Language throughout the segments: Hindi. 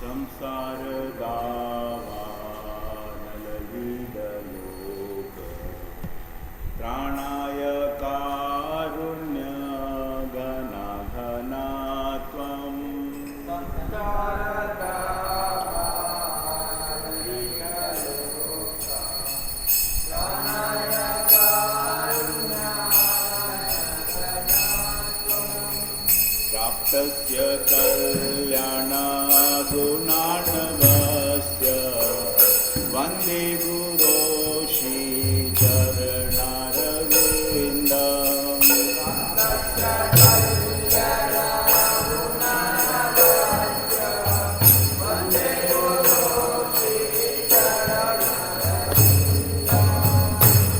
संसार दावानलविदलोक त्राणाय कारुण्य घना घना त्वं प्राप्तस्य कल्याणागुणार्णवस्य वन्दे गुरो श्रीचरणारविन्दम्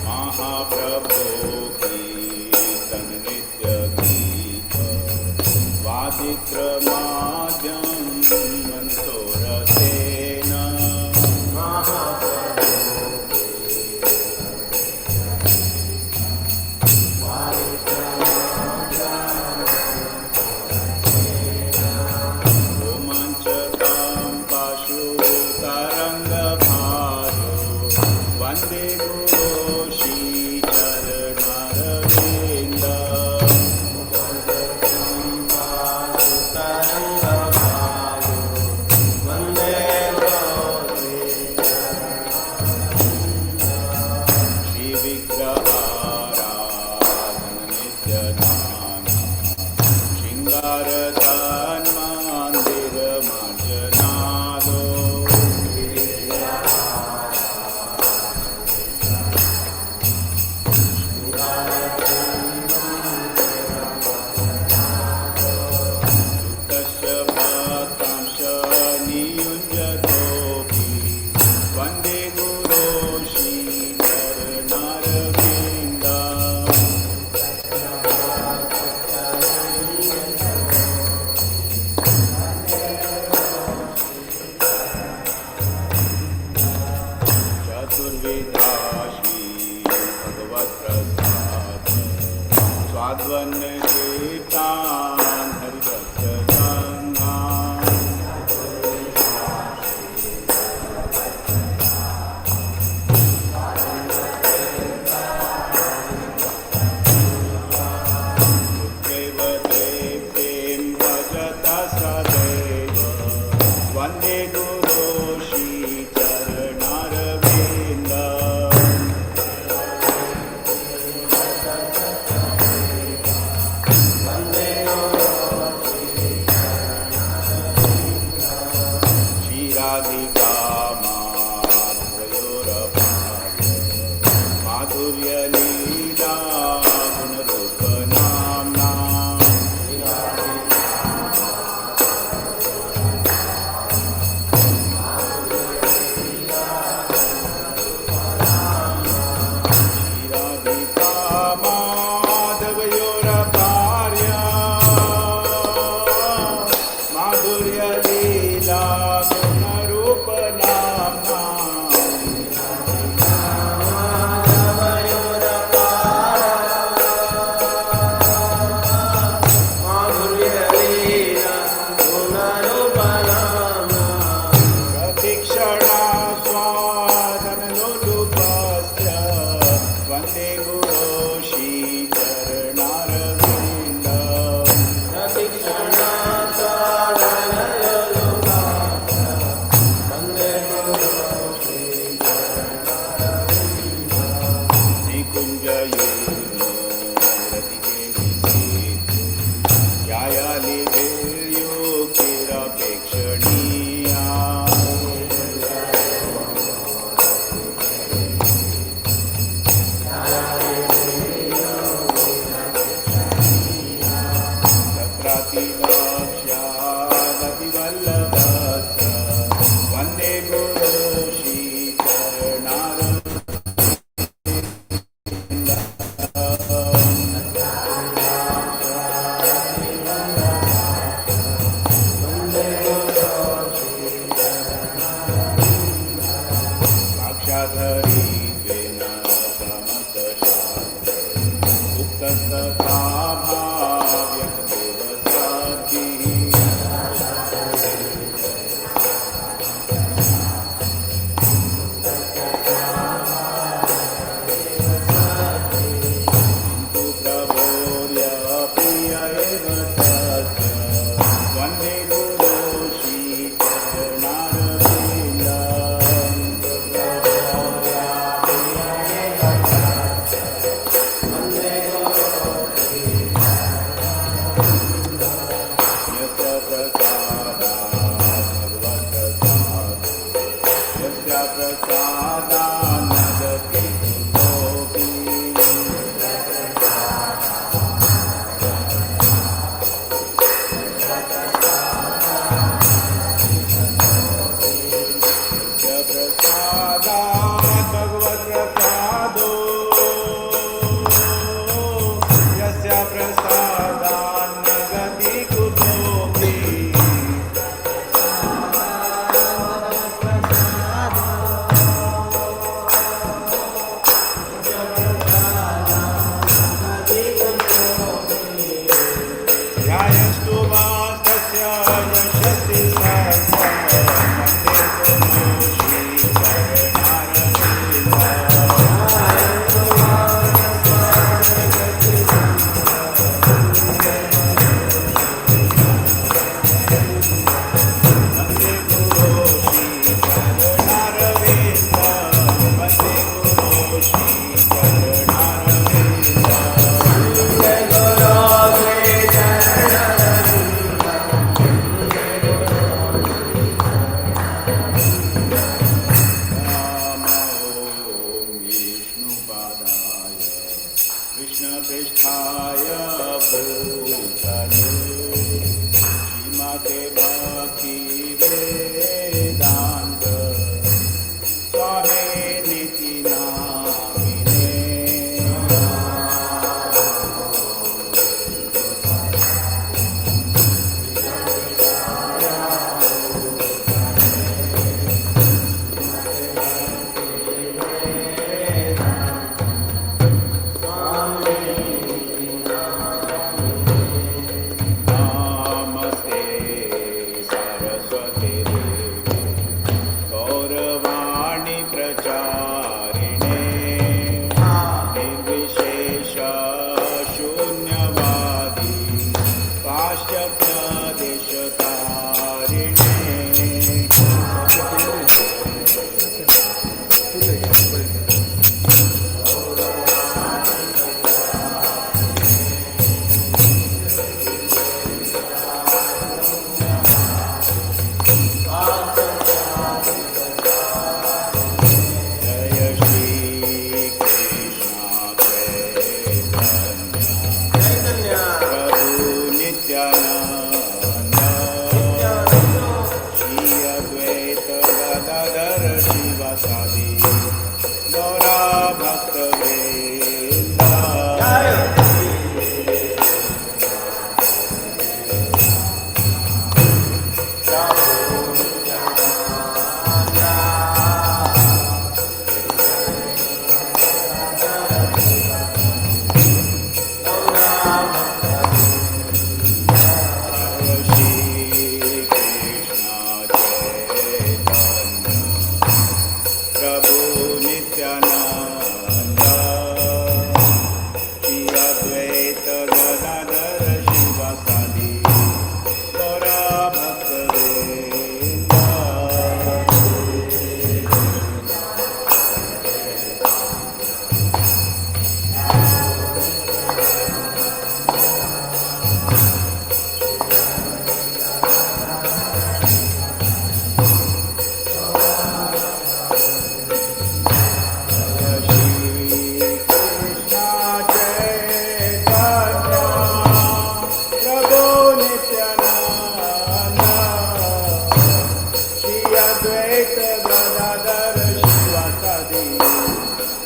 महाप्रभो कीर्तन नित्य गीत वादित्रमाद्यं मनसोरसेन रोमाञ्चकां पाशुतरङ्गभारो वन्दे गुरो श्रीचरणारविन्दम् श्रीविग्रहाराधन नित्यदान शृङ्गारतन्मन्दिरमर्जनादो चतुर्विधाशी भगवत्प्रसाद स्वाद्वन्न चेतान् हरिभक्तसङ्घान् देव देवतीं भजता सदैव वन्दे गुरो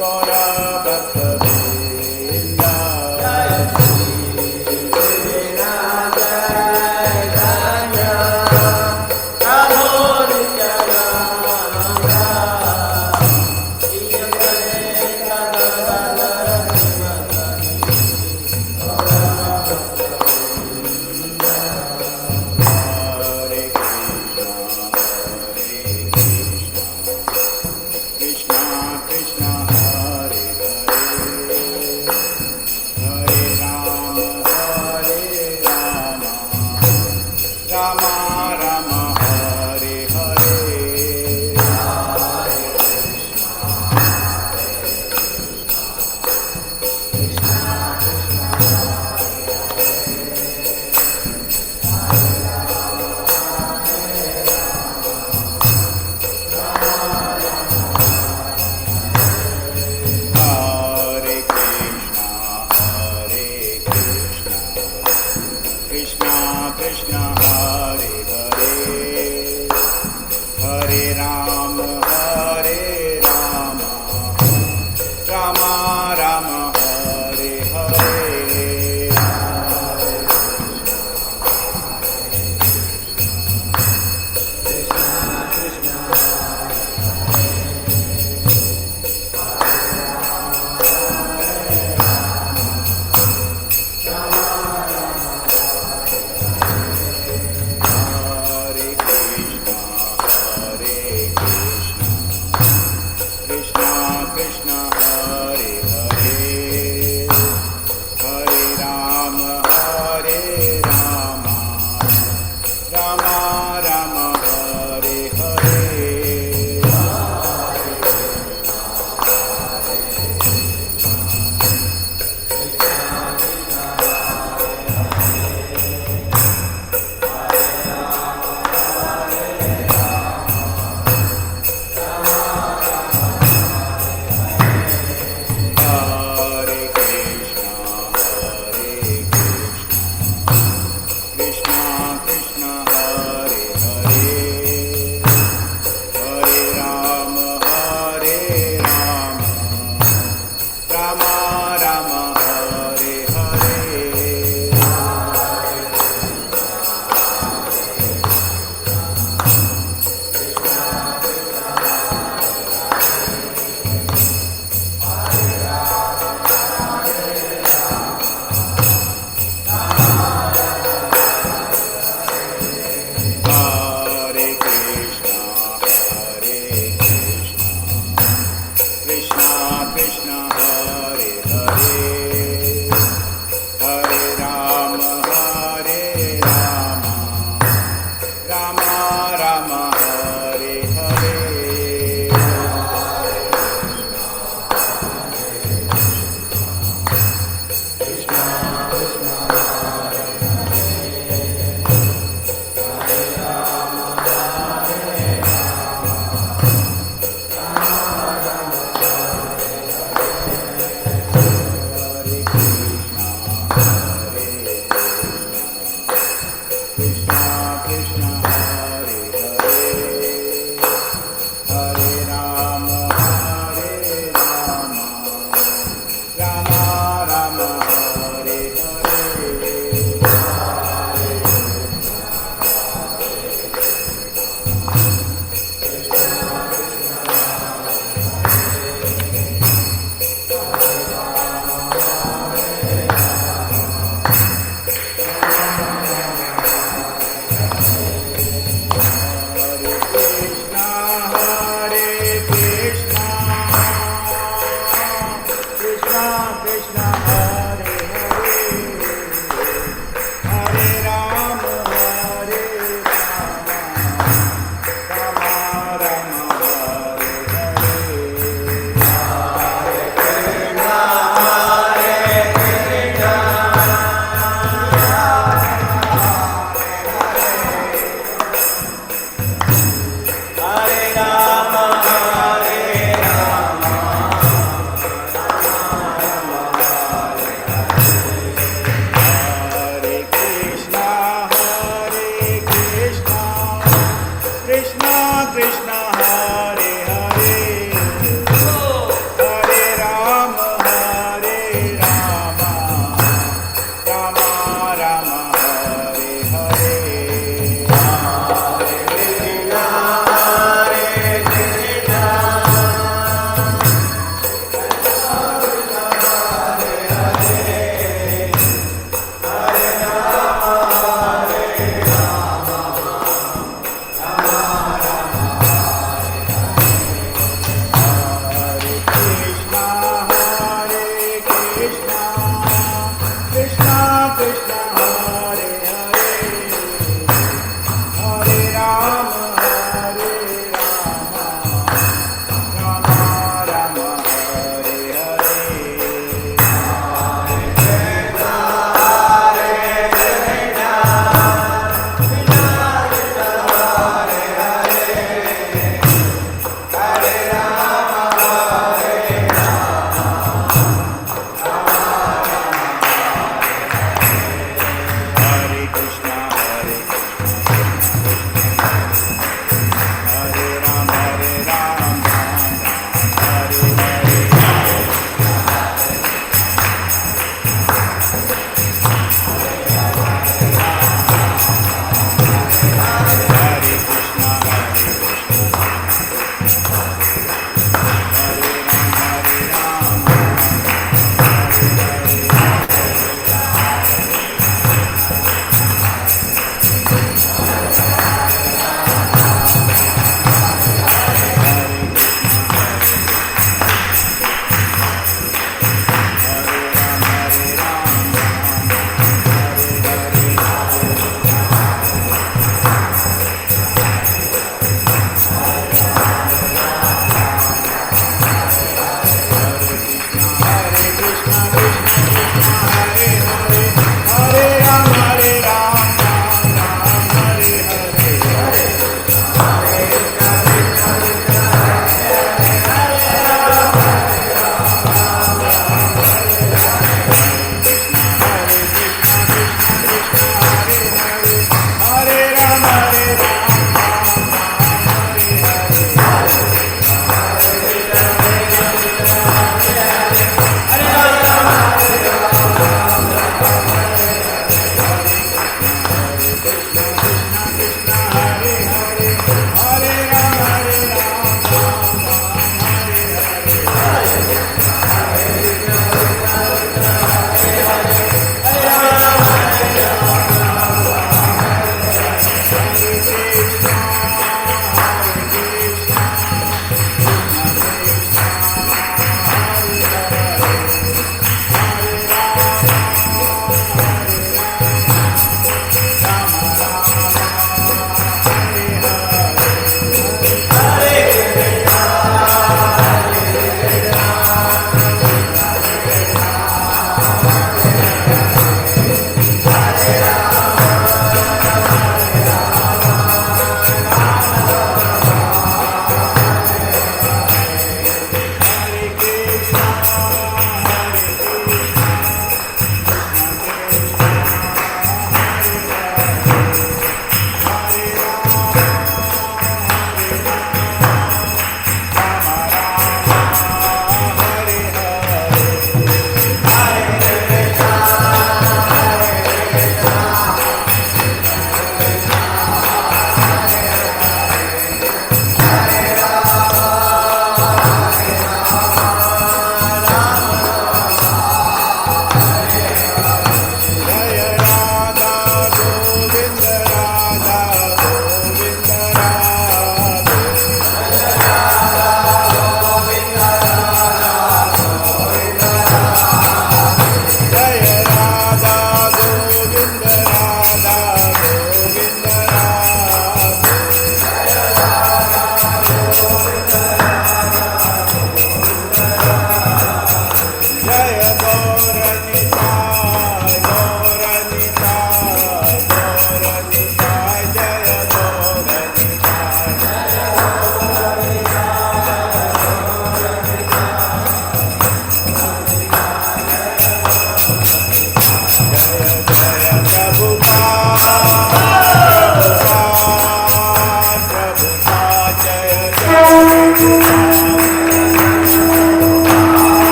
Gora Bhakta-vrinda.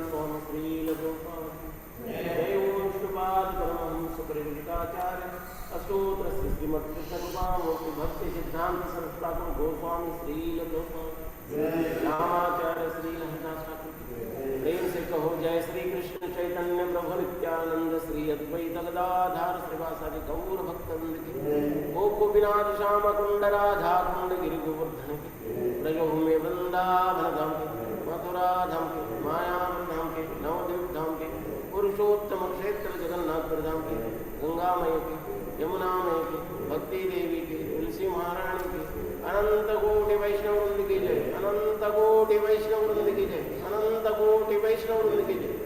स्वामी श्रीलगोपाल देवोष्टपाद परमहंस परिवृताचार्य अष्टोत्तर श्री श्रीमद कृष्णकृपामूर्ति भक्ति सिद्धांत सरस्वती ठाकुर गोस्वामी श्रीलगोपाल रामाचार्य श्री हरिदास ठाकुर प्रेम से कहो जय श्री कृष्ण चैतन्य प्रभु नित्यानंद श्री अद्वैत गदाधार श्रीवासादि गौर भक्तवृंद की गोपीनाथ श्याम कुंड राधा कुंड गिरि गोवर्धन की ब्रजो में वृंदावन धाम के मथुरा धाम के मायावन धाम के नवद्वीप धाम के पुरुषोत्तम क्षेत्र जगन्नाथपुर धाम के गंगामय के यमुनामय के भक्ति देवी के तुलसी महारानी के अनंत कोटि वैष्णव वृंद की जय अनंत कोटि वैष्णव वृंद की जय अनंत कोटि वैष्णव वृंद की जय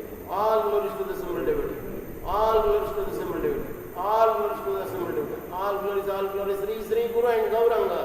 all glories to the simran devotee all glories to the simran devotee all glories to the simran devotee all glories Shri Shri guru and Gauranga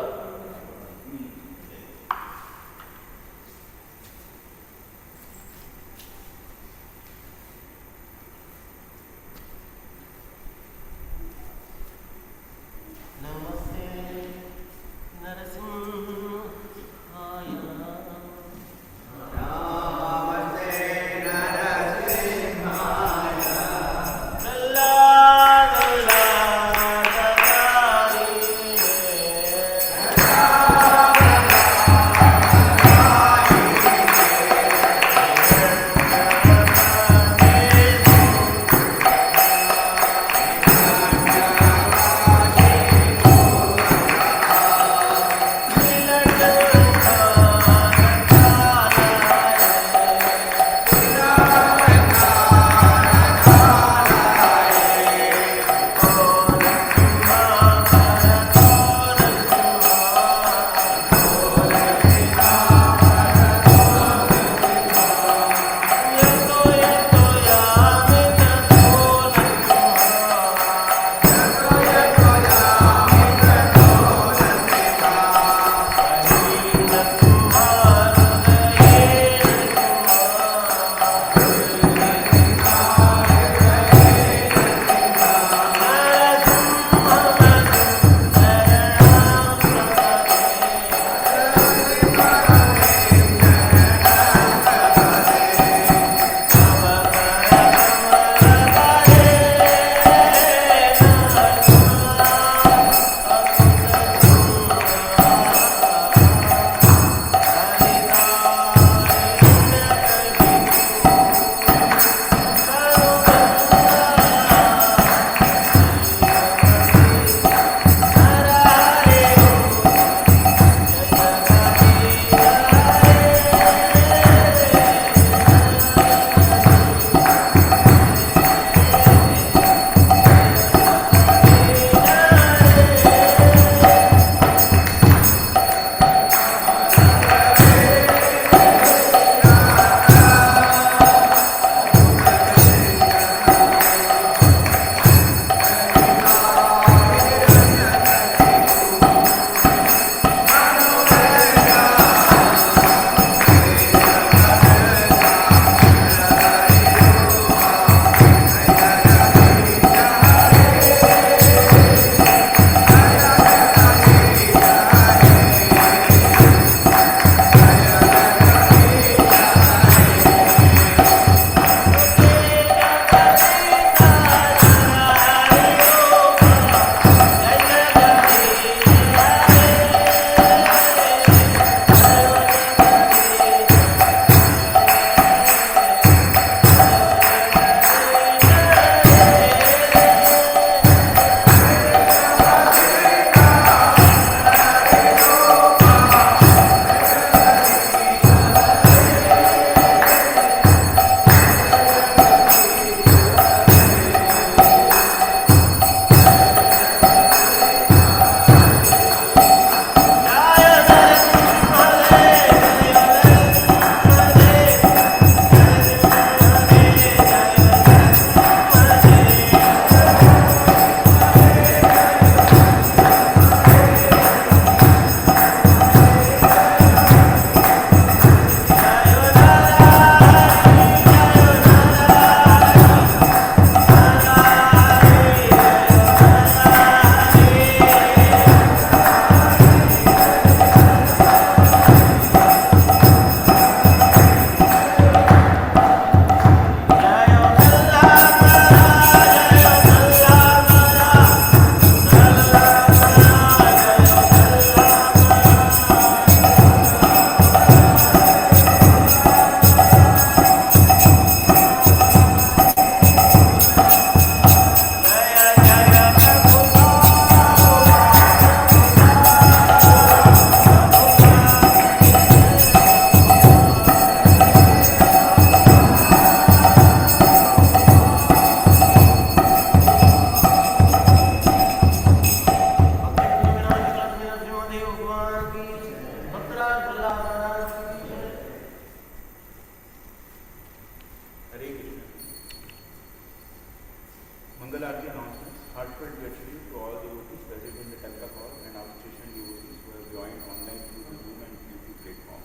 Mangal Aarti announcements. Heartfelt gratitude to all devotees present in the temple hall and outstation devotees who have joined online through the Zoom and YouTube platform.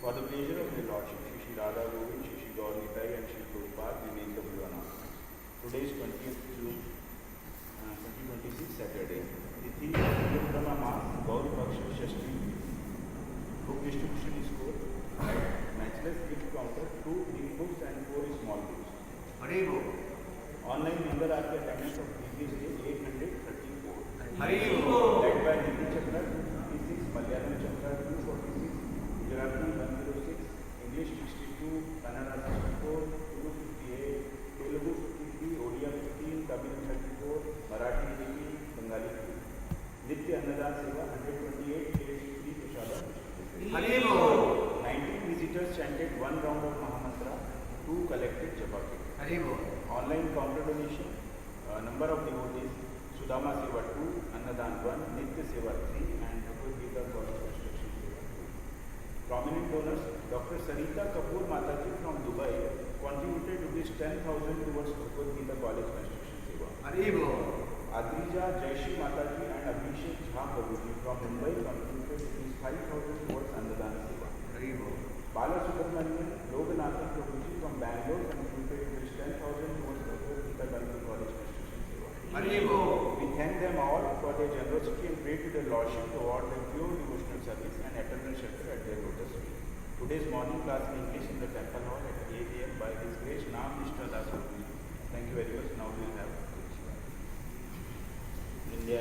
For the pleasure of their Lordship, Shri Radha Govind, Shri Gaur Nitai and Shri Prabhupada, we make the blue announcements. Today is 20th June 2026, Saturday. Tithi Purnama Maas, Gaur Paksha Shashti. Book distribution is 4. Matchless gift counter, 2 big books and 4 small books. Haribo. Online Mangal Aarti attendance of previous day 834. Haribo. Led by Hindi Chakra 256, Malayalam Chakra 246, Gujarati 106, English 62, Kannada 64, Urdu 58, Telugu 53, Odia 15, Tamil 34, Marathi 18, Bengali 2. Nitya Annadan Seva 128, free Prasada. Haribo. 19 visitors chanted 1 round of Mahamantra, 2 collected Japa kit. Haribo. Online counter donation, number of devotees, Sudama Seva 2, Annadan 1, Nitya Seva 3 and Bhagavad Gita College Construction Seva 2. Prominent donors, Dr. Sarita Kapoor Mataji from Dubai contributed ₹10,000 towards Bhagavad Gita College Construction Seva. Haribo. Adrija Jaishi Mataji and Abhishek Jha Prabhuji from Mumbai contributed ₹5,000 towards Annadan Seva. Haribo. Bala Subramanian, Loganathan Prabhuji from Bangalore contributed ₹10,000 towards Bhagavad Gita College Construction Seva. Haribo. We thank them all for their generosity and pray to their Lordship to award them pure devotional service and eternal shelter at their lotus feet. Today's morning class in English in the temple hall at 8 a.m. by His Grace Nam Nishta Das Prabhuji. Thank you very much. Now we will have India.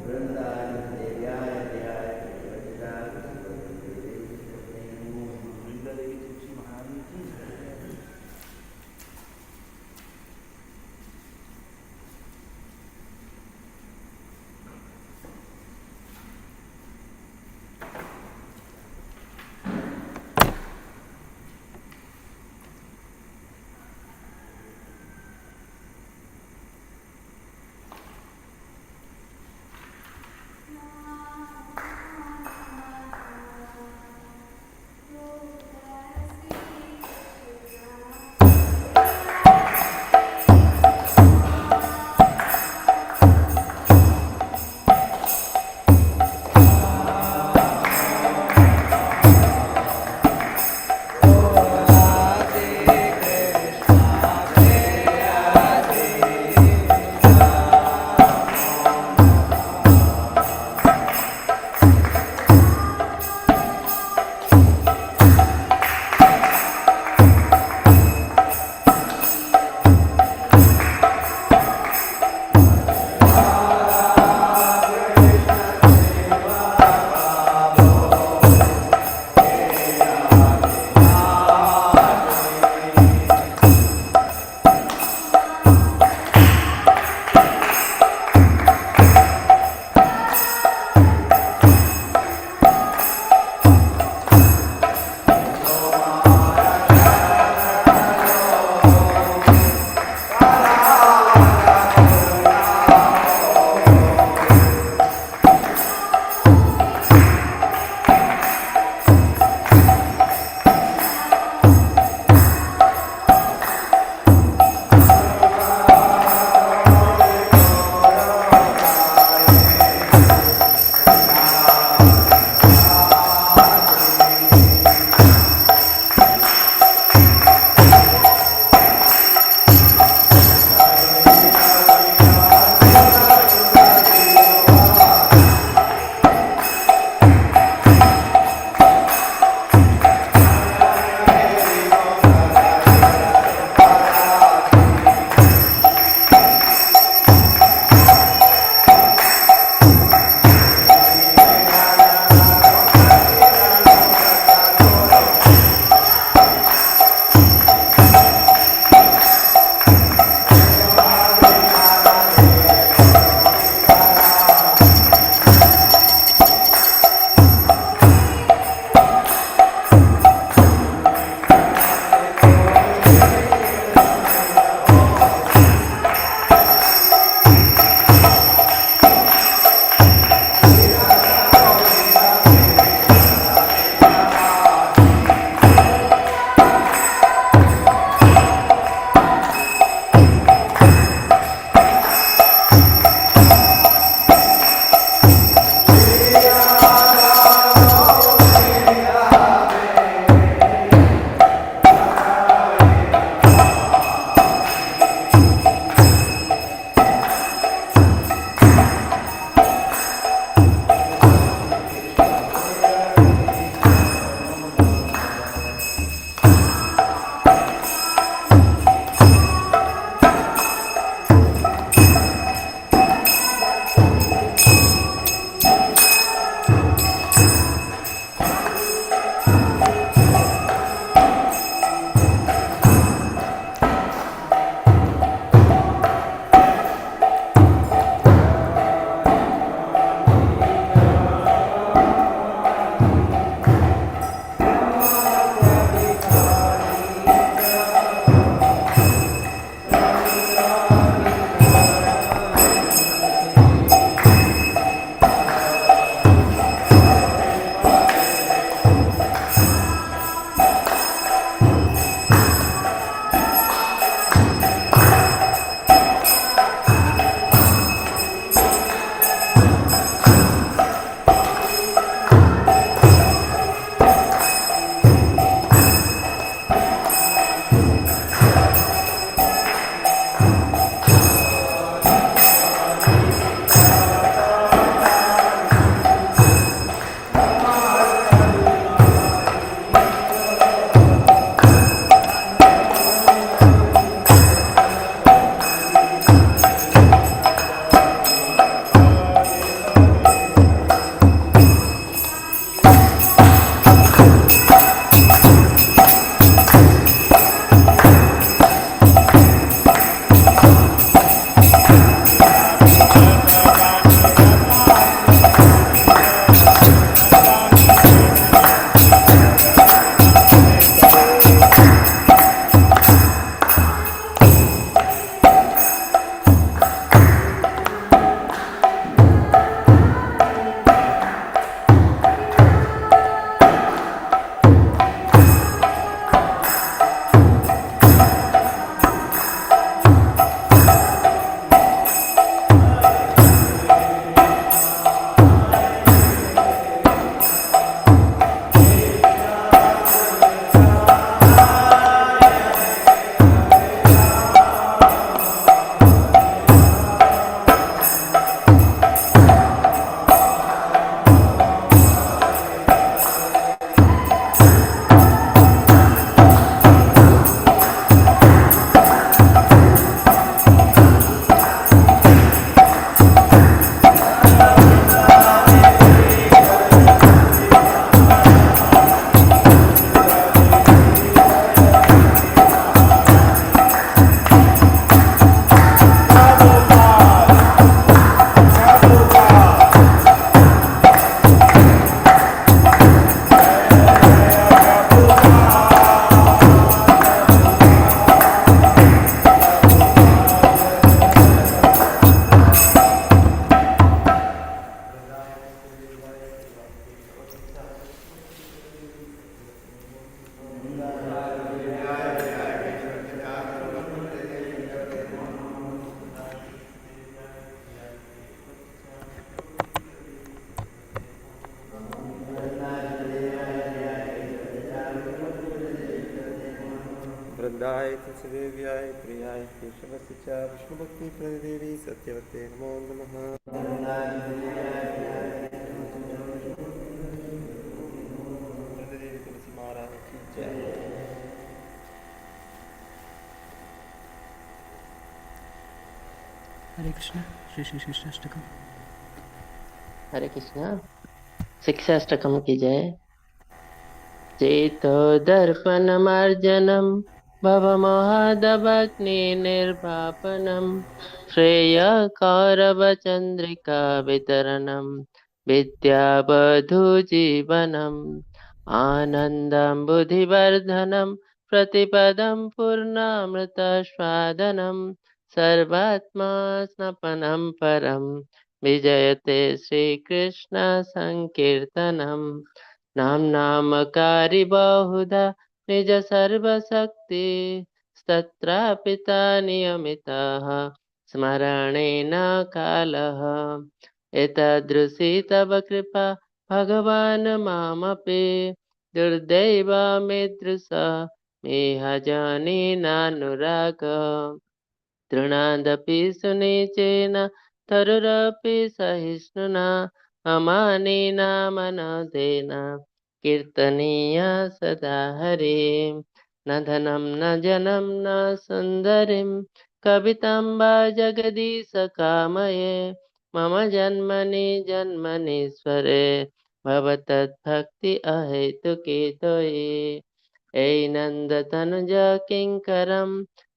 Vrindavan Devyaya प्रमोदाय तत्सदेव्याय प्रियाय केशवस्य च विष्णुभक्तिप्रदेवी सत्यवते नमो नमः। देवी तुलसी महाराज की जय। हरे कृष्ण। श्री श्री शिष्टाष्टकम। हरे कृष्णा। शिक्षाष्टकम की जय। चेतो दर्पणमार्जनं भवमोहादभग्निर्वापनं श्रेयकौरवचन्द्रिका वितरणं विद्यावधूजीवनम् आनन्दं बुद्धिवर्धनं प्रतिपदं पूर्णामृतस्वादनं सर्वात्मा स्नपनं परं विजयते श्रीकृष्ण संकीर्तनम् नामकारी बहुधा निज सर्वशक्ति तत्रापिता नियमितः स्मरणेन कालः एतादृशी तव कृपा भगवान् मामपि दुर्दैवमीदृशः मेह जानी नानुराग तृणादपि सुनिचेन तरुरपि सहिष्णुना अमानेन मनोदेन कीर्तनीय सदा हरे न धनं न जनं न सुन्दरीं कवितां वा जगदीश कामये मम जन्मनि जन्मनीश्वरे भवतद्भक्ति अहेतुके त्वयि ऐनन्दतनुज किङ्करं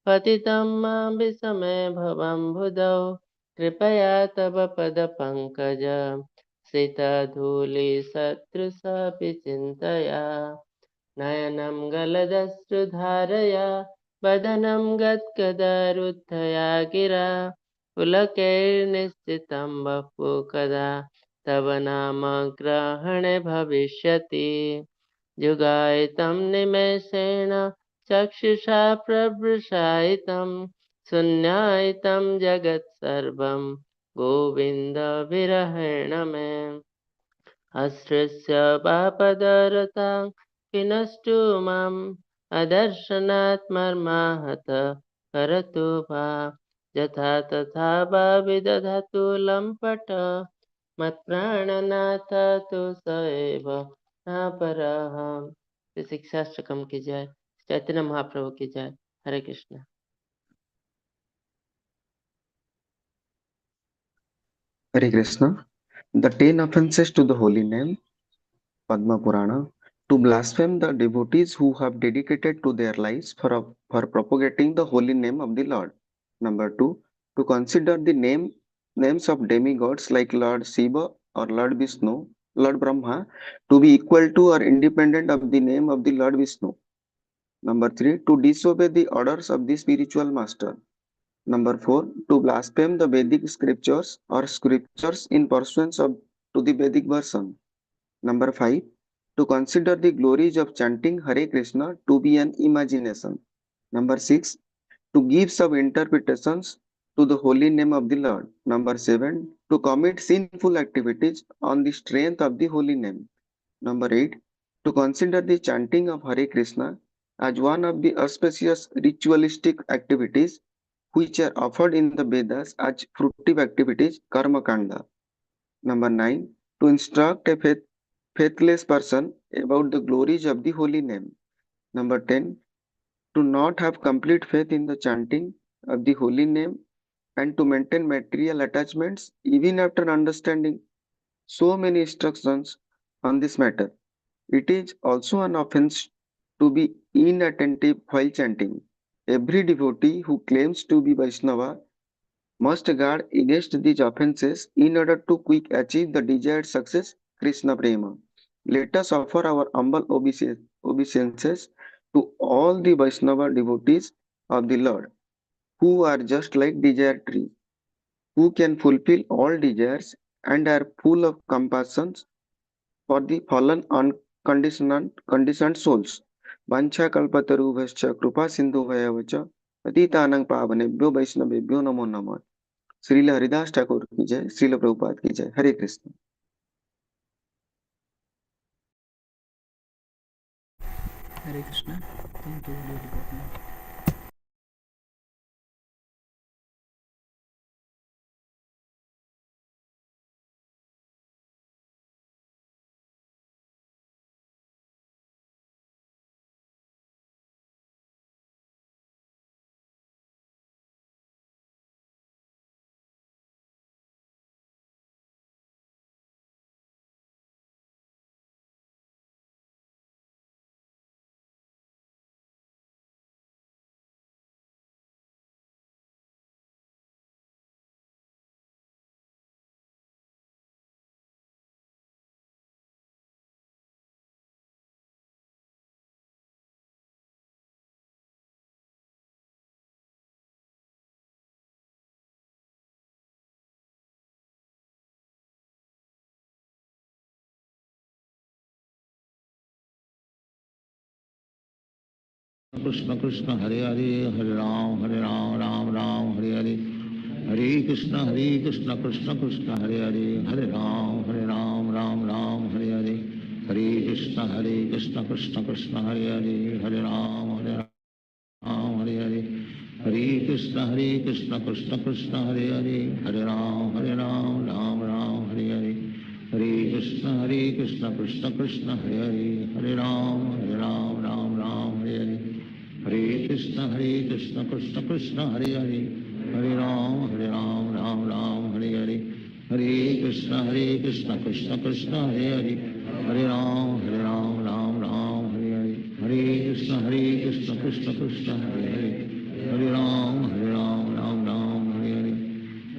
पतितं मां विस्मय भवम्बुधौ कृपया तव पदपङ्कज श्रितधूलिसदृशपि चिन्तया नयनं गलदश्रुधारया वदनं गद्गदरुद्धया गिरा पुलकैर्निश्चितं वपु कदा तव नाम ग्रहणे भविष्यति युगायितं निमेषेण चक्षुषा प्रवृषायितं शून्यायितं जगत् सर्वं गोविन्दविरहेण मे अश्रस्य पापदरतां विनष्टु माम् अदर्शनात् मर्माहत करतु वा यथा तथा वा विदधतु लम्पट मत्प्राणनाथ तु स एव न परः। शिक्षाष्टकम की जय। चैतन्य महाप्रभु की जय। Hare Krishna. Hare Krishna. The 10 offenses to the holy name, Padma Purana. To blaspheme the devotees who have dedicated to their lives for propagating the holy name of the Lord. Number 2. To consider the names of demigods like Lord Shiva or Lord Vishnu, Lord Brahma, to be equal to or independent of the name of the Lord Vishnu. Number 3. To disobey the orders of the spiritual master. Number 4. To blaspheme the Vedic scriptures or scriptures in pursuance to the Vedic version. Number 5. To consider the glories of chanting Hare Krishna to be an imagination. Number 6. To give sub-interpretations to the holy name of the Lord. Number 7. To commit sinful activities on the strength of the holy name. Number 8. To consider the chanting of Hare Krishna as one of the auspicious ritualistic activities which are offered in the Vedas as fruitive activities, karma kanda. Number 9. To instruct a faithless person about the glories of the holy name. Number 10. To not have complete faith in the chanting of the holy name and to maintain material attachments even after understanding so many instructions on this matter. It is also an offense to be inattentive while chanting. Every devotee who claims to be Vaishnava must guard against these offenses in order to quick achieve the desired success, Krishna Prema. Let us offer our humble obeisances to all the Vaishnava devotees of the Lord, who are just like desire tree, who can fulfill all desires and are full of compassion for the fallen conditioned souls. Vancha kalpatarubhascha कृपा सिंधु भयवच पतितानां पावनेभ्यो वैष्णवेभ्यो नमो नमः। श्रील हरिदास ठाकुर की जय। श्रील प्रभुपाद की जय। Hare Krishna. Hare Krishna. Thank you. Krishna Krishna Hare Hare, Hare Ram Ram Ram Hare Hare, Hare Krishna Krishna Krishna Hare Hare, Hare Ram Ram Hare Hare, Hare Krishna Krishna Krishna Hare Hare, Hare Ram Hare Hare, Hare Krishna Krishna Krishna Hare Hare, Hare Ram Ram Hare Hare, Hare Krishna Krishna Krishna Hare Hare, Hare Ram Ram Hare Hare, Hare Krishna Krishna Krishna Hare Hare, Hare Ram Ram Hare Hare, Hare Krishna Krishna Krishna Hare Hare, Hare Ram Ram Hare Hare, Hare Krishna Krishna Krishna Hare Hare, Hare Ram Ram Hare Hare,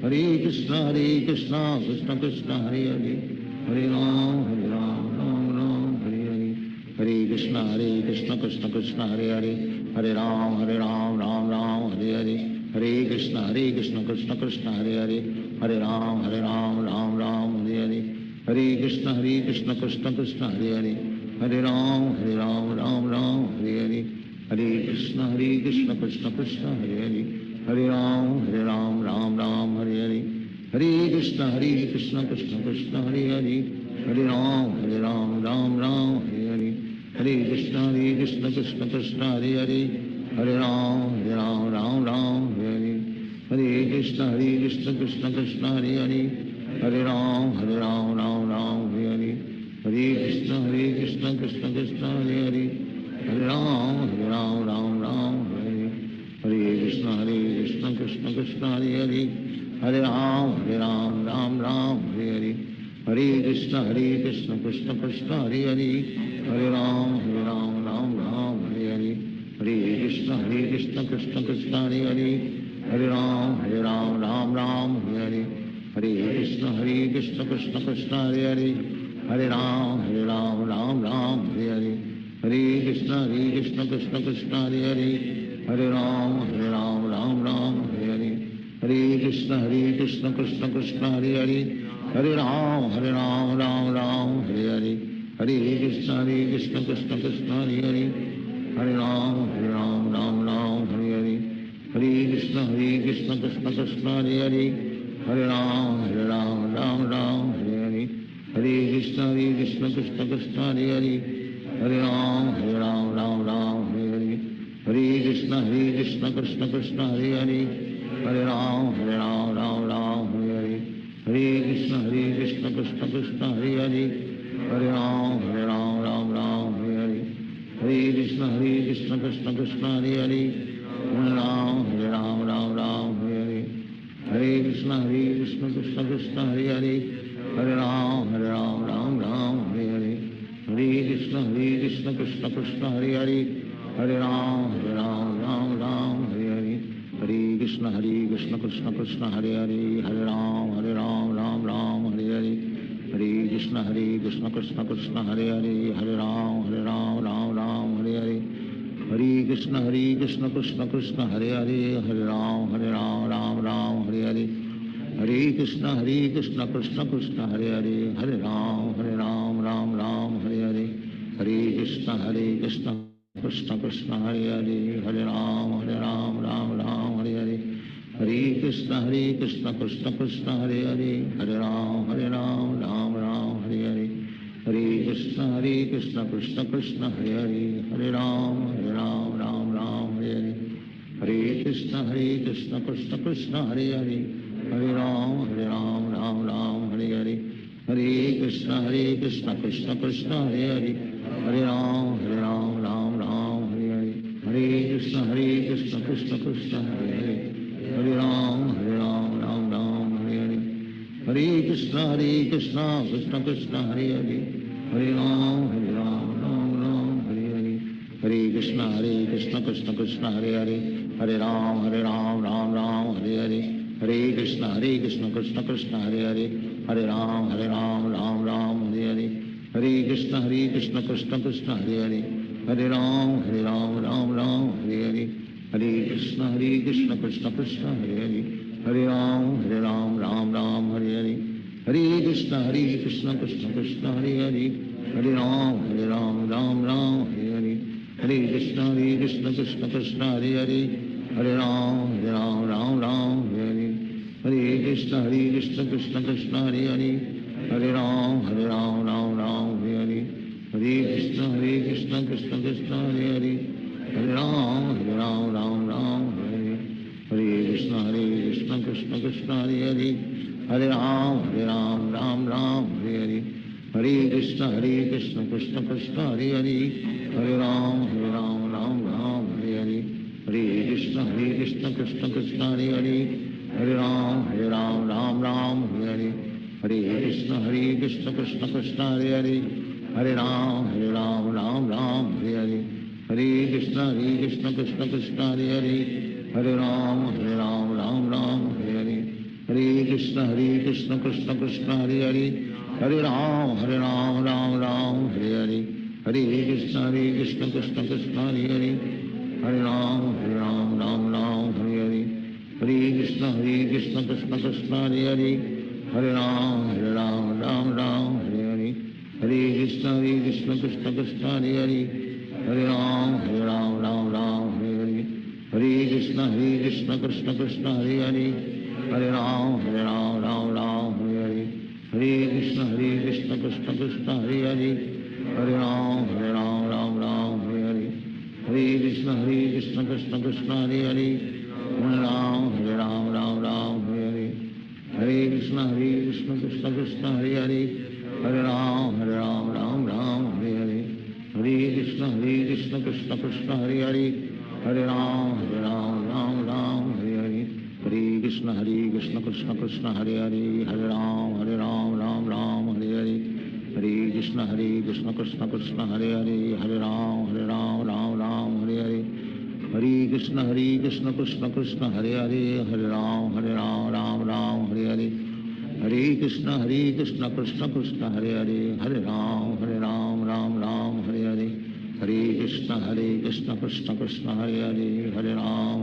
Hare Krishna Krishna Krishna Hare Hare, Hare Ram Ram Hare Hare, Hare Krishna Krishna Krishna Hare Hare, Hare Ram Ram Hare Hare, Hare Krishna Krishna Krishna Hare Hare, Hare Ram Ram Hare Hare, Hare Krishna Krishna Krishna Hare Hare, Hare Ram Ram Hare Hare, Hare Krishna Krishna Krishna Hare Hare, Hare Ram Ram Hare Hare, Hare Krishna Krishna Krishna Hare Hare, Hare Ram Ram Hare Hare, Hare Krishna Krishna Krishna Hare Hare, Hare Ram Ram Hare Hare, Hare Krishna Krishna Krishna Hare Hare, Hare Ram Ram Hare Hare, Hare Krishna Krishna Krishna Hare Hare, Hare Ram Ram Hare Hare, Hare Krishna Krishna Krishna Hare Hare, Hare Ram Ram Hare Hare, Hare Krishna Krishna Krishna Hare Hare, Hare Ram Ram Hare Hare, Hare Krishna Krishna Krishna Hare Hare, Hare Ram Ram Hare Hare, Hare Krishna Krishna Krishna Hare Hare, Hare Ram Ram Hare Hare, Hare Krishna Krishna Krishna Hare Hare, Hare Ram Ram Hare Hare, Hare Krishna Krishna Krishna Hare Hare, Hare Ram Ram Hare Hare, Hare Krishna Krishna Krishna Hare Hare, Hare Ram Ram Hare Hare, Hare Krishna Krishna Krishna Hare Hare, Hare Ram Ram Hare Hare, Hare Krishna Krishna Krishna Hare Hare, Hare Ram Ram Hare Hare, Hare Krishna Krishna Krishna Hare Hare, Hare Ram Ram Hare Hare, Hare Krishna Krishna Krishna Hare Hare, Hare Ram Ram Hare Hare, Hare Krishna Krishna Krishna Hare Hare, Hare Ram Hare Hare, Hare Krishna Krishna Krishna Hare Hare, Hare Ram Ram Hare Hare, Hare Krishna Krishna Krishna Hare Hare, Hare Ram Ram Hare Hare, Hare Krishna Krishna Krishna Hare Hare, Hare Ram Ram Hare Hare, Hare Krishna Krishna Krishna Hare Hare, Hare Ram Hare Hare, Hare Krishna Krishna Krishna Hare Hare, Hare Ram Hare Hare, Hare Krishna Krishna Krishna Hare Hare, Hare Ram Ram Hare Hare, Hare Krishna Krishna Krishna Hare Hare, Hare Ram Ram Hare Hare, Hare Krishna Krishna Krishna Hare Hare, Hare Ram Ram Hare Hare, Hare Krishna Krishna Krishna Hare Hare, Hare Ram Ram Hare Hare, Hare Krishna Krishna Krishna Hare Hare, Hare Ram Ram Hare Hare, Hare Krishna Krishna Krishna Hare Hare, Hare Ram Ram Hare Hare, Hare Krishna Krishna Krishna Hare Hare, Hare Ram Ram Hare Hare, Hare Krishna Krishna Krishna Hare Hare, Hare Ram Ram Hare Hare, Hare Krishna Krishna Krishna Hare Hare, Hare Ram Ram Hare Hare, Hare Krishna Krishna Krishna Hare Hare, Hare Ram Ram Hare Hare, Hare Krishna Krishna Krishna Hare Hare, Hare Ram Ram Hare Hare, Hare Krishna Krishna Krishna Hare Hare, Hare Ram Ram Hare Hare, Hare Krishna Krishna Krishna Hare Hare, Hare Ram Ram Hare Hare, Hare Krishna Krishna Krishna Hare Hare Hare Ram Ram Ram Hare Hare Krishna Krishna Krishna Hare Hare Hare Ram Ram Ram Hare Hare Krishna Krishna Krishna Hare Hare Hare Ram Ram Hare Hare Krishna Krishna Krishna Hare Hare Hare Ram Ram Hare Hare Hare Krishna Krishna Krishna Hare Hare Hare Ram Ram Hare Hare Hare Krishna Krishna Krishna Hare Hare Hare Ram Ram Hare Hare Hare Krishna Krishna Krishna Hare Hare Hare Ram Ram Hare Hare Hare Krishna Krishna Krishna Hare Hare Hare Ram Ram Hare Hare Hare Krishna Krishna Krishna Hare Hare Hare Ram Ram Hare Hare Hare Krishna Krishna Krishna Hare Hare Hare Ram Ram Hare Hare Hare Krishna Krishna Krishna Hare Hare Hare Ram Ram Hare Hare Hare Krishna Krishna Krishna Hare Hare Hare Ram Ram Hare Hare Hare Krishna Krishna Krishna Hare Hare Hare Ram Ram Hare Hare Hare Krishna Krishna Krishna Hare Hare Hare Ram Ram Hare Hare Hare Krishna Krishna Krishna Hare Hare Hare Ram Hare Hare Hare Krishna Krishna Krishna Hare Hare Hare Ram Ram Hare Hare Hare Krishna Krishna Krishna Hare Hare Hare Ram Ram Hare Hare Hare Krishna Krishna Krishna Hare Hare Hare Ram Ram Hare Hare Hare Krishna Krishna Krishna Hare Hare Hare Ram Ram Hare Hare Hare Krishna Krishna Krishna Hare Hare Hare Ram Ram Hare Hare Hare Krishna Krishna Krishna Hare Hare Hare Ram Ram Hare Hare Hare Krishna Krishna Krishna Hare Hare Hare Ram Ram Hare Hare Hare Krishna Krishna Krishna Hare Hare Hare Ram Ram Hare Hare Hare Krishna Krishna Krishna Hare Hare Hare Ram Ram Hare Hare Hare Krishna Krishna Krishna Hare Hare Hare Ram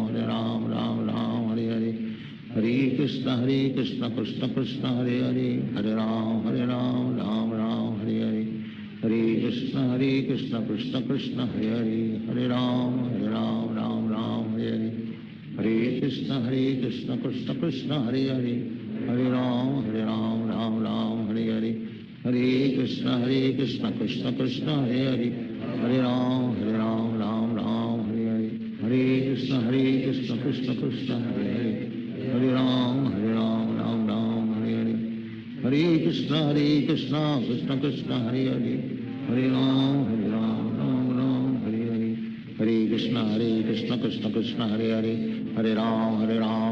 Ram Hare Hare Hare Krishna Krishna Krishna Hare Hare Hare Ram Ram Hare Hare Hare Krishna Krishna Krishna Hare Hare Hare Ram Ram Hare Hare Hare Krishna Krishna Krishna Hare Hare Hare Ram Ram Hare Hare Hare Krishna Krishna Krishna Hare Hare Hare Ram Ram Hare Hare Hare Krishna Krishna Krishna Hare Hare Hare Ram Ram Hare Hare Hare Krishna Krishna Krishna Hare Hare Hare Ram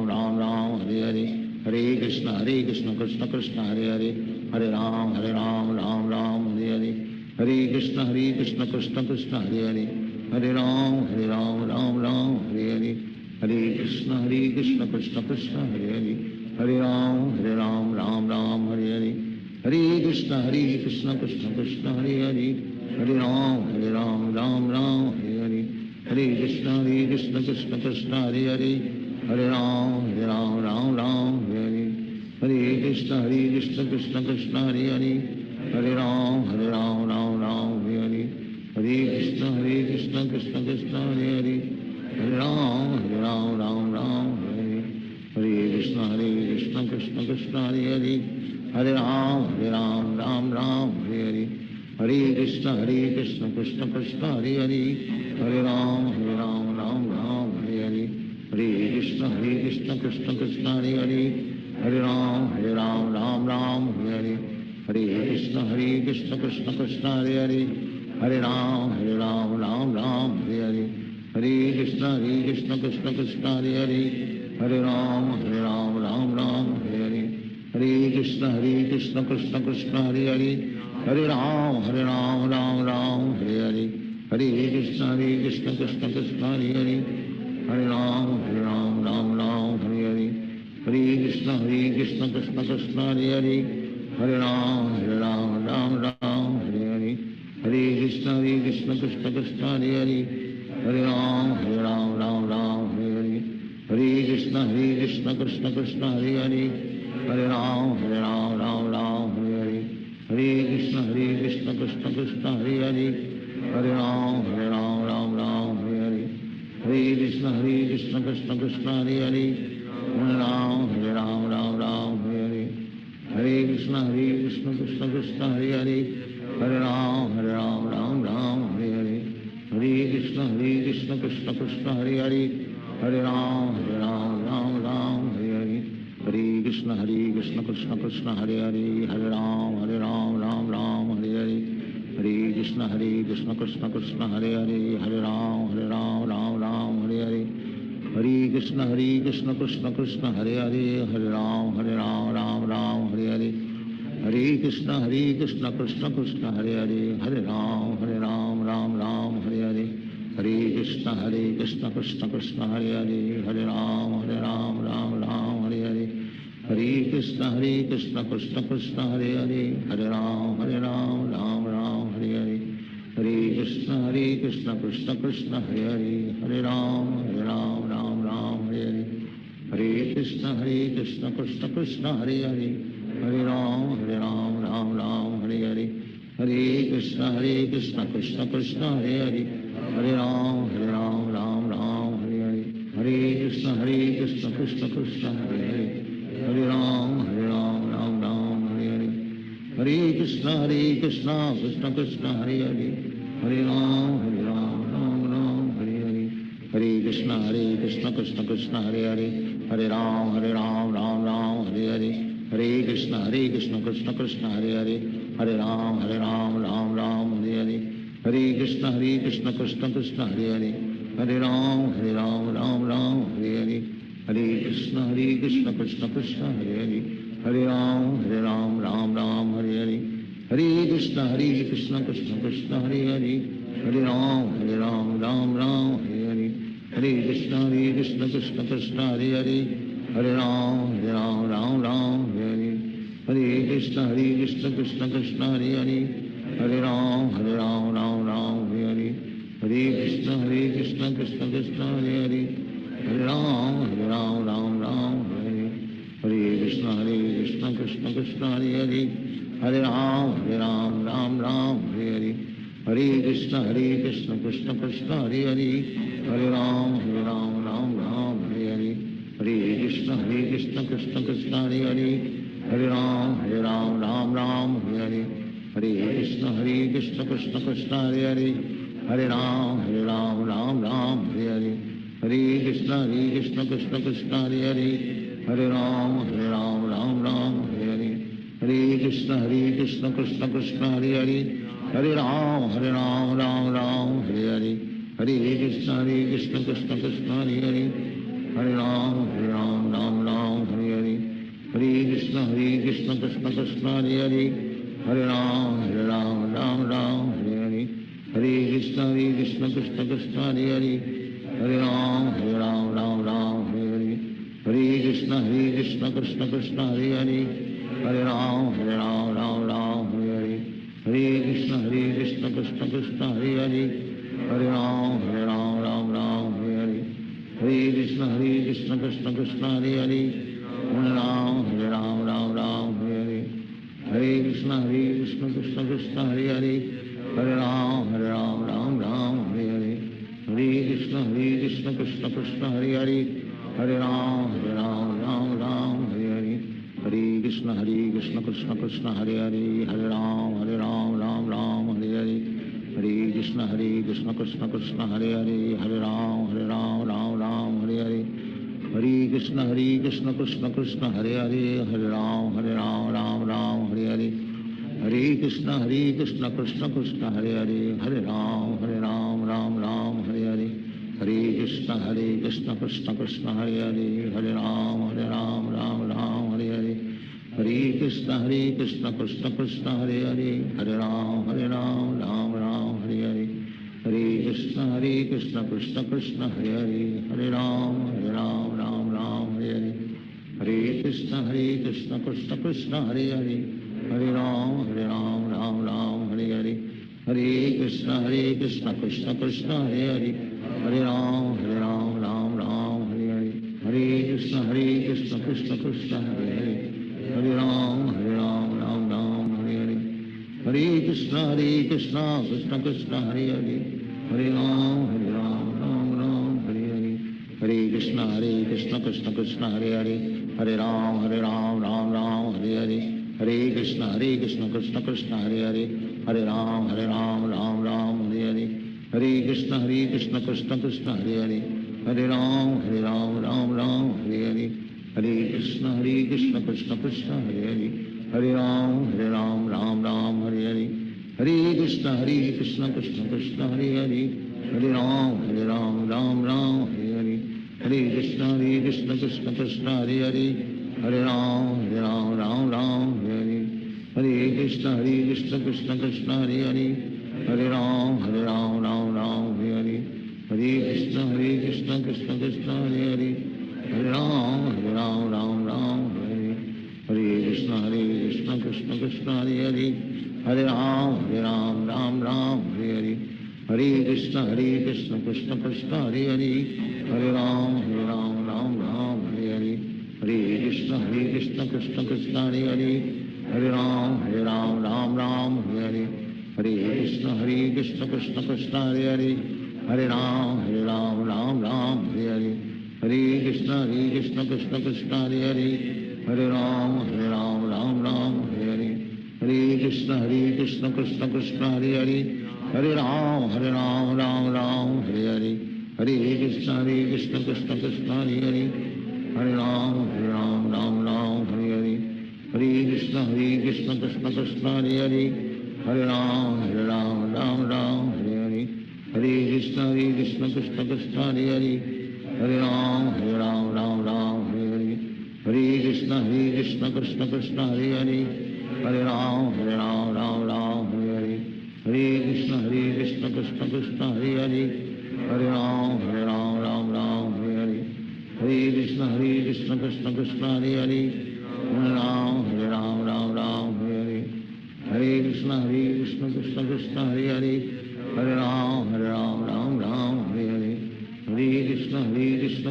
Ram Hare Hare Hare Krishna Krishna Krishna Hare Hare Hare Ram Ram Hare Hare Hare Krishna Krishna Krishna Hare Hare Hare Ram Ram Hare Hare Hare Krishna Krishna Krishna Hare Hare Hare Ram Ram Hare Hare Hare Krishna Krishna Krishna Hare Hare Hare Ram Ram Hare Hare Hare Krishna Krishna Krishna Hare Hare Hare Ram Ram Hare Hare Hare Krishna Krishna Krishna Hare Hare Hare Ram Hare Hare Hare Krishna Krishna Krishna Hare Hare Hare Ram Ram Hare Hare Hare Krishna Krishna Krishna Hare Hare Hare Ram Ram Hare Hare Hare Krishna Krishna Krishna Hare Hare Hare Ram Ram Hare Hare Hare Krishna Krishna Krishna Hare Hare Hare Ram Ram Hare Hare Hare Krishna Krishna Krishna Hare Hare Hare Ram Hare Hare Hare Krishna Krishna Krishna Hare Hare Hare Ram Ram Hare Hare Hare Krishna Krishna Krishna Hare Hare Hare Ram Ram Hare Hare Hare Krishna Krishna Krishna Hare Hare Hare Ram Ram Hare Hare Hare Krishna Krishna Krishna Hare Hare Hare Ram Ram Hare Hare Hare Krishna Krishna Krishna Hare Hare Hare Ram Ram Ram Hare Hare Krishna Krishna Krishna Hare Hare Hare Ram Ram Hare Hare Krishna Krishna Krishna Hare Hare Hare Ram Ram Hare Hare Hare Krishna Krishna Krishna Hare Hare Hare Ram Ram Hare Hare Hare Krishna Krishna Krishna Hare Hare Hare Ram Ram Hare Hare Hare Krishna Krishna Krishna Hare Hare Hare Ram Hare Hare Hare Krishna Krishna Krishna Hare Hare Hare Ram Ram Hare Hare Hare Krishna Krishna Krishna Hare Hare Hare Ram Ram Hare Hare Hare Krishna Krishna Krishna Hare Hare Hare Ram Ram Hare Hare Hare Krishna Krishna Krishna Hare Hare Hare Ram Ram Hare Hare Hare Krishna Krishna Krishna Hare Hare Hare Ram Ram Hare Hare Hare Krishna Krishna Krishna Hare Hare Hare Ram Ram Hare Hare Hare Krishna Krishna Krishna Hare Hare Hare Ram Ram Hare Hare Hare Krishna Krishna Krishna Hare Hare Hare Ram Ram Hare Hare Hare Krishna Krishna Krishna Hare Hare Hare Ram Hare Hare Hare Krishna Krishna Krishna Hare Hare Hare Ram Ram Hare Hare Hare Krishna Krishna Krishna Hare Hare Hare Ram Ram Hare Hare Hare Krishna Krishna Krishna Hare Hare Hare Ram Ram Hare Hare Hare Krishna Krishna Krishna Hare Hare Hare Ram Ram Hare Hare Hare Krishna Krishna Krishna Hare Hare Hare Ram Ram Hare Hare Hare Krishna Krishna Krishna Hare Hare Hare Ram Ram Hare Hare Hare Krishna Krishna Krishna Hare Hare Hare Ram Ram Hare Hare Hare Krishna Krishna Krishna Hare Hare Hare Ram Ram Hare Hare Hare Krishna Krishna Krishna Hare Hare Hare Ram Ram Hare Hare Hare Krishna Krishna Krishna Hare Hare Hare Ram Ram Hare Hare Hare Krishna Krishna Krishna Hare Hare Hare Ram Ram Hare Hare Hare Krishna Krishna Krishna Hare Hare Hare Ram Ram Hare Hare Hare Krishna Krishna Krishna Hare Hare Hare Ram Ram Hare Hare Hare Krishna Krishna Krishna Hare Hare Hare Ram Ram Hare Hare Hare Krishna Krishna Krishna Hare Hare Hare Ram Ram Hare Hare Hare Krishna Krishna Krishna Hare Hare Hare Ram Ram Hare Hare Hare Krishna Krishna Krishna Hare Hare Hare Ram Ram Hare Hare Hare Krishna Krishna Krishna Hare Hare Hare Ram Ram Hare Hare Hare Krishna Krishna Krishna Hare Hare Hare Ram Ram Hare Hare Hare Krishna Krishna Krishna Hare Hare Hare Ram Ram Hare Hare Hare Krishna Krishna Krishna Hare Hare Hare Ram Ram Hare Hare Hare Krishna Krishna Krishna Hare Hare Hare Ram Ram Hare Hare Hare Krishna Krishna Krishna Hare Hare Hare Ram Ram Hare Hare Hare Krishna Krishna Krishna Hare Hare Hare Ram Hare Hare Hare Krishna Krishna Krishna Hare Hare Hare Ram Ram Hare Hare Hare Krishna Krishna Krishna Hare Hare Hare Ram Ram Hare Hare Hare Krishna Krishna Krishna Hare Hare Hare Ram Ram Hare Hare Hare Krishna Krishna Krishna Hare Hare Hare Ram Ram Hare Hare Hare Krishna Krishna Krishna Hare Hare Hare Ram Ram Hare Hare Hare Krishna Krishna Krishna Hare Hare Hare Ram Ram Hare Hare Hare Krishna Krishna Krishna Hare Hare Hare Ram Ram Hare Hare Hare Krishna Krishna Krishna Hare Hare Hare Ram Ram Hare Hare Hare Krishna Krishna Krishna Krishna Hare Hare, Hare Ram Ram Ram Hare Hare, Hare Krishna Krishna Krishna Hare Hare, Hare Ram Ram Ram Hare Hare, Hare Krishna Krishna Krishna Hare Hare, Hare Ram Ram Ram Hare Hare, Hare Krishna Krishna Krishna Hare Hare, Hare Ram Ram Hare Hare, Hare Krishna Krishna Krishna Hare Hare, Hare Ram Ram Hare Hare, Hare Krishna Krishna Krishna Hare Hare, Hare Ram Ram Hare Hare, Hare Krishna Krishna Krishna Hare Hare, Hare Ram Ram Hare Hare, Hare Krishna Krishna Krishna Hare Hare, Hare Ram Ram Hare Hare, Hare Krishna Krishna Krishna Hare Hare, Hare Ram Ram Hare Hare, Hare Krishna Krishna Krishna Hare Hare, Hare Ram Ram Hare Hare, Hare Krishna Krishna Krishna Hare Hare, Hare Ram Ram Hare Hare, Hare Krishna Krishna Krishna Hare Hare, Hare Ram Ram Hare Hare, Hare Krishna Krishna Krishna Hare Hare, Hare Ram Ram Hare Hare, Hare Krishna Krishna Krishna Hare Hare, Hare Ram Ram Hare Hare, Hare Krishna Krishna Krishna Hare Hare, Hare Ram Ram Hare Hare, Hare Krishna Krishna Krishna Hare Hare, Hare Ram Ram Hare Hare, Hare Krishna Krishna Krishna Hare Hare, Hare Ram Ram Hare Hare, Hare Krishna Krishna Krishna Hare Hare, Hare Ram Ram Hare Hare, Hare Krishna Krishna Krishna Hare Hare, Hare Ram Ram Hare Hare, Hare Krishna Krishna Krishna Hare Hare, Hare Ram Ram Hare Hare, Hare Krishna Krishna Krishna Hare Hare, Hare Ram Ram Hare Hare, Hare Krishna Krishna Krishna Hare Hare, Hare Ram Ram Hare Hare, Hare Krishna Krishna Krishna Hare Hare, Hare Ram Ram Hare Hare, Hare Krishna Krishna Krishna Hare Hare, Hare Ram Ram Hare Hare, Hare Krishna Krishna Krishna Hare Hare, Hare Ram Ram Hare Hare, Hare Krishna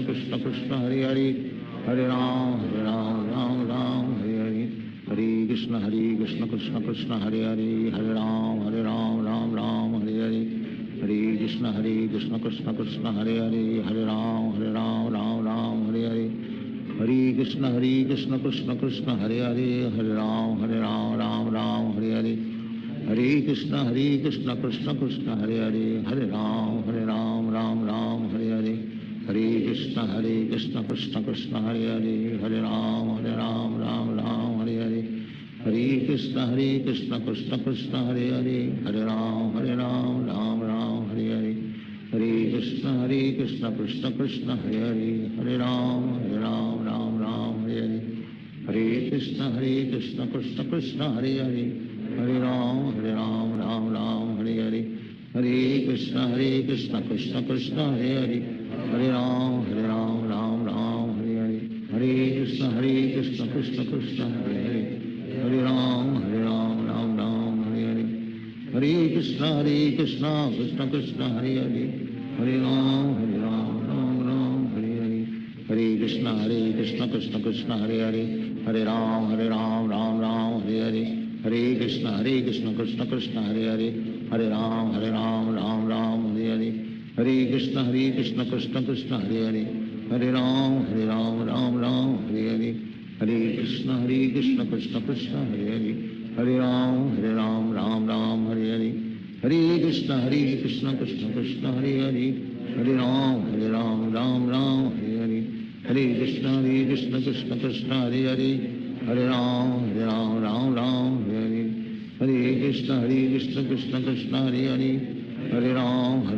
Krishna Krishna Hare Hare, Hare Ram Ram Hare Hare, Hare Krishna Krishna Krishna Hare Hare, Hare Ram Ram Hare Hare, Hare Krishna Krishna Krishna Hare Hare, Hare Ram Ram Hare Hare, Hare Krishna Krishna Krishna Hare Hare, Hare Ram Ram Hare Hare, Hare Krishna Krishna Krishna Hare Hare, Hare Ram Ram Hare Hare, Hare Krishna Krishna Krishna Hare Hare, Hare Ram Ram Hare Hare, Hare Krishna Krishna Krishna Hare Hare, Hare Ram Ram Hare Hare, Hare Krishna Krishna Krishna Hare Hare, Hare Ram Ram Hare Hare, Hare Krishna Krishna Krishna Hare Hare, Hare Ram Ram Hare Hare, Hare Krishna Krishna Krishna Hare Hare, Hare Ram Ram Hare Hare, Hare Krishna Krishna Krishna Hare Hare, Hare Ram Ram Hare Hare, Hare Krishna Krishna Krishna Hare Hare, Hare Ram Ram Hare Hare, Hare Krishna Krishna Krishna Hare Hare, Hare Ram Ram Hare Hare, Hare Krishna Krishna Krishna Hare Hare, Hare Ram Ram Hare Hare, Hare Krishna Krishna Krishna Hare Hare, Hare Ram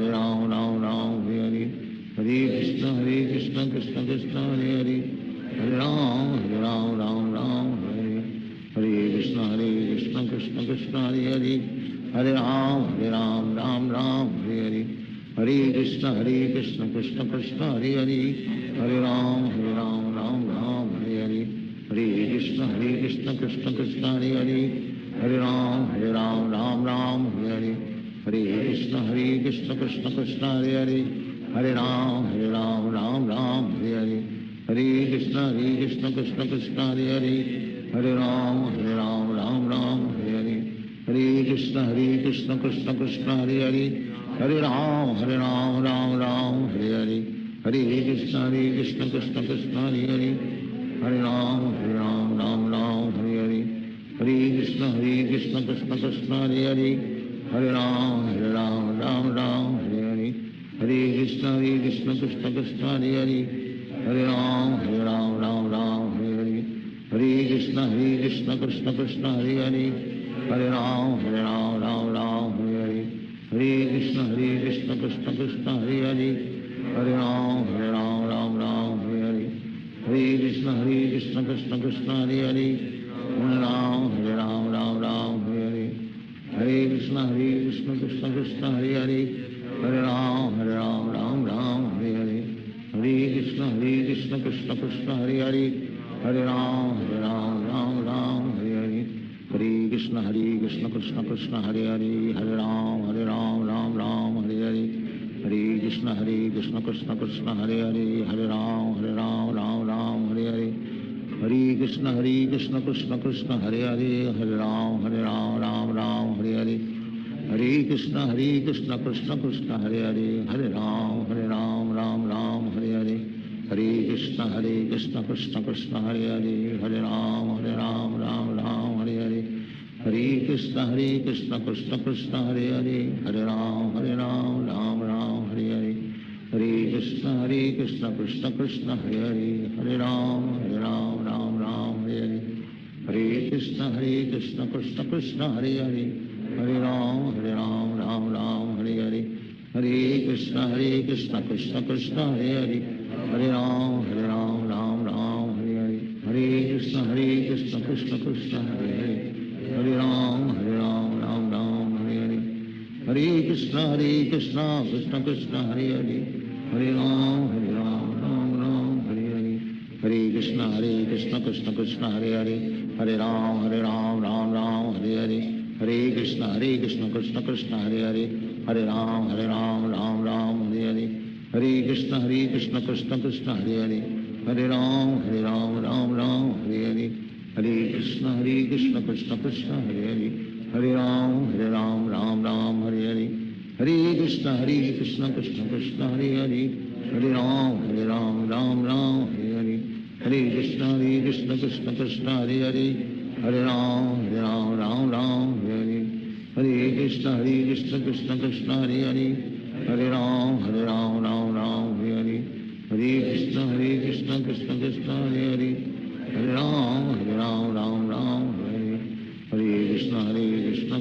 Ram Hare Hare, Hare Krishna Krishna Krishna Hare Hare, Hare Ram Ram Hare Hare, Hare Krishna Krishna Krishna Hare Hare, Hare Ram Ram Hare Hare, Hare Krishna Krishna Krishna Hare Hare, Hare Ram Ram Hare Hare, Hare Krishna Krishna Krishna Hare Hare, Hare Ram Ram Hare Hare, Hare Krishna Krishna Krishna Hare Hare, Hare Ram Ram Hare Hare, Hare Krishna Krishna Krishna Hare Hare, Hare Ram Ram Hare Hare, Hare Krishna Krishna Krishna Hare Hare, Hare Ram Ram Hare Hare, Hare Krishna Krishna Krishna Hare Hare Hare Ram Ram Ram Hare Hare Hare Krishna Krishna Krishna Hare Hare Hare Ram Ram Ram Hare Hare Hare Krishna Krishna Krishna Hare Hare Hare Ram Ram Ram Hare Hare Hare Krishna Krishna Krishna Hare Hare Hare Ram Ram Ram Hare Hare Hare Krishna Krishna Krishna Hare Hare Hare Ram Ram Ram Hare Hare Hare Krishna Krishna Krishna Hare Hare Hare Ram Ram Ram Hare Hare Hare Krishna Krishna Krishna Hare Hare Hare Ram Ram Hare Hare Hare Krishna Krishna Krishna Hare Hare Hare Ram Ram Hare Hare Hare Krishna Krishna Krishna Hare Hare Hare Ram Ram Hare Hare Hare Krishna Krishna Krishna Hare Hare Hare Ram Ram Hare Hare Hare Krishna Krishna Krishna Hare Hare Hare Ram Ram Hare Hare Hare Krishna Krishna Krishna Hare Hare Hare Ram Ram Hare Hare Hare Krishna Krishna Krishna Hare Hare Hare Ram Ram Hare Hare Hare Krishna Krishna Krishna Hare Hare Hare Ram Ram Hare Hare Hare Krishna Krishna Krishna Hare Hare Hare Ram Ram Hare Hare Hare Krishna Krishna Krishna Hare Hare Hare Ram Ram Hare Hare Hare Krishna Krishna Krishna Hare Hare Hare Ram Ram Hare Hare Hare Krishna Krishna Krishna Hare Hare Hare Ram Ram Hare Hare Hare Krishna Krishna Krishna Hare Hare Hare Ram Ram Hare Hare Hare Krishna Krishna Krishna Hare Hare Hare Ram Ram Hare Hare Hare Krishna Krishna Krishna Hare Hare Hare Ram Ram Hare Hare Hare Krishna Krishna Krishna Hare Hare Hare Ram Ram Hare Hare Hare Krishna Krishna Krishna Hare Hare Hare Ram Ram Hare Hare Hare Krishna Krishna Krishna Hare Hare Hare Ram Ram Hare Hare Hare Krishna Krishna Krishna Hare Hare Hare Ram Ram Hare Hare Hare Krishna Krishna Krishna Hare Hare Hare Ram Ram Hare Hare Hare Krishna Krishna Krishna Hare Hare Hare Ram Ram Hare Hare Hare Krishna Krishna Krishna Hare Hare Hare Ram Ram Hare Hare Hare Krishna Krishna Krishna Hare Hare Hare Ram Ram Hare Hare Hare Krishna Krishna Krishna Hare Hare Hare Ram Ram Hare Hare Hare Krishna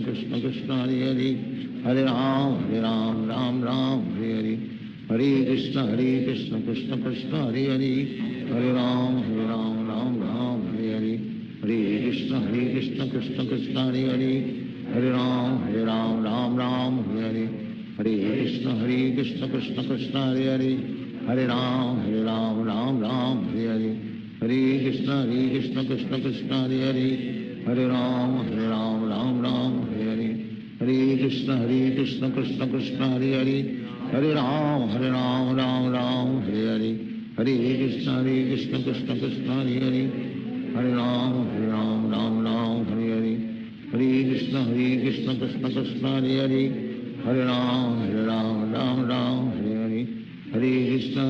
Krishna Krishna Hare Hare Hare Ram Ram Hare Hare Hare Krishna Krishna Krishna Hare Hare Hare Ram Ram Hare Hare Hare Krishna Krishna Krishna Hare Hare Hare Ram Ram Hare Hare Hare Krishna Krishna Krishna Hare Hare Hare Ram Ram Hare Hare Hare Krishna Krishna Krishna Hare Hare Hare Ram Ram Hare Hare Hare Krishna Krishna Krishna Hare Hare Hare Ram Ram Hare Hare Hare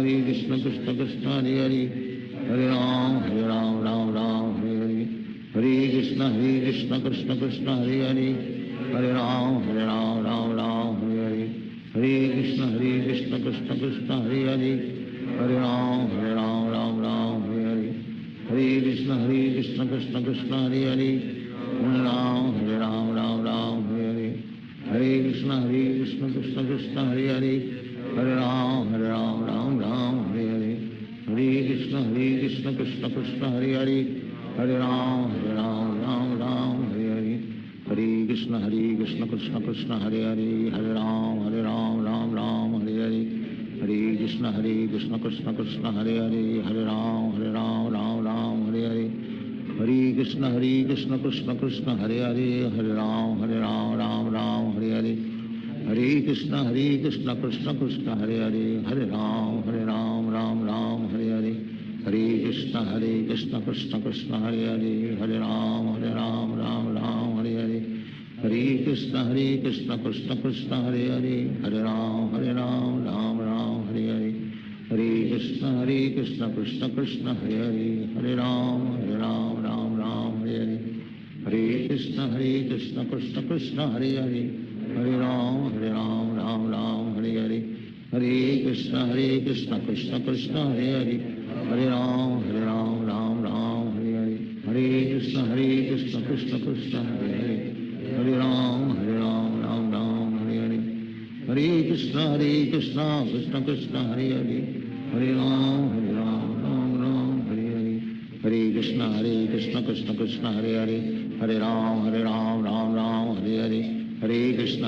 Krishna Krishna Krishna Hare Hare Hare Ram Ram Hare Hare Hare Krishna Krishna Krishna Hare Hare Hare Ram Ram Hare Hare Hare Krishna Krishna Krishna Hare Hare Hare Ram Ram Hare Hare Hare Krishna Krishna Krishna Hare Hare Hare Ram Ram Hare Hare Hare Krishna Krishna Krishna Hare Hare Hare Ram Ram Hare Hare Hare Krishna Krishna Krishna Hare Hare Hare Ram Ram Hare Hare Hare Krishna Krishna Krishna Hare Hare Hare Ram Ram Hare Hare Hare Krishna Krishna Krishna Hare Hare Hare Ram Ram Hare Hare Hare Krishna Krishna Krishna Hare Hare Hare Ram Ram Hare Hare Hare Krishna Krishna Krishna Hare Hare Hare Ram Ram Hare Hare Hare Krishna Krishna Krishna Hare Hare Hare Ram Ram Hare Hare Hare Krishna Krishna Krishna Hare Hare, Hare Ram Ram Ram Hare Hare, Hare Krishna Krishna Krishna Hare Hare, Hare Ram Ram Ram Hare Hare, Hare Krishna Krishna Krishna Hare Hare, Hare Ram Ram Ram Hare Hare, Hare Krishna Krishna Krishna Hare Hare, Hare Ram Ram Ram Hare Hare, Hare Krishna Krishna Krishna Hare Hare, Hare Ram Ram Ram Hare Hare, Hare Krishna Krishna Krishna Hare Hare, Hare Ram Ram Hare Hare, Hare Krishna Krishna Krishna Hare Hare, Hare Ram Ram Ram Hare Hare, Hare Krishna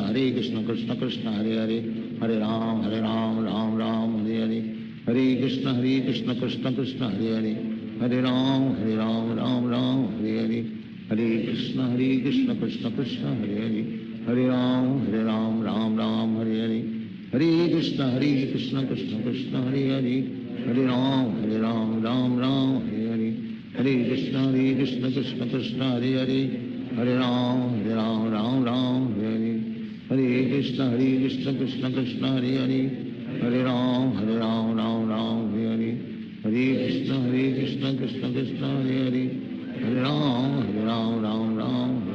Krishna Krishna Hare Hare, Hare Ram Ram Ram Hare Hare, Hare Krishna Krishna Krishna Hare Hare, Hare Ram Ram Ram Hare Hare, Hare Krishna Krishna Krishna Hare Hare, Hare Ram Ram Hare Hare, Hare Krishna Krishna Krishna Hare Hare, Hare Ram Ram Hare Hare, Hare Krishna Krishna Krishna Hare Hare, Hare Ram Ram Hare Hare, Hare Krishna Krishna Krishna Hare Hare, Hare Ram Ram Hare Hare, Hare Krishna Krishna Krishna Hare Hare, Hare Ram Ram Hare Hare, Hare Krishna Krishna Krishna Hare Hare, Hare Ram Ram Hare Hare, Hare Krishna Krishna Krishna Hare Hare, Hare Ram Ram Hare Hare,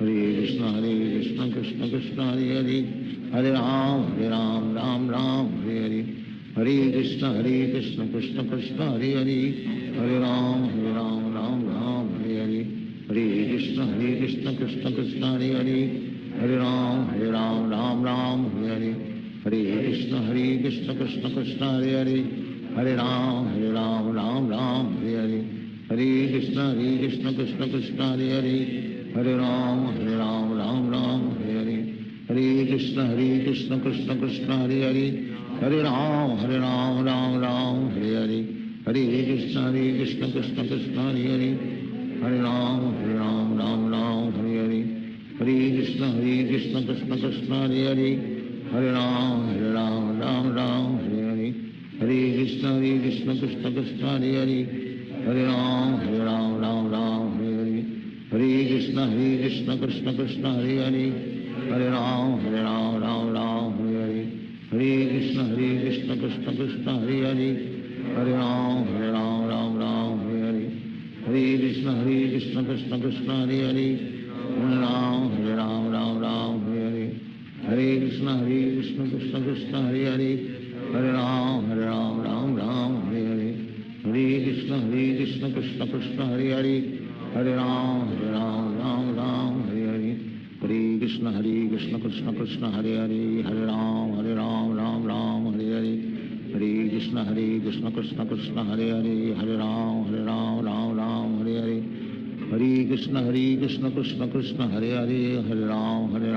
Hare Krishna Krishna Krishna Hare Hare, Hare Ram Ram Hare Hare, Hare Krishna Krishna Krishna Hare Hare, Hare Ram Ram Hare Hare, Hare Krishna Krishna Krishna Hare Hare, Hare Ram Ram Hare Hare, Hare Krishna Krishna Krishna Hare Hare, Hare Ram Ram Hare Hare, Hare Krishna Krishna Krishna Hare Hare, Hare Ram Ram Hare Hare, Hare Krishna Krishna Krishna Hare Hare, Hare Ram Ram Hare Hare, Hare Krishna Krishna Krishna Hare Hare, Hare Ram Ram Hare Hare, Hare Krishna Krishna Krishna Hare Hare, Hare Ram Ram Hare Hare, Hare Krishna Krishna Krishna Hare Hare, Hare Ram Ram Hare Hare, Hare Krishna Krishna Krishna Hare Hare, Hare Ram Hare Hare, Hare Krishna Krishna Krishna Hare Hare, Hare Ram Ram Hare Hare, Hare Krishna Krishna Krishna Hare Hare, Hare Ram Ram Hare Hare, Hare Krishna Krishna Krishna Hare Hare, Hare Ram Ram Hare Hare, Hare Krishna Krishna Krishna Hare Hare, Hare Ram Ram Hare Hare, Hare Krishna Krishna Krishna Hare Hare, Hare Ram Ram Hare Hare, Hare Krishna Krishna Krishna Hare Hare, Hare Ram Ram Hare Hare, Hare Krishna Krishna Krishna Hare Hare, Hare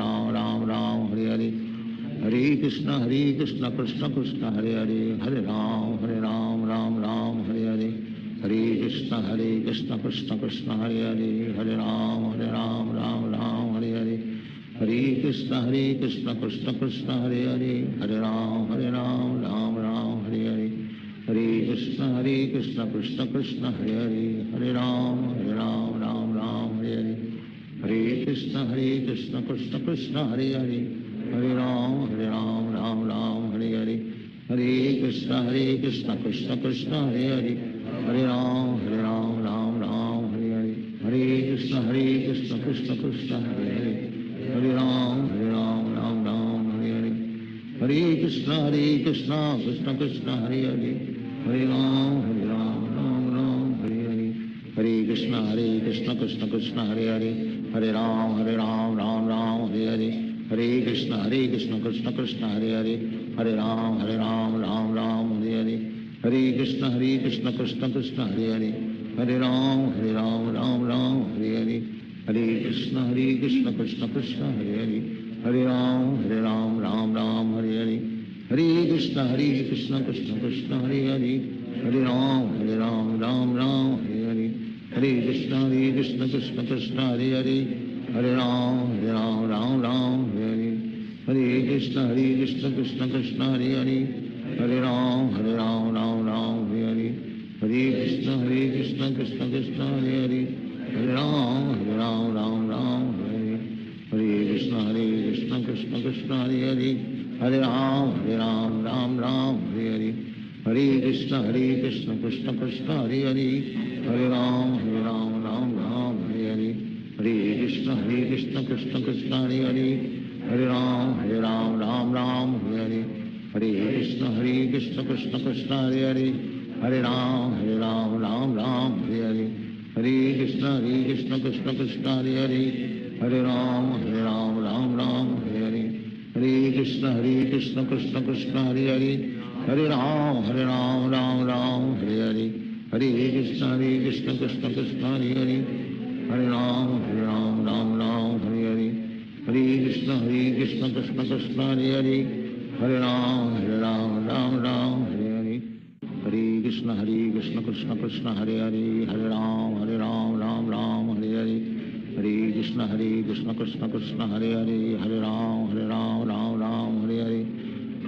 Ram Ram Hare Hare, Hare Krishna Krishna Krishna Hare Hare, Hare Ram Ram Hare Hare, Hare Krishna Krishna Krishna Hare Hare, Hare Ram Ram Hare Hare, Hare Krishna Krishna Krishna Hare Hare, Hare Ram Ram Hare Hare, Hare Krishna Krishna Krishna Hare Hare, Hare Ram Ram Hare Hare, Hare Krishna Krishna Krishna Hare Hare, Hare Ram Ram Hare Hare, Hare Krishna Krishna Krishna Hare Hare, Hare Ram Ram Hare Hare, Hare Krishna Krishna Krishna Hare Hare, Hare Ram Ram Hare Hare, Hare Krishna Krishna Krishna Hare Hare, Hare Ram Ram Hare Hare, Hare Krishna Krishna Krishna Hare Hare, Hare Ram Hare Hare, Hare Krishna Krishna Krishna Hare Hare, Hare Ram Ram Hare Hare, Hare Krishna Krishna Krishna Hare Hare, Hare Ram Ram Hare Hare, Hare Krishna Krishna Krishna Hare Hare, Hare Ram Ram Hare Hare, Hare Krishna Krishna Krishna Hare Hare, Hare Ram Ram Hare Hare, Hare Krishna Krishna Krishna Hare Hare, Hare Ram Ram Hare Hare, Krishna Hare Hare Hare Ram Ram Ram Hare Hare Hare Krishna Krishna Krishna Hare Hare Hare Ram Ram Ram Hare Hare Hare Krishna Krishna Krishna Hare Hare Hare Ram Ram Ram Hare Hare Hare Krishna Krishna Krishna Hare Hare Hare Ram Ram Ram Hare Hare Hare Krishna Krishna Krishna Hare Hare Hare Ram Ram Ram Hare Hare Hare Krishna Krishna Krishna Hare Hare Hare Ram Ram Ram Hare Hare Hare Krishna Krishna Krishna Hare Hare Hare Ram Ram Ram Hare Hare Hare Krishna Krishna Krishna Hare Hare Hare Ram Ram Ram Hare Hare Hare Krishna Krishna Krishna Hare Hare Hare Ram Ram Ram Hare Hare Hare Krishna Krishna Krishna Hare Hare Hare Ram Ram Ram Hare Hare Hare Krishna Krishna Krishna Hare Hare Hare Ram Ram Ram Hare Hare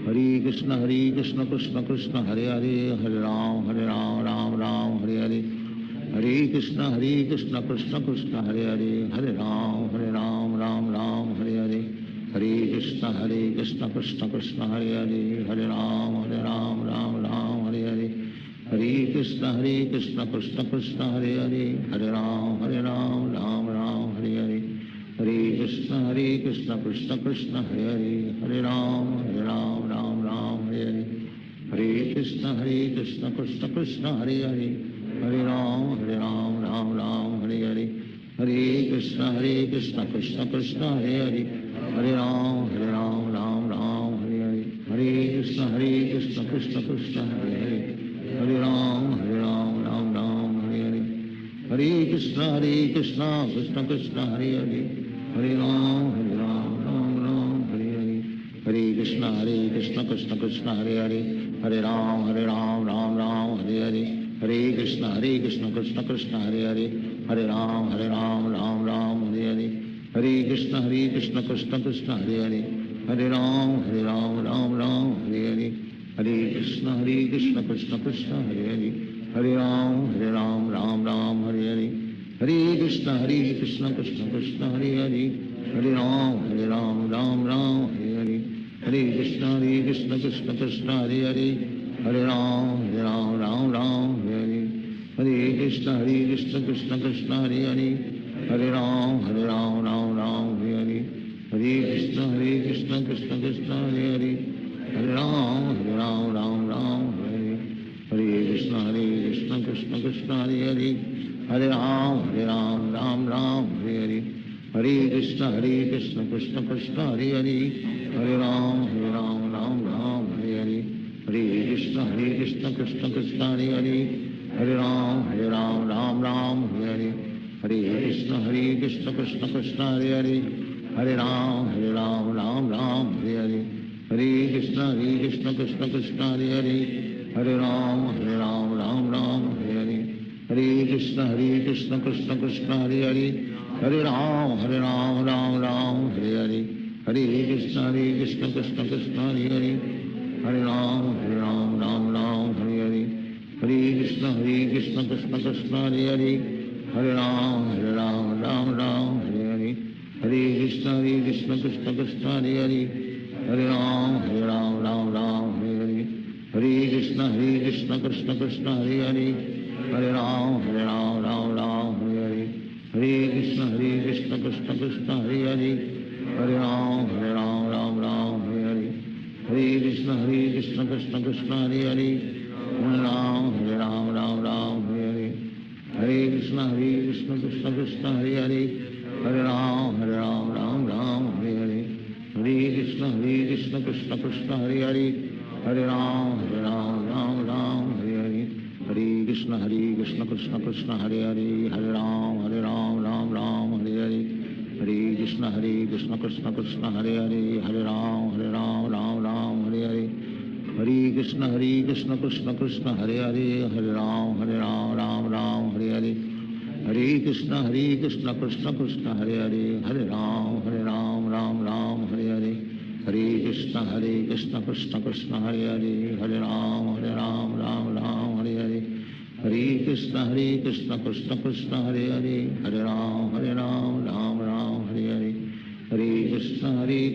Hare Krishna Krishna Krishna Hare Hare Hare Ram Ram Ram Hare Hare Hare Krishna Krishna Krishna Hare Hare Hare Ram Ram Ram Hare Hare Hare Krishna Krishna Krishna Hare Hare Hare Ram Ram Ram Hare Hare Hare Krishna Krishna Krishna Hare Hare Hare Ram Ram Ram Hare Hare Hare Krishna Krishna Krishna Hare Hare Hare Ram Ram Ram Hare Hare Hare Krishna Krishna Krishna Hare Hare Hare Ram Ram Ram Hare Hare Hare Krishna Krishna Krishna Hare Hare Hare Ram Ram Ram Hare Hare Hare Krishna Krishna Krishna Hare Hare Hare Ram Ram Ram Hare Hare Hare Krishna Krishna Krishna Hare Hare Hare Ram Ram Ram Hare Hare Hare Krishna Krishna Krishna Hare Hare Hare Ram Ram Ram Hare Hare Hare Krishna Krishna Krishna Hare Hare Hare Ram Ram Ram Hare Hare Hare Krishna Krishna Krishna Hare Hare Hare Ram Ram Ram Hare Hare Hare Krishna Krishna Krishna Hare Hare Hare Ram Ram Ram Hare Hare Hare Krishna Krishna Krishna Hare Hare Hare Ram Ram Ram Hare Hare Hare Krishna Krishna Krishna Hare Hare Hare Ram Ram Ram Hare Hare Hare Krishna Krishna Krishna Hare Hare Hare Ram Ram Ram Hare Hare Hare Krishna Krishna Krishna Hare Hare Hare Ram Ram Ram Hare Hare Hare Krishna Krishna Krishna Hare Hare Hare Ram Ram Ram Hare Hare Hare Krishna Krishna Krishna Hare Hare Hare Ram Ram Ram Hare Hare Hare Krishna Krishna Krishna Hare Hare Hare Ram Ram Ram Hare Hare Hare Krishna Krishna Krishna Hare Hare Hare Ram Ram Ram Hare Hare Hare Krishna Krishna Krishna Hare Hare Hare Ram Ram Ram Hare Hare Hare Krishna Krishna Krishna Hare Hare Hare Ram Ram Ram Hare Hare Hare Krishna Krishna Krishna Hare Hare Hare Ram Ram Ram Hare Hare Hare Krishna Krishna Krishna Hare Hare Hare Ram Ram Ram Hare Hare Hare Krishna Krishna Krishna Hare Hare Hare Ram Ram Ram Hare Hare Hare Krishna Krishna Krishna Hare Hare Hare Ram Ram Ram Hare Hare Hare Krishna Krishna Krishna Hare Hare Hare Ram Ram Ram Hare Hare Hare Krishna Krishna Krishna Hare Hare Hare Ram Ram Ram Hare Hare Hare Krishna Krishna Krishna Hare Hare Hare Ram Ram Ram Hare Hare Hare Krishna Krishna Krishna Hare Hare Hare Ram Ram Ram Hare Hare Hare Krishna Krishna Krishna Hare Hare Hare Ram Ram Ram Hare Hare Hare Krishna Krishna Krishna Hare Hare Hare Ram Ram Ram Hare Hare Hare Krishna Krishna Krishna Hare Hare Hare Ram Ram Ram Hare Hare Hare Krishna Krishna Krishna Hare Hare Hare Ram Ram Ram Hare Hare Hare Krishna Krishna Krishna Hare Hare Hare Ram Ram Ram Hare Hare Hare Krishna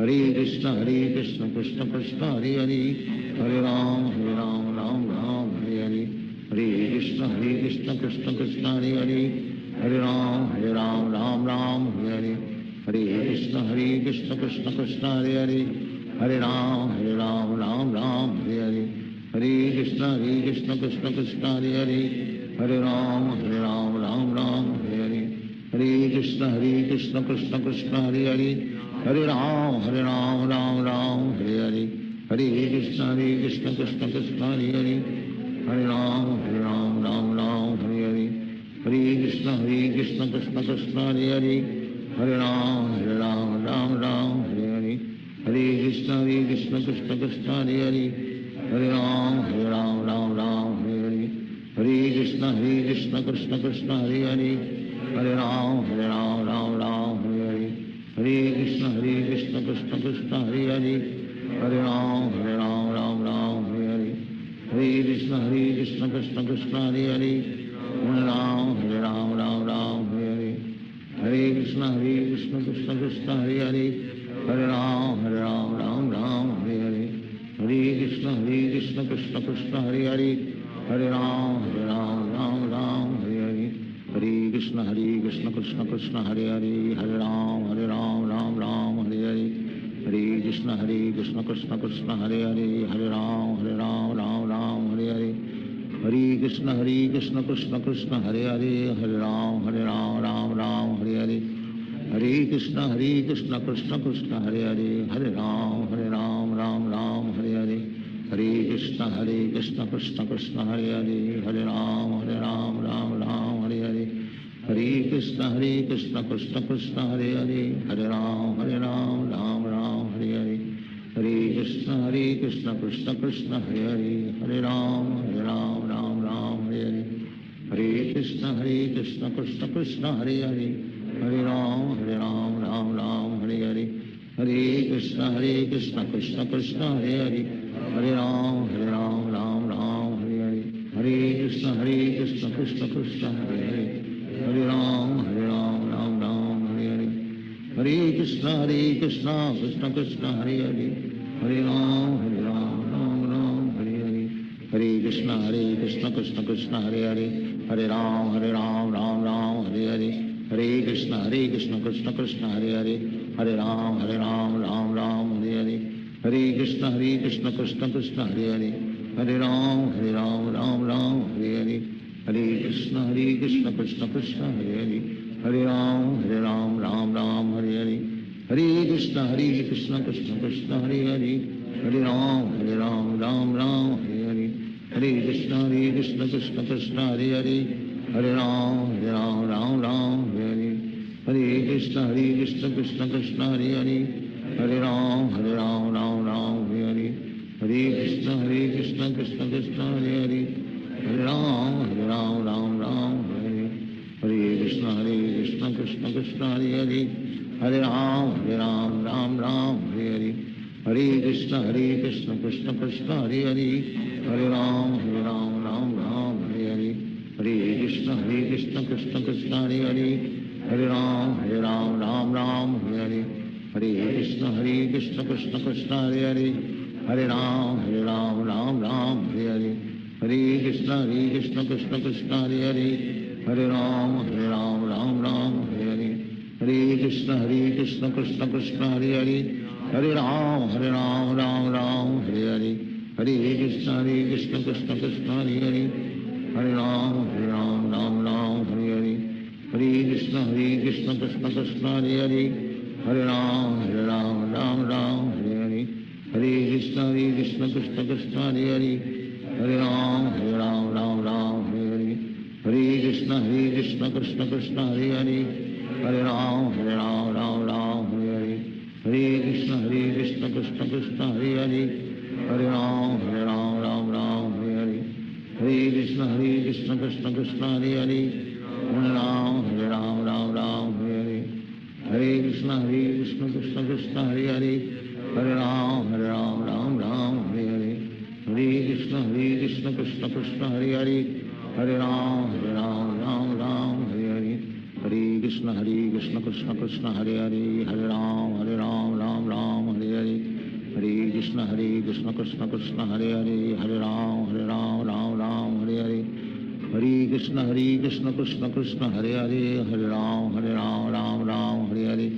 Hare Krishna Krishna Krishna Hare Hare, Hare Ram Ram Ram Hare Hare, Hare Krishna Krishna Krishna Hare Hare, Hare Ram Ram Ram Hare Hare, Hare Krishna Krishna Krishna Hare Hare, Hare Ram Ram Ram Hare Hare, Hare Krishna Krishna Krishna Hare Hare, Hare Ram Ram Ram Hare Hare, Hare Krishna Krishna Krishna Hare Hare, Hare Ram Ram Ram Hare Hare, Hare Krishna Krishna Krishna Hare Hare, Hare Ram Ram Ram Hare Hare, Hare Krishna Krishna Krishna Hare Hare, Hare Ram Ram Ram Hare Hare, Hare Krishna Krishna Krishna Hare Hare, Hare Ram Ram Ram Hare Hare, Hare Krishna Krishna Krishna Hare Hare, Hare Ram Ram Ram Hare Hare, Hare Krishna Krishna Krishna Hare Hare, Hare Ram Ram Ram Hare Hare, Hare Krishna Krishna Krishna Hare Hare, Hare Ram Ram Ram Hare Hare, Hare Krishna Krishna Krishna Hare Hare, Hare Ram Ram Ram Hare Hare, Hare Krishna Krishna Krishna Hare Hare, Hare Ram Ram Ram Hare Hare, Hare Krishna Krishna Krishna Hare Hare, Hare Ram Ram Ram Hare Hare, Hare Krishna Krishna Krishna Hare Hare, Hare Ram Ram Ram Hare Hare, Hare Krishna Krishna Krishna Hare Hare, Hare Ram Ram Ram Hare Hare, Hare Krishna Krishna Krishna Hare Hare, Hare Ram Ram Ram Hare Hare, Hare Krishna Krishna Krishna Hare Hare, Hare Ram Ram Ram Hare Hare, Hare Krishna Krishna Krishna Hare Hare, Hare Ram Ram Ram Hare Hare, Hare Krishna Krishna Krishna Hare Hare, Hare Ram Ram Ram Hare Hare, Hare Krishna Krishna Krishna Hare Hare, Hare Ram Ram Hare Hare, Hare Krishna Krishna Krishna Hare Hare, Hare Ram Ram Ram Hare Hare, Hare Krishna Krishna Krishna Hare Hare, Hare Ram Ram Ram Hare Hare, Hare Krishna Krishna Krishna Hare Hare, Hare Ram Ram Ram Hare Hare, Hare Krishna Krishna Krishna Hare Hare, Hare Ram Ram Ram Hare Hare, Hare Krishna Krishna Krishna Hare Hare, Hare Ram Ram Ram Hare Hare, Hare Krishna Krishna Krishna Hare Hare, Hare Ram Ram Ram Hare Hare, Hare Krishna Krishna Krishna Hare Hare, Hare Ram Ram Ram Hare Hare, Hare Krishna Krishna Krishna Hare Hare, Hare Ram Ram Ram Hare Hare, Hare Krishna Krishna Krishna Hare Hare, Hare Ram Ram Ram Hare Hare, Hare Krishna Krishna Krishna Hare Hare, Hare Ram Ram Ram Hare Hare, Hare Krishna Krishna Krishna Hare Hare, Hare Ram Ram Ram Hare Hare, Hare Krishna Krishna Krishna Hare Hare, Hare Ram Ram Ram Hare Hare, Hare Krishna Krishna Krishna Hare Hare, Hare Ram Ram Ram Hare Hare, Hare Krishna Krishna Krishna Hare Hare, Hare Ram Ram Ram Hare Hare, Hare Krishna Krishna Krishna Hare Hare, Hare Ram Ram Ram Hare Hare, Hare Krishna Krishna Krishna Hare Hare, Hare Ram Ram Ram Hare Hare, Hare Krishna Krishna Krishna Hare Hare, Hare Ram Ram Ram Hare Hare, Hare Krishna Krishna Krishna Hare Hare, Hare Ram Ram Ram Hare Hare, Hare Krishna Krishna Krishna Hare Hare, Hare Ram Ram Ram Hare Hare, Hare Krishna Krishna Krishna Hare Hare, Hare Ram Ram Ram Hare Hare, Hare Krishna Krishna Krishna Hare Hare, Hare Ram Ram Ram Hare Hare, Hare Krishna Krishna Krishna Hare Hare, Hare Ram Ram Ram Hare Hare, Hare Krishna Krishna Krishna Hare Hare, Hare Ram Ram Ram Hare Hare, Hare Krishna Krishna Krishna Hare Hare, Hare Ram Ram Ram Hare Hare, Hare Krishna Krishna Krishna Hare Hare, Hare Ram Ram Ram Hare Hare, Hare Krishna Krishna Krishna Hare Hare, Hare Ram Ram Ram Hare Hare, Hare Krishna Krishna Krishna Hare Hare, Hare Ram Ram Ram Hare Hare, Hare Krishna Krishna Krishna Hare Hare, Hare Ram Ram Ram Hare Hare,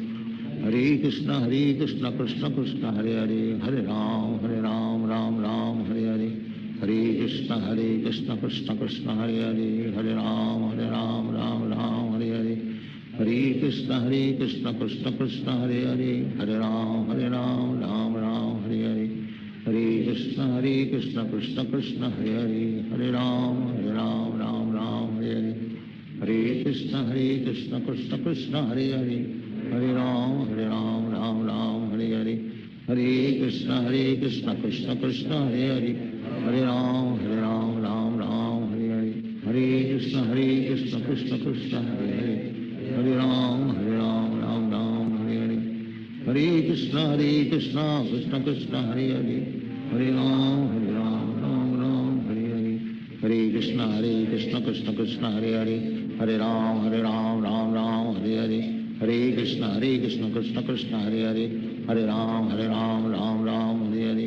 Hare Krishna Krishna Krishna Hare Hare, Hare Ram Ram Ram Hare Hare, Hare Krishna Krishna Krishna Hare Hare, Hare Ram Ram Ram Hare Hare, Hare Krishna Krishna Krishna Hare Hare, Hare Ram Ram Ram Hare Hare, Hare Krishna Krishna Krishna Hare Hare, Hare Ram Ram Ram Hare Hare, Hare Krishna Krishna Krishna Hare Hare, Hare Ram Ram Ram Hare Hare, Hare Krishna Krishna Krishna Hare Hare, Hare Ram Ram Ram Hare Hare, Hare Krishna Krishna Krishna Hare Hare, Hare Ram Ram Ram Hare Hare, Hare Krishna Krishna Krishna Hare Hare, Hare Ram Ram Hare Hare, Hare Krishna Krishna Krishna Hare Hare, Hare Ram Ram Ram Hare Hare, Hare Krishna Krishna Krishna Hare Hare, Hare Ram Ram Ram Hare Hare, Hare Krishna Krishna Krishna Hare Hare, Hare Ram Ram Ram Hare Hare, Hare Krishna Krishna Krishna Hare Hare, Hare Ram Ram Hare Hare,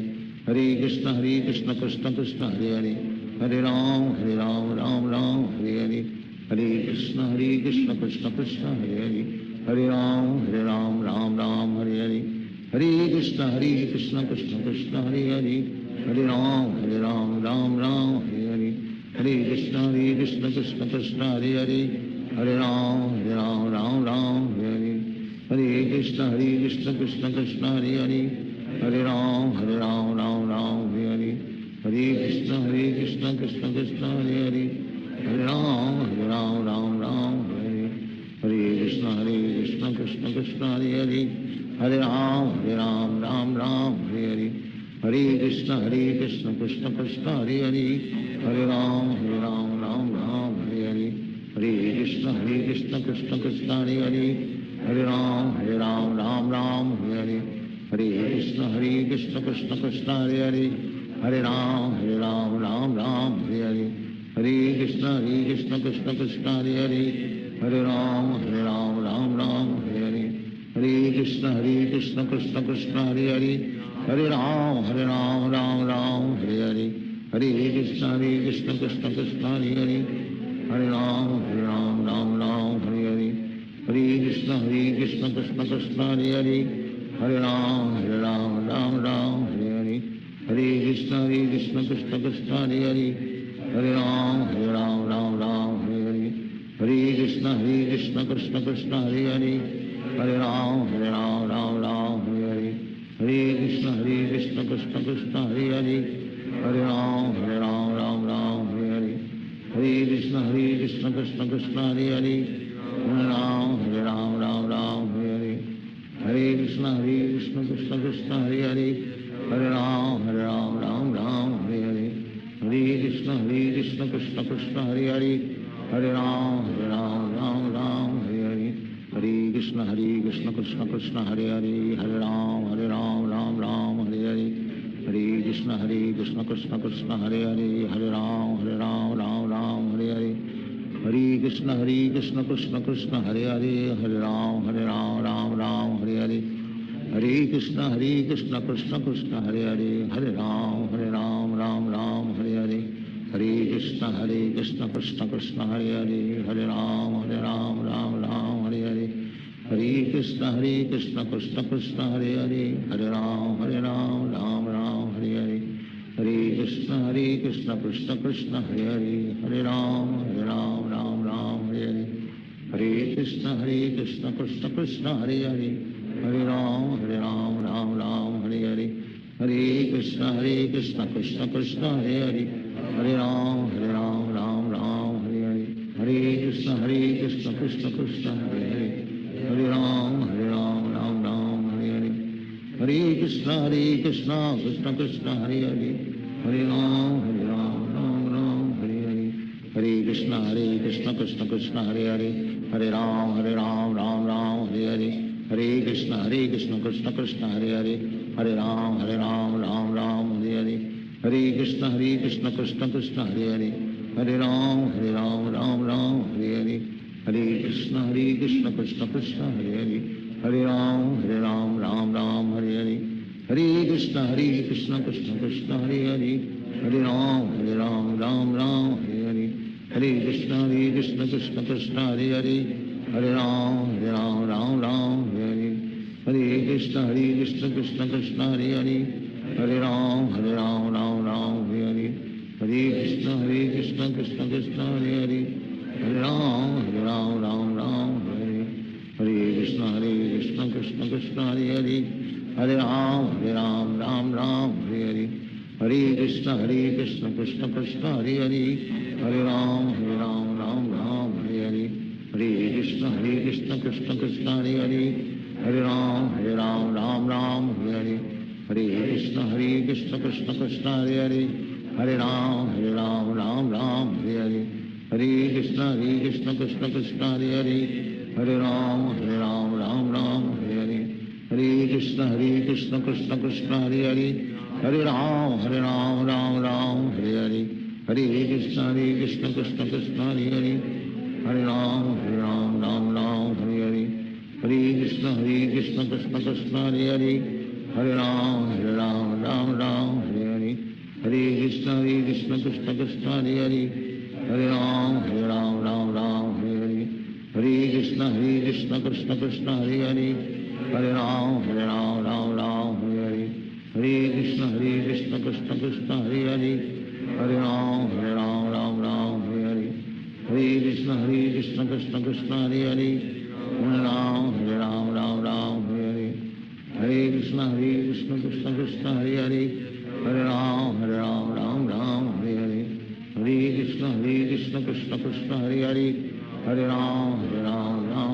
Hare Krishna Krishna Krishna Hare Hare, Hare Ram Ram Hare Hare, Hare Krishna Krishna Krishna Hare Hare, Hare Ram Ram Hare Hare, Hare Krishna Krishna Krishna Hare Hare, Hare Ram Ram Hare Hare, Hare Krishna Krishna Krishna Hare Hare, Hare Ram Ram Hare Hare, Hare Krishna Krishna Krishna Hare Hare, Hare Ram Ram Hare Hare, Hare Krishna Krishna Krishna Hare Hare, Hare Ram Ram Hare Hare, Hare Krishna Krishna Krishna Hare Hare, Hare Ram Ram Hare Hare, Hare Krishna Krishna Krishna Hare Hare, Hare Ram Ram Hare Hare, Hare Krishna Krishna Krishna Hare Hare, Hare Ram Ram Hare Hare, Hare Krishna Krishna Krishna Hare Hare, Hare Ram Ram Hare Hare, Hare Krishna Krishna Krishna Hare Hare, Hare Ram Ram Hare Hare, Hare Krishna Krishna Krishna Hare Hare, Hare Ram Ram Hare Hare, Hare Krishna Krishna Krishna Hare Hare, Hare Ram Ram Hare Hare, Hare Krishna Krishna Krishna Hare Hare, Hare Ram Ram Hare Hare, Hare Krishna Krishna Krishna Hare Hare, Hare Ram Ram Hare Hare, Hare Krishna Krishna Krishna Hare Hare, Hare Ram Ram Hare Hare, Hare Krishna Krishna Krishna Hare Hare, Hare Ram Ram Hare Hare, Hare Krishna Krishna Krishna Hare Hare, Hare Ram Ram Hare Hare, Hare Krishna Krishna Krishna Hare Hare, Hare Ram Ram Hare Hare, Hare Krishna Krishna Krishna Hare Hare, Hare Ram Ram Hare Hare, Hare Krishna Krishna Krishna Hare Hare, Hare Ram Ram Hare Hare, Hare Krishna Krishna Krishna Hare Hare, Hare Ram Ram Hare Hare, Hare Krishna Krishna Krishna Hare Hare, Hare Ram Ram Hare Hare, Hare Krishna Krishna Krishna Hare Hare, Hare Ram Ram Hare Hare, Hare Krishna Krishna Krishna Hare Hare, Hare Ram Ram Hare Hare, Hare Krishna Krishna Krishna Hare Hare, Hare Ram Ram Hare Hare, Hare Krishna Krishna Krishna Hare Hare, Hare Ram Ram Hare Hare, Hare Krishna Krishna Krishna Hare Hare, Hare Ram Ram Hare Hare, Hare Krishna Krishna Krishna Hare Hare, Hare Ram Ram Hare Hare, Hare Krishna Krishna Krishna Hare Hare, Hare Ram Ram Hare Hare, Hare Krishna Krishna Krishna Hare Hare, Hare Ram Ram Hare Hare, Hare Krishna Krishna Krishna Hare Hare, Hare Ram Ram Hare Hare, Hare Krishna Krishna Krishna Hare Hare, Hare Ram Ram Ram Hare Hare, Hare Krishna Krishna Krishna Hare Hare, Hare Ram Ram Ram Hare Hare, Hare Krishna Krishna Krishna Hare Hare, Hare Ram Ram Ram Hare Hare, Hare Krishna Krishna Krishna Hare Hare, Hare Ram Ram Ram Hare Hare, Hare Krishna Krishna Krishna Hare Hare, Hare Ram Ram Ram Hare Hare, Hare Krishna Krishna Krishna Hare Hare, Hare Ram Ram Ram Hare Hare, Hare Krishna Krishna Krishna Hare Hare, Hare Ram Ram Ram Hare Hare, Hare Krishna Krishna Krishna Hare Hare, Hare Ram Ram Ram Hare Hare, Hare Krishna Krishna Krishna Hare Hare, Hare Ram Ram Ram Hare Hare, Hare Krishna Krishna Krishna Hare Hare, Hare Ram Ram Ram Hare Hare, Hare Krishna Krishna Krishna Hare Hare, Hare Ram Ram Ram Hare Hare, Hare Krishna Krishna Krishna Hare Hare, Hare Ram Ram Ram Hare Hare, Hare Krishna Krishna Krishna Hare Hare, Hare Ram Ram Ram Hare Hare, Hare Krishna Krishna Krishna Hare Hare, Hare Ram Ram Ram Hare Hare, Hare Krishna Krishna Krishna Hare Hare, Hare Ram Ram Ram Hare Hare, Hare Krishna Krishna Krishna Hare Hare, Hare Ram Ram Ram Hare Hare, Hare Krishna Krishna Krishna Hare Hare, Hare Ram Ram Ram Hare Hare, Hare Krishna Krishna Krishna Hare Hare, Hare Ram Ram Ram Hare Hare, Hare Krishna Krishna Krishna Hare Hare, Hare Ram Ram Ram Hare Hare, Hare Krishna Krishna Krishna Hare Hare, Hare Ram Ram Ram Hare Hare, Hare Krishna Krishna Krishna Hare Hare, Hare Ram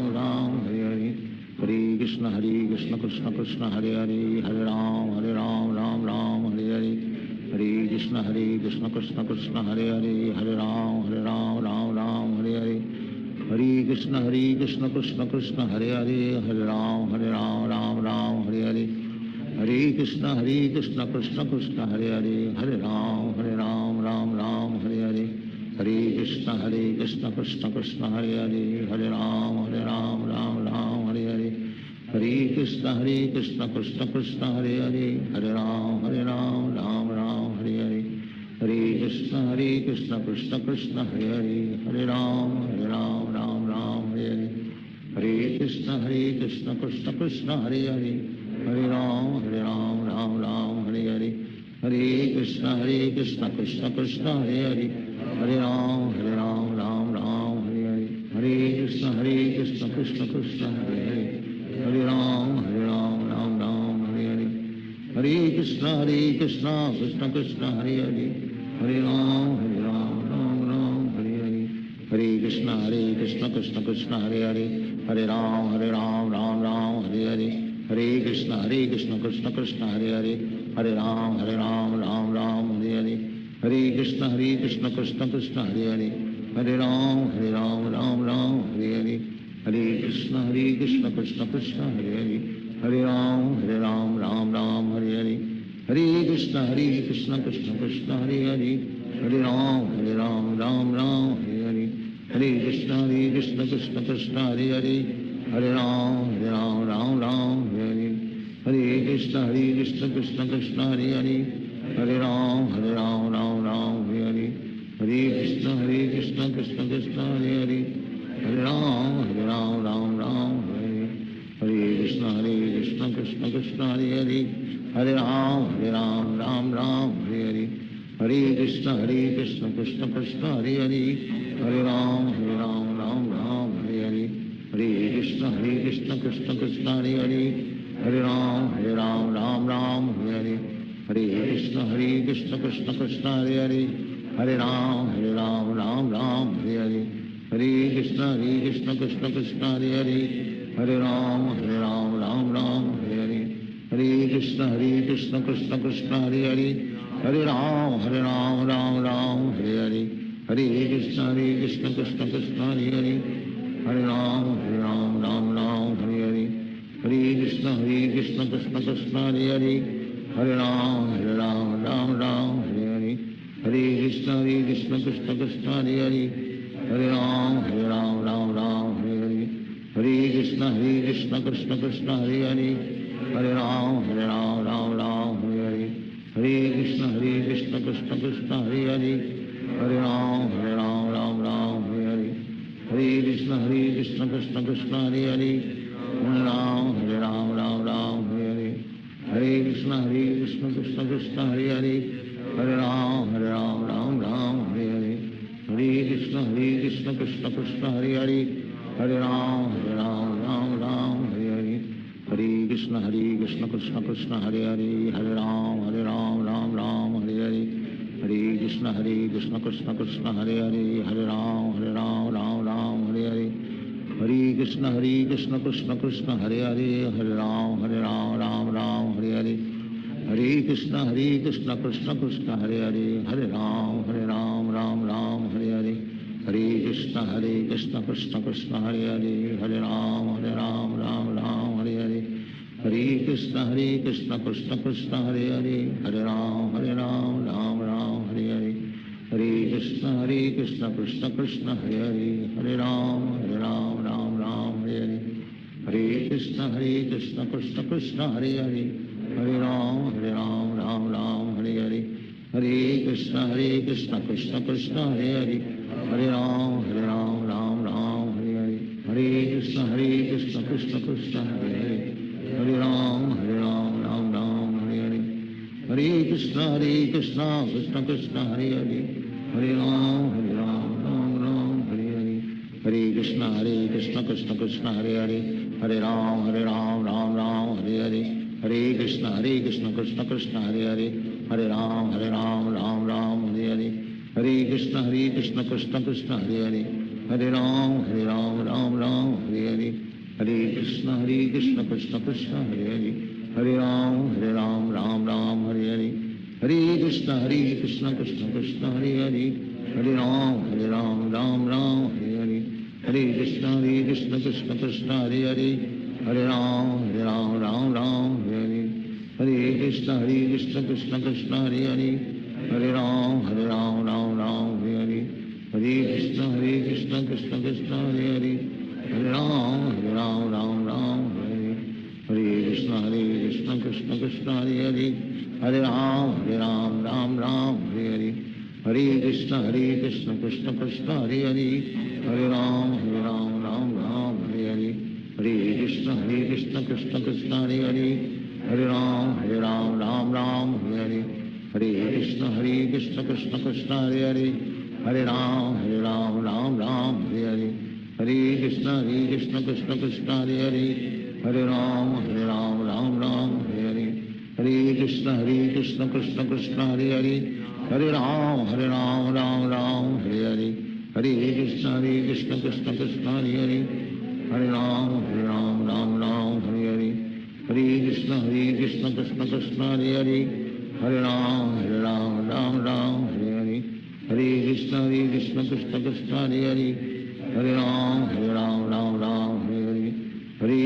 Ram Hare Hare, Hare Krishna Krishna Krishna Hare Hare, Hare Ram Ram Ram Hare Hare, Hare Krishna Krishna Krishna Hare Hare, Hare Ram Ram Ram Hare Hare, Hare Krishna Krishna Krishna Hare Hare, Hare Ram Ram Ram Hare Hare, Hare Krishna Krishna Krishna Hare Hare, Hare Ram Ram Ram Hare Hare, Hare Krishna Krishna Krishna Hare Hare, Hare Ram Ram Ram Hare Hare, Hare Krishna Krishna Krishna Hare Hare, Hare Ram Ram Hare Hare, Hare Krishna Krishna Krishna Hare Hare, Hare Ram Ram Hare Hare, Hare Krishna Krishna Krishna Hare Hare, Hare Ram Ram Ram Hare Hare, Hare Krishna Krishna Krishna Hare Hare, Hare Ram Ram Ram Hare Hare, Hare Krishna Krishna Krishna Hare Hare, Hare Ram Ram Ram Hare Hare, Hare Krishna Krishna Krishna Hare Hare, Hare Ram Ram Ram Hare Hare, Hare Krishna Krishna Krishna Hare Hare, Hare Ram Ram Ram Hare Hare, Hare Krishna Krishna Krishna Hare Hare, Hare Ram Ram Ram Hare Hare, Hare Krishna Krishna Krishna Hare Hare, Hare Ram Ram Ram Hare Hare, Hare Krishna Krishna Krishna Hare Hare, Hare Ram Ram Ram Hare Hare, Hare Krishna Krishna Krishna Hare Hare, Hare Ram Ram Ram Hare Hare, Hare Krishna Krishna Krishna Hare Hare, Hare Ram Ram Ram Hare Hare, Hare Krishna Krishna Krishna Hare Hare, Hare Ram Ram Ram Hare Hare, Hare Krishna Krishna Krishna Hare Hare, Hare Ram Ram Ram Hare Hare, Hare Krishna Krishna Krishna Hare Hare, Hare Ram Ram Hare Hare, Hare Krishna Krishna Krishna Hare Hare, Hare Ram Ram Hare Hare, Hare Krishna Krishna Krishna Hare Hare, Hare Ram Ram Hare Hare, Hare Krishna Krishna Krishna Hare Hare, Hare Ram Ram Hare Hare, Hare Krishna Krishna Krishna Hare Hare, Hare Ram Ram Hare Hare, Hare Krishna Krishna Krishna Hare Hare, Hare Ram Ram Hare Hare, Hare Krishna Krishna Krishna Hare Hare, Hare Ram Ram Hare Krishna Krishna Krishna Hare Hare Hare Ram Ram Ram Hare Hare Hare Krishna Krishna Krishna Hare Hare Hare Ram Ram Ram Hare Hare Hare Krishna Krishna Krishna Hare Hare Hare Ram Ram Hare Hare Hare Krishna Krishna Krishna Hare Hare Hare Ram Ram Hare Hare Hare Krishna Krishna Krishna Hare Hare Hare Ram Ram Hare Hare Hare Krishna Krishna Krishna Hare Hare Hare Ram Ram Hare Hare Hare Krishna Krishna Krishna Hare Hare Hare Ram Ram Hare Hare Hare Krishna Krishna Krishna Hare Hare Hare Ram Ram Hare Hare Hare Krishna Krishna Krishna Hare Hare Hare Ram Ram Hare Hare Hare Krishna Krishna Krishna Hare Hare Hare Ram Ram Hare Hare Hare Krishna Krishna Krishna Hare Hare Hare Ram Ram Hare Hare Hare Krishna Krishna Krishna Hare Hare Hare Ram Ram Hare Hare Hare Krishna Krishna Krishna Hare Hare Hare Ram Ram Hare Hare Hare Krishna Krishna Krishna Hare Hare Hare Ram Ram Hare Hare Hare Krishna Krishna Krishna Hare Hare Hare Ram Ram Hare Hare Hare Krishna Krishna Krishna Hare Hare Hare Ram Ram Hare Hare Hare Krishna Krishna Krishna Hare Hare Hare Ram Ram Hare Hare Hare Krishna Krishna Krishna Hare Hare Hare Ram Ram Hare Hare Hare Krishna Krishna Krishna Hare Hare Hare Ram Ram Hare Hare Hare Krishna Krishna Krishna Hare Hare Hare Ram Ram Hare Hare Hare Krishna Krishna Krishna Hare Hare Hare Ram Ram Hare Hare Hare Krishna Krishna Krishna Hare Hare Hare Ram Ram Hare Hare Hare Krishna Krishna Krishna Hare Hare Hare Ram Ram Hare Hare Hare Krishna Krishna Krishna Hare Hare Hare Ram Ram Hare Hare Hare Krishna Krishna Krishna Hare Hare Hare Ram Ram Hare Hare Hare Krishna Krishna Krishna Hare Hare Hare Ram Ram Hare Hare Hare Krishna Krishna Krishna Hare Hare Hare Ram Ram Hare Hare Hare Krishna Krishna Krishna Hare Hare Hare Ram Ram Hare Hare Hare Krishna Krishna Krishna Hare Hare Hare Ram Ram Hare Hare Hare Krishna Krishna Krishna Hare Hare Hare Ram Ram Hare Hare Hare Krishna Krishna Krishna Hare Hare Hare Ram Ram Hare Hare Hare Krishna Krishna Krishna Hare Hare Hare Ram Ram Hare Hare Hare Krishna Krishna Krishna Hare Hare Hare Ram Ram Hare Hare Hare Krishna Krishna Krishna Hare Hare Hare Ram Ram Hare Hare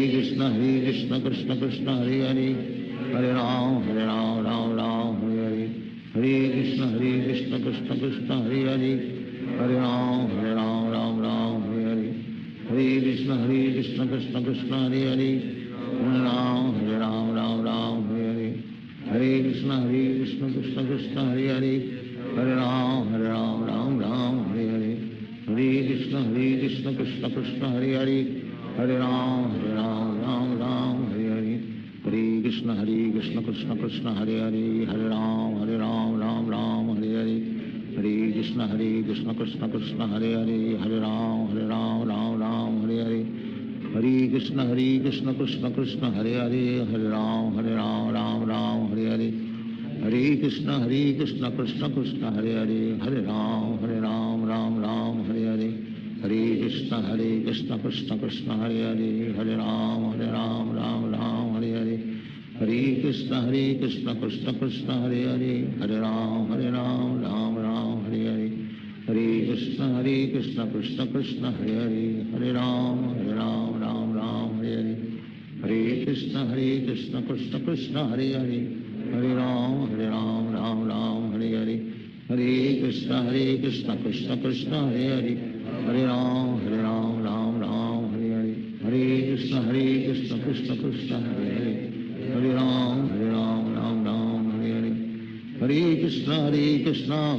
Hare Krishna Krishna Krishna Hare Hare Hare Ram Ram Hare Hare Hare Krishna Krishna Krishna Hare Hare Hare Ram Ram Hare Hare Hare Krishna Krishna Krishna Hare Hare Hare Ram Ram Hare Hare Hare Krishna Krishna Krishna Hare Hare Hare Ram Ram Hare Hare Hare Krishna Krishna Krishna Hare Hare Hare Ram Ram Hare Hare Hare Krishna Krishna Krishna Hare Hare Hare Ram Ram Hare Hare Hare Krishna Krishna Krishna Hare Hare Hare Ram Ram Hare Hare Hare Krishna Krishna Krishna Hare Hare Hare Ram Ram Hare Hare Hare Krishna Krishna Krishna Hare Hare Hare Ram Ram Hare Hare Hare Krishna Krishna Krishna Hare Hare Hare Ram Ram Hare Hare Hare Krishna Krishna Krishna Hare Hare Hare Ram Ram Hare Hare Hare Krishna Krishna Krishna Hare Hare Hare Ram Ram Hare Hare Hare Krishna Krishna Krishna Hare Hare Hare Ram Ram Hare Hare Hare Krishna Krishna Krishna Hare Hare Hare Ram Ram Ram Hare Hare Hare Krishna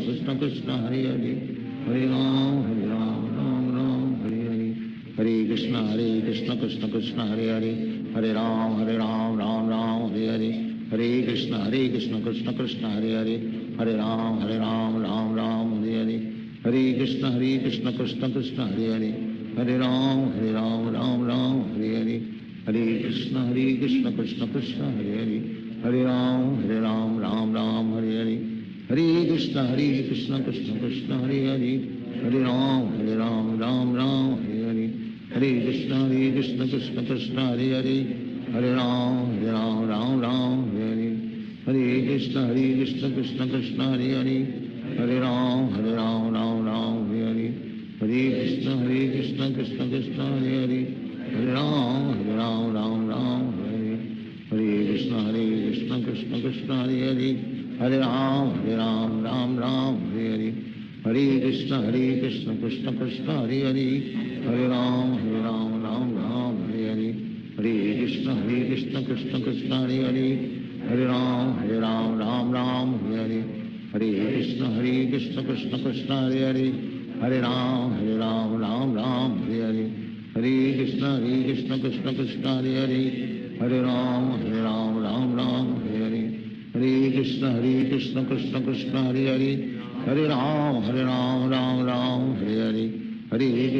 Krishna Krishna Hare Hare Hare Ram Ram Ram Hare Hare Hare Krishna Krishna Krishna Hare Hare Hare Ram Ram Ram Hare Hare Hare Krishna Krishna Krishna Hare Hare Hare Ram Ram Ram Hare Hare Hare Krishna Krishna Krishna Hare Hare Hare Ram Ram Ram Hare Hare Hare Krishna Krishna Krishna Hare Hare Hare Ram Ram Hare Hare Hare Krishna Krishna Krishna Hare Hare Hare Ram Ram Hare Hare Hare Krishna Krishna Krishna Hare Hare Hare Ram Ram Hare Hare Hare Krishna Krishna Krishna Hare Hare Hare Ram Ram Hare Hare Hare Krishna Krishna Krishna Hare Hare Hare Ram Ram Hare Hare Hare Krishna Krishna Krishna Hare Hare Hare Ram Ram Hare Hare Hare Krishna Krishna Krishna Hare Hare Hare Ram Ram Hare Hare Hare Krishna Krishna Krishna Hare Hare Hare Ram Ram Hare Hare Hare Krishna Krishna Krishna Hare Hare Hare Ram Ram Hare Hare Hare Krishna Krishna Krishna Hare Hare Hare Ram Ram Hare Hare Hare Krishna Krishna Krishna Hare Hare Hare Ram Ram Hare Hare Hare Krishna Krishna Krishna Hare Hare Hare Ram Ram Hare Hare Hare Krishna Krishna Krishna Hare Hare Hare Ram Ram Hare Hare Hare Krishna Krishna Krishna Hare Hare Hare Ram Ram Hare Hare Hare Krishna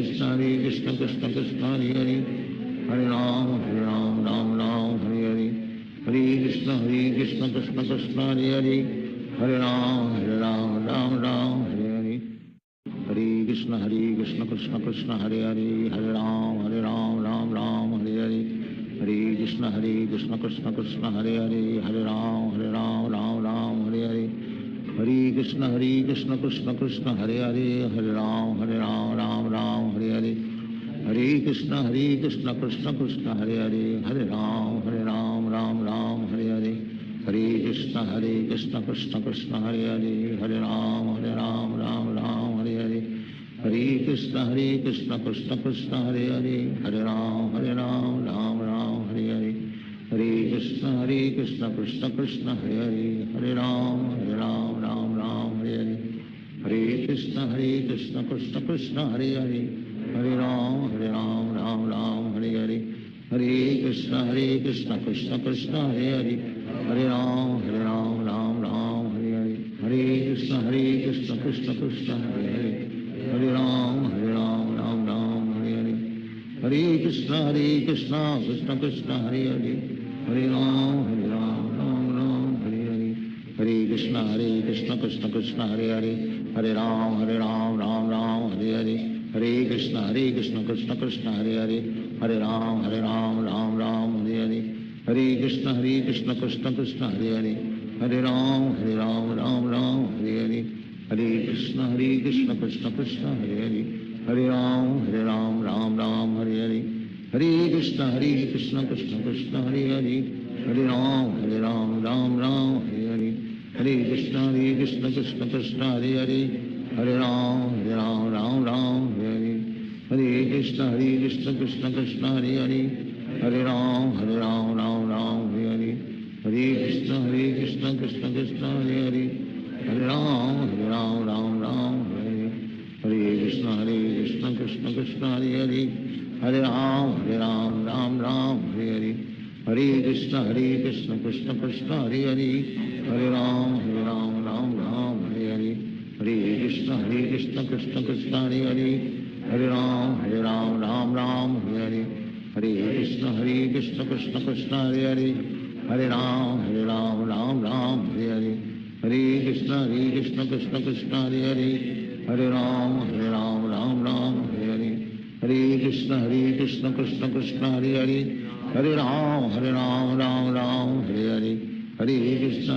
Krishna Krishna Hare Hare Hare Ram Ram Hare Hare Hare Krishna Krishna Krishna Hare Hare Hare Ram Ram Hare Hare Hare Krishna Krishna Krishna Hare Hare Hare Ram Ram Hare Hare Hare Krishna Krishna Krishna Hare Hare Hare Ram Ram Hare Hare Hare Krishna Krishna Krishna Hare Hare Hare Ram Ram Hare Hare Hare Krishna Krishna Krishna Hare Hare Hare Ram Ram Hare Hare Hare Krishna Krishna Krishna Hare Hare Hare Ram Ram Hare Hare Hare Krishna Krishna Krishna Hare Hare Hare Ram Ram Hare Hare Hare Krishna Krishna Krishna Hare Hare Hare Ram Ram Hare Hare Hare Krishna Krishna Krishna Hare Hare Hare Ram Ram Hare Hare Hare Krishna Krishna Krishna Hare Hare Hare Ram Ram Hare Hare Hare Krishna Krishna Krishna Hare Hare Hare Ram Ram Hare Hare Hare Krishna Krishna Krishna Hare Hare Hare Ram Ram Hare Hare Hare Krishna Krishna Krishna Hare Hare Hare Ram Ram Hare Hare Hare Krishna Krishna Krishna Hare Hare Hare Ram Ram Hare Hare Hare Krishna Krishna Krishna Hare Hare Hare Ram Ram Hare Hare Hare Krishna Krishna Krishna Hare Hare Hare Ram Ram Hare Hare Hare Krishna Krishna Krishna Hare Hare Hare Ram Ram Hare Hare Hare Krishna Krishna Krishna Hare Hare Hare Ram Ram Hare Hare Hare Krishna Krishna Krishna Hare Hare Hare Ram Ram Hare Hare Hare Krishna Krishna Krishna Hare Hare Hare Ram Ram Hare Hare Hare Krishna Krishna Krishna Hare Hare Hare Ram Ram Hare Hare Hare Krishna Krishna Krishna Hare Hare Hare Ram Ram Hare Hare Hare Krishna Krishna Krishna Hare Hare Hare Ram Ram Hare Hare Hare Krishna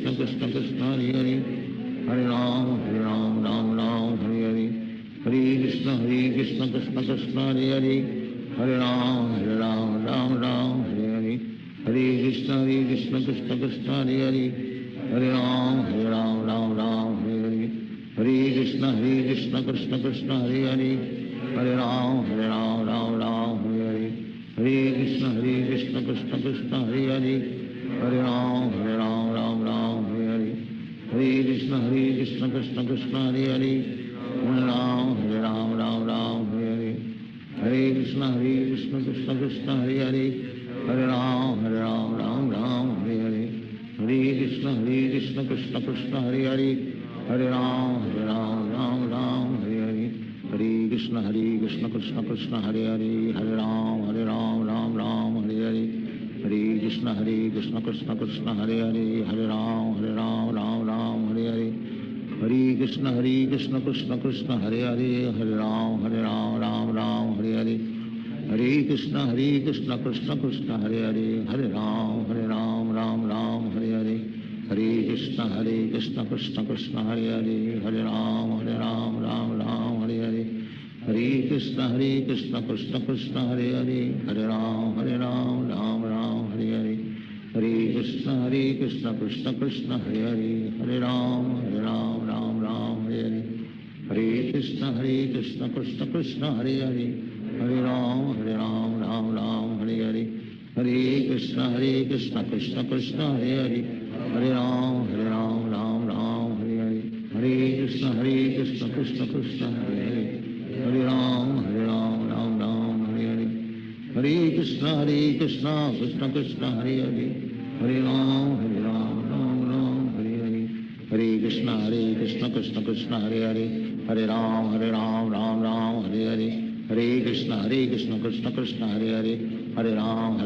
Krishna Krishna Hare Hare Hare Ram Ram Hare Hare Hare Krishna Krishna Krishna Hare Hare Hare Ram Ram Hare Hare Hare Krishna Krishna Krishna Hare Hare Hare Ram Ram Hare Hare Hare Krishna Krishna Krishna Hare Hare Hare Ram Ram Hare Hare Hare Krishna Krishna Krishna Hare Hare, Hare Ram Ram Ram Hare Hare, Hare Krishna Krishna Krishna Hare Hare, Hare Ram Ram Hare Hare, Hare Krishna Krishna Krishna Hare Hare, Hare Ram Ram Hare Hare, Hare Krishna Krishna Krishna Hare Hare, Hare Ram Ram Hare Hare, Hare Krishna Krishna Krishna Hare Hare, Hare Ram Ram Hare Hare, Hare Krishna Krishna Krishna Hare Hare, Hare Ram Ram Hare Hare, Hare Krishna Krishna Krishna Hare Hare, Hare Ram Ram Hare Hare, Hare Krishna Krishna Krishna Hare Hare, Hare Ram Ram Hare Hare, Hare Krishna Krishna Krishna Hare Hare, Hare Ram Ram Hare Hare, Hare Krishna Krishna Krishna Hare Hare, Hare Ram Ram Hare Hare, Hare Krishna Krishna Krishna Hare Hare, Hare Ram Ram Hare Hare, Hare Krishna Krishna Krishna Hare Hare, Hare Ram Ram Hare Hare, Hare Krishna Krishna Krishna Hare Hare, Hare Ram Ram Hare Hare, Hare Krishna Krishna Krishna Hare Hare, Hare Ram Ram Hare Hare, Hare Krishna Krishna Krishna Hare Hare, Hare Ram Ram Hare Hare, Hare Krishna Krishna Krishna Hare Hare, Hare Ram Ram Hare Hare, Hare Krishna Krishna Krishna Hare Hare, Hare Ram Ram Hare Hare, Hare Krishna Krishna Krishna Hare Hare, Hare Ram Ram Hare Hare, Hare Krishna Krishna Krishna Hare Hare, Hare Ram Ram Hare Hare, Hare Krishna Krishna Krishna Hare Hare, Hare Ram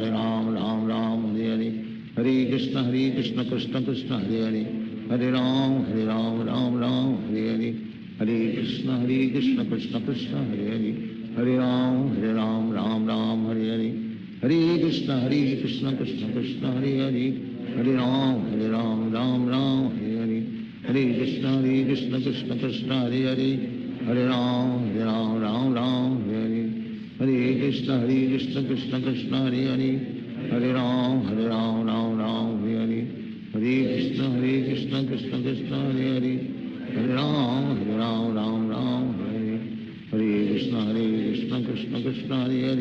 Ram Hare Hare, Hare Krishna Krishna Krishna Hare Hare, Hare Ram Ram Hare Hare, Hare Krishna Krishna Krishna Hare Hare, Hare Ram Ram Hare Hare, Hare Krishna Krishna Krishna Hare Hare, Hare Ram Ram Hare Hare, Hare Krishna Krishna Krishna Hare Hare, Hare Ram Ram Hare Hare, Hare Krishna Krishna Krishna Hare Hare, Hare Ram Ram Hare Hare, Hare Krishna Krishna Krishna Hare Hare,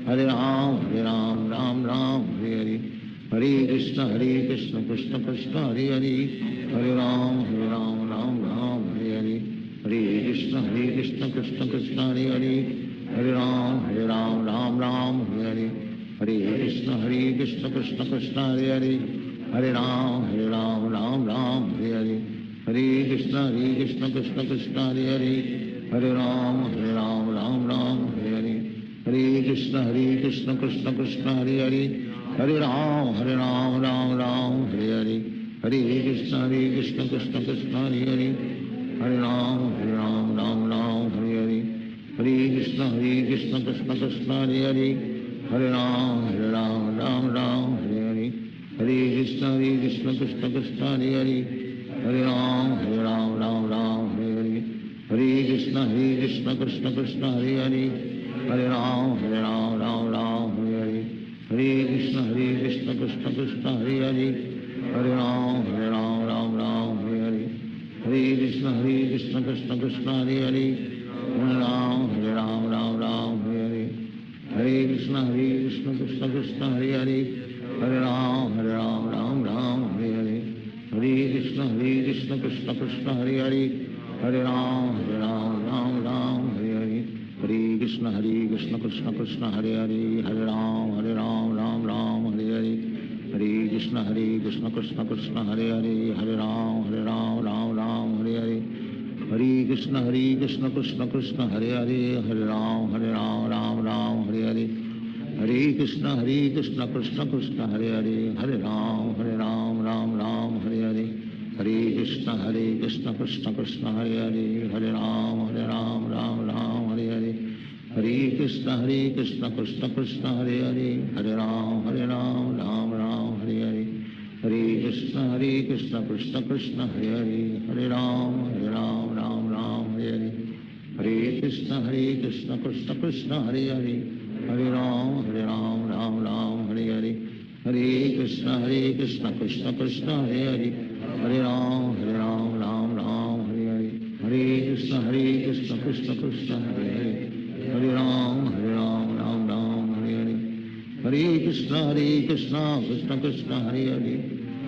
Hare Ram Ram Hare Hare, Hare Krishna Krishna Krishna Hare Hare, Hare Ram Ram Hare Hare, Hare Krishna Krishna Krishna Hare Hare, Hare Ram Ram Hare Hare, Hare Krishna Krishna Krishna Hare Hare, Hare Ram Ram Hare Hare, Hare Krishna Krishna Krishna Hare Hare, Hare Ram Ram Hare Hare, Hare Krishna Krishna Krishna Hare Hare, Hare Ram Ram Hare Hare, Hare Krishna Krishna Krishna Hare Hare, Hare Ram Ram Hare Hare, Hare Krishna Krishna Krishna Hare Hare, Hare Ram Ram Hare Hare, Hare Krishna Krishna Krishna Hare Hare, Hare Ram Ram Hare Hare, Hare Krishna Krishna Krishna Hare Hare, Hare Ram Ram Hare Hare, Hare Krishna Krishna Krishna Hare Hare, Hare Ram Ram Hare Hare, Hare Krishna Krishna Krishna Hare Hare, Hare Ram Ram Hare Hare, Hare Krishna Krishna Krishna Hare Hare, Hare Ram Ram Hare Hare, Hare Krishna Krishna Krishna Hare Hare, Hare Ram Ram Hare Hare, Hare Krishna Krishna Krishna Hare Hare, Hare Ram Ram Hare Hare, Hare Krishna Krishna Krishna Hare Hare, Hare Ram Ram Hare Hare, Hare Krishna Krishna Krishna Hare Hare, Hare Ram Ram Hare Hare, Hare Krishna Krishna Krishna Hare Hare, Hare Ram Ram Hare Hare, Hare Krishna Krishna Krishna Hare Hare, Hare Ram Ram Hare Hare, Hare Krishna Krishna Krishna Hare Hare, Hare Ram Ram Hare Hare, Hare Krishna Krishna Krishna Hare Hare, Hare Ram Ram Hare Hare, Hare Krishna Krishna Krishna Hare Hare, Hare Ram Ram Hare Hare, Hare Krishna Krishna Krishna Hare Hare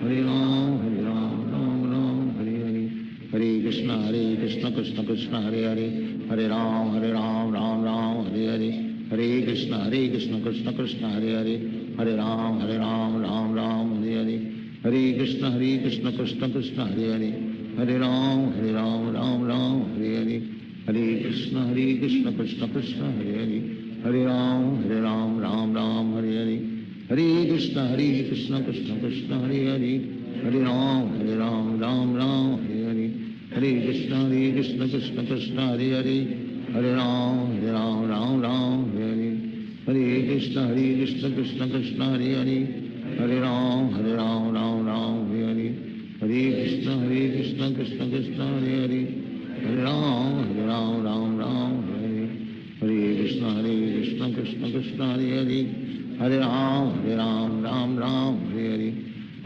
Hare Ram Ram Ram Hare Hare Hare Krishna Krishna Krishna Hare Hare Hare Ram Ram Ram Hare Hare Hare Krishna Krishna Krishna Hare Hare Hare Ram Ram Ram Hare Hare Hare Krishna Krishna Krishna Hare Hare Hare Ram Ram Ram Hare Hare Hare Krishna Krishna Krishna Hare Hare Hare Ram Ram Hare Hare Hare Krishna Krishna Krishna Hare Hare Hare Ram Ram Hare Hare Hare Krishna Krishna Krishna Hare Hare Hare Ram Ram Hare Hare Hare Krishna Krishna Krishna Hare Hare Hare Ram Ram Hare Hare Hare Krishna Krishna Krishna Hare Hare Hare Ram Ram Hare Hare Hare Krishna Krishna Krishna Hare Hare Hare Ram Ram Hare Hare Hare Krishna Krishna Krishna Hare Hare Hare Ram Ram Hare Hare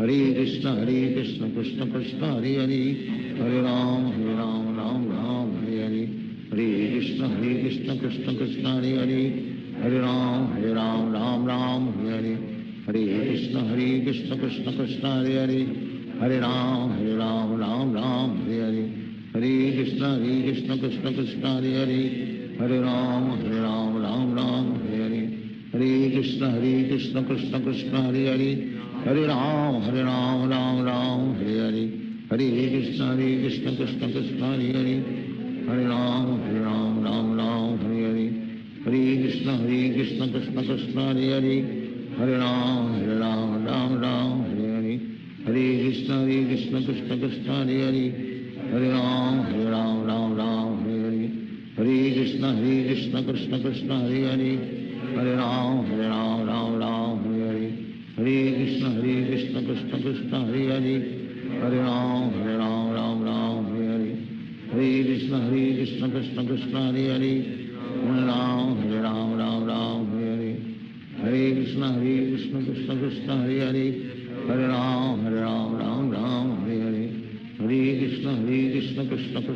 Hare Krishna Krishna Krishna Hare Hare Hare Ram Ram Hare Hare Hare Krishna Krishna Krishna Hare Hare Hare Ram Ram Hare Hare Hare Krishna Krishna Krishna Hare Hare Hare Ram Ram Hare Hare Hare Krishna Krishna Krishna Hare Hare Hare Ram Ram Hare Hare Hare Krishna Krishna Krishna Hare Hare Hare Ram Ram Hare Hare Hare Krishna Krishna Krishna Hare Hare Hare Ram Ram Hare Hare Hare Krishna Krishna Krishna Hare Hare Hare Ram Ram Hare Hare Hare Krishna Krishna Krishna Hare Hare Hare Ram Ram Hare Hare Hare Krishna Krishna Krishna Hare Hare Hare Ram Ram Hare Hare Hare Krishna Krishna Krishna Hare Hare Hare Ram Ram Hare Hare Hare Krishna Krishna Krishna Hare Hare Hare Ram Ram Hare Hare Hare Krishna Krishna Krishna Hare Hare Hare Ram Ram Hare Hare Hare Krishna Krishna Krishna Hare Hare Hare Ram Ram Hare Hare Hare Krishna Krishna Krishna Hare Hare Hare Ram Ram Hare Hare Hare Krishna Krishna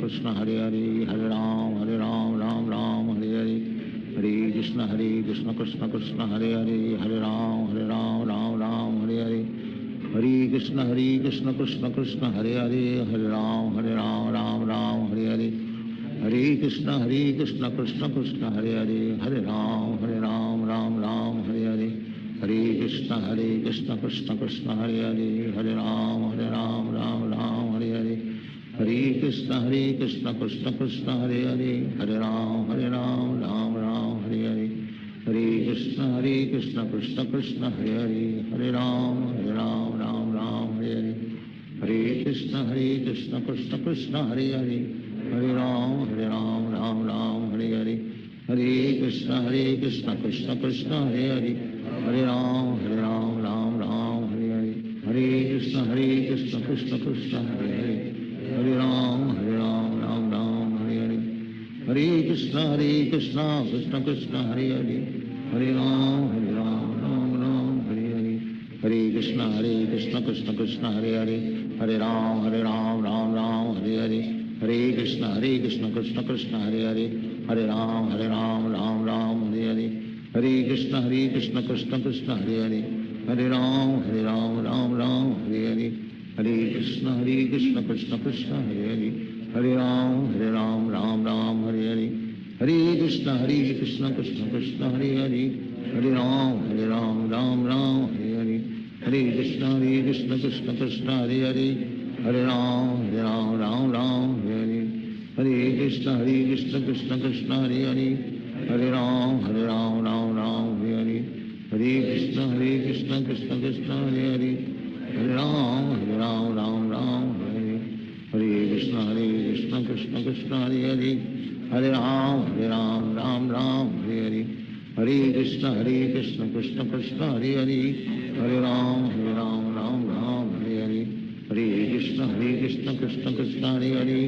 Krishna Hare Hare Hare Ram Ram Hare Hare Hare Krishna Krishna Krishna Hare Hare Hare Ram Ram Hare Hare Hare Krishna Krishna Krishna Hare Hare Hare Ram Ram Hare Hare Hare Krishna Krishna Krishna Hare Hare Hare Ram Ram Hare Hare Hare Krishna Krishna Krishna Hare Hare Hare Ram Ram Hare Hare Hare Krishna Krishna Krishna Hare Hare Hare Ram Ram Hare Hare Hare Krishna Krishna Krishna Hare Hare Hare Ram Ram Hare Hare Hare Krishna Krishna Krishna Hare Hare Hare Ram Ram Hare Hare Hare Krishna Krishna Krishna Hare Hare Hare Ram Ram Hare Hare Hare Krishna Krishna Krishna Hare Hare Hare Ram Ram Hare Hare Hare Krishna Krishna Krishna Hare Hare Hare Ram Ram Hare Hare Hare Krishna Krishna Krishna Hare Hare Hare Ram Ram Hare Hare Hare Krishna Krishna Krishna Hare Hare Hare Ram Ram Hare Hare Hare Krishna Krishna Krishna Hare Hare Hare Ram Ram Hare Hare Hare Krishna Krishna Krishna Hare Hare Hare Ram Ram Hare Hare Hare Krishna Krishna Krishna Hare Hare Hare Ram Ram Hare Hare Hare Krishna Krishna Krishna Hare Hare Hare Ram Ram Hare Hare Hare Krishna Krishna Krishna Hare Hare Hare Ram Hare Hare Hare Krishna Krishna Krishna Hare Hare Hare Ram Hare Hare Hare Krishna Krishna Krishna Hare Hare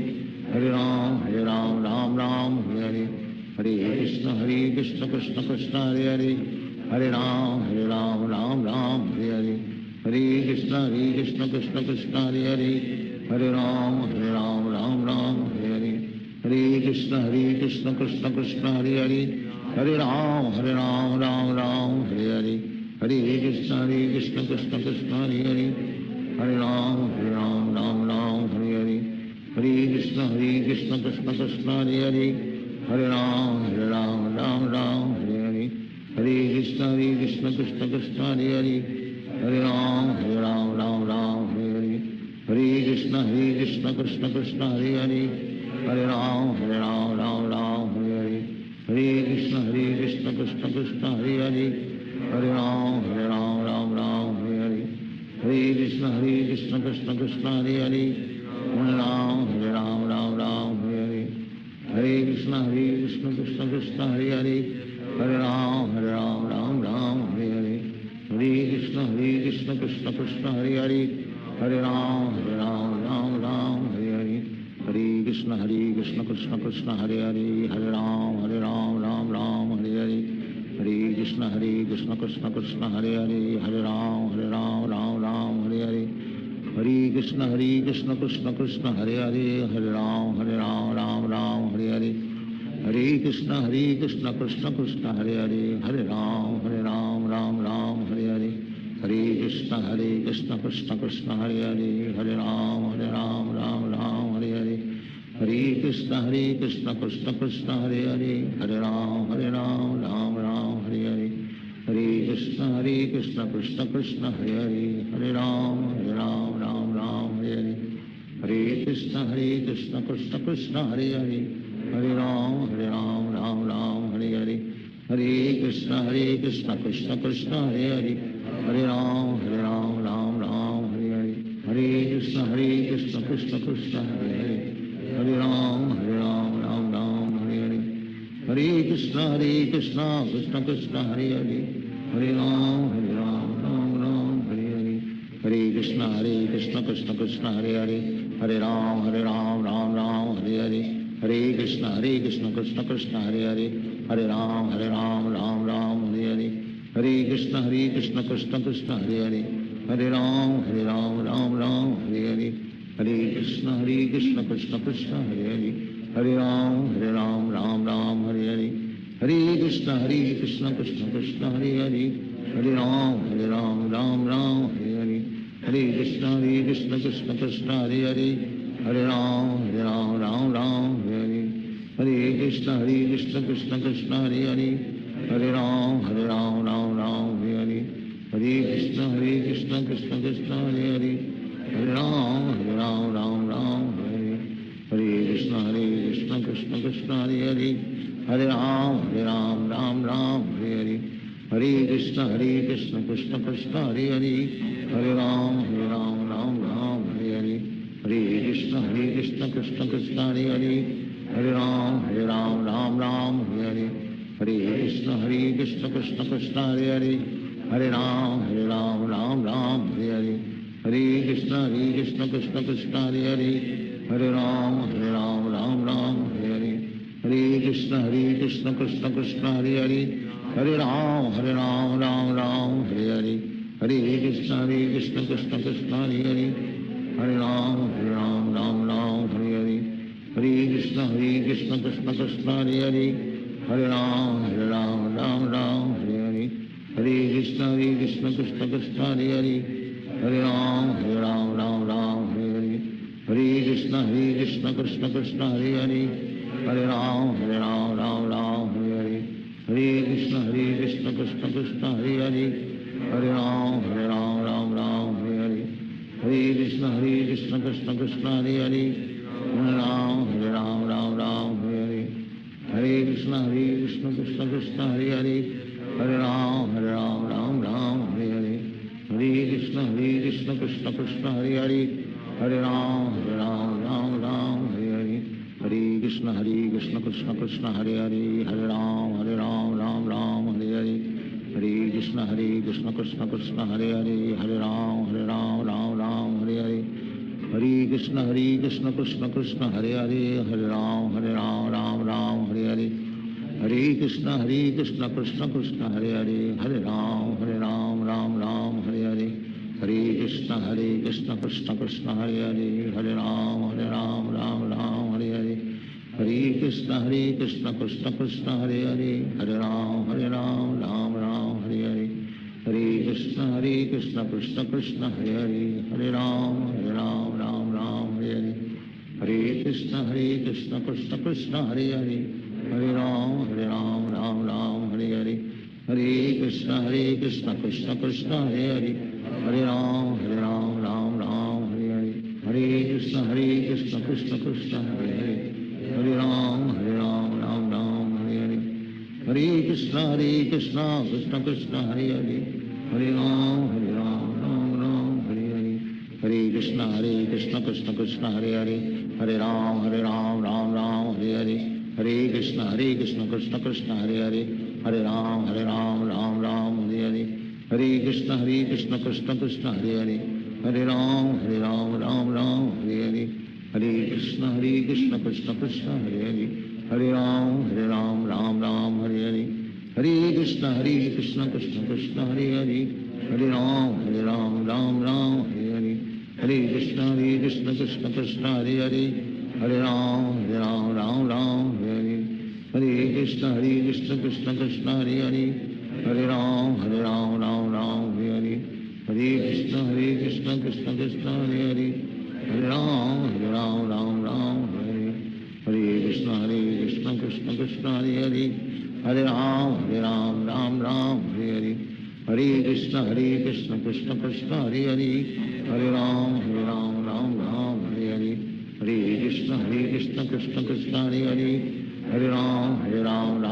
Hare Ram Ram Hare Hare Hare Krishna Krishna Krishna Hare Hare Hare Ram Ram Hare Hare Hare Krishna Krishna Krishna Hare Hare Hare Ram Ram Hare Hare Hare Krishna Krishna Krishna Hare Hare Hare Ram Ram Ram Hare Hare Hare Krishna Krishna Krishna Hare Hare Hare Ram Ram Ram Hare Hare Hare Krishna Krishna Krishna Hare Hare Hare Ram Ram Hare Hare Hare Krishna Krishna Krishna Hare Hare Hare Ram Ram Hare Hare Hare Krishna Krishna Krishna Hare Hare Hare Ram Ram Hare Hare Hare Krishna Krishna Krishna Hare Hare Hare Ram Ram Hare Hare Hare Krishna Krishna Krishna Hare Hare Hare Ram Ram Hare Hare Hare Krishna Krishna Krishna Hare Hare Hare Ram Ram Hare Hare Hare Krishna Krishna Krishna Hare Hare Hare Ram Ram Hare Hare Hare Krishna Krishna Krishna Hare Hare Hare Ram Ram Hare Hare Hare Krishna Krishna Krishna Hare Hare Hare Ram Ram Hare Hare Hare Krishna Krishna Krishna Hare Hare Hare Ram Ram Hare Hare Hare Krishna Krishna Krishna Hare Hare Hare Ram Ram Hare Hare Hare Krishna Krishna Krishna Hare Hare Hare Ram Ram Hare Hare Hare Krishna Krishna Krishna Hare Hare Hare Ram Ram Hare Hare Hare Krishna Krishna Krishna Hare Hare Hare Ram Ram Hare Hare Hare Krishna Krishna Krishna Hare Hare Hare Ram Ram Hare Hare Hare Krishna Krishna Krishna Hare Hare Hare Ram Ram Hare Hare Hare Krishna Krishna Krishna Hare Hare Hare Ram Ram Hare Hare Hare Krishna Krishna Krishna Hare Hare Hare Ram Ram Hare Hare Hare Krishna Krishna Krishna Hare Hare Hare Ram Ram Hare Hare Hare Krishna Krishna Krishna Hare Hare Hare Ram Ram Hare Hare Hare Krishna Krishna Krishna Hare Hare Hare Ram Ram Hare Hare Hare Krishna Krishna Krishna Hare Hare Hare Ram Ram Hare Hare Hare Krishna Krishna Krishna Hare Hare Hare Ram Ram Hare Hare Hare Krishna Krishna Krishna Hare Hare Hare Ram Ram Hare Hare Hare Krishna Krishna Krishna Hare Hare Hare Ram Ram Hare Hare Hare Krishna Krishna Krishna Hare Hare Hare Ram Ram Hare Hare Hare Krishna Krishna Krishna Hare Hare Hare Ram Ram Hare Hare Hare Krishna Krishna Krishna Hare Hare Hare Ram Ram Hare Hare Hare Krishna Krishna Krishna Hare Hare Hare Ram Ram Hare Hare Hare Krishna Krishna Krishna Hare Hare Hare Ram Ram Hare Hare Hare Krishna Krishna Krishna Hare Hare Hare Ram Ram Hare Hare Hare Krishna Krishna Krishna Hare Hare Hare Ram Ram Hare Hare Hare Krishna Krishna Krishna Hare Hare Hare Ram Ram Hare Hare Hare Krishna Krishna Krishna Hare Hare Hare Ram Ram Hare Hare Hare Krishna Krishna Krishna Hare Hare Hare Ram Ram Hare Hare Hare Krishna Krishna Krishna Hare Hare Hare Ram Ram Hare Hare Hare Krishna Krishna Krishna Hare Hare Hare Ram Ram Hare Hare Hare Krishna Krishna Krishna Hare Hare Hare Ram Ram Hare Hare Hare Krishna Krishna Krishna Hare Hare Hare Ram Ram Hare Hare Hare Krishna Krishna Krishna Hare Hare Hare Ram Ram Hare Hare Hare Krishna Krishna Krishna Hare Hare Hare Ram Ram Hare Hare Hare Krishna Krishna Krishna Hare Hare Hare Ram Ram Hare Hare Hare Krishna Krishna Krishna Hare Hare Hare Ram Ram Hare Hare Hare Krishna Krishna Krishna Hare Hare Hare Ram Ram Hare Hare Hare Krishna Krishna Krishna Hare Hare Hare Ram Ram Hare Hare Hare Krishna Krishna Krishna Hare Hare, Hare Ram Ram Ram Hare Hare, Hare Krishna Krishna Hare Hare, Hare Ram Ram Ram Hare Hare, Hare Krishna Krishna Krishna Hare Hare, Hare Ram Ram Ram Hare Hare, Hare Krishna Krishna Krishna Hare Hare, Hare Ram Ram Ram Hare Hare, Hare Krishna Krishna Krishna Hare Hare, Hare Ram Ram Ram Hare Hare, Hare Krishna Krishna Krishna Hare Hare, Hare Ram Ram Ram Hare Hare, Hare Krishna Krishna Krishna Hare Hare, Hare Ram Ram Ram Hare Hare, Hare Krishna Krishna Krishna Hare Hare, Hare Ram Ram Ram Hare Hare, Hare Krishna Krishna Krishna Hare Hare, Hare Ram Ram Ram Hare Hare, Hare Krishna Krishna Krishna Hare Hare, Hare Ram Ram Hare Hare, Hare Krishna Krishna Krishna Hare Hare, Hare Ram Ram Hare Hare, Hare Krishna Krishna Krishna Hare Hare, Hare Ram Ram Hare Hare, Hare Krishna Krishna Krishna Hare Hare, Hare Ram Ram Hare Hare, Hare Krishna Krishna Krishna Hare Hare, Hare Ram Ram Hare Hare, Hare Krishna Krishna Krishna Hare Hare, Hare Ram Ram Hare Hare, Hare Krishna Krishna Krishna Hare Hare, Hare Ram Ram Hare Hare, Hare Krishna Krishna Krishna Hare Hare, Hare Ram Ram Hare Hare, Hare Krishna Krishna Krishna Hare Hare, Hare Ram Ram Hare Hare, Hare Krishna Krishna Krishna Hare Hare, Hare Ram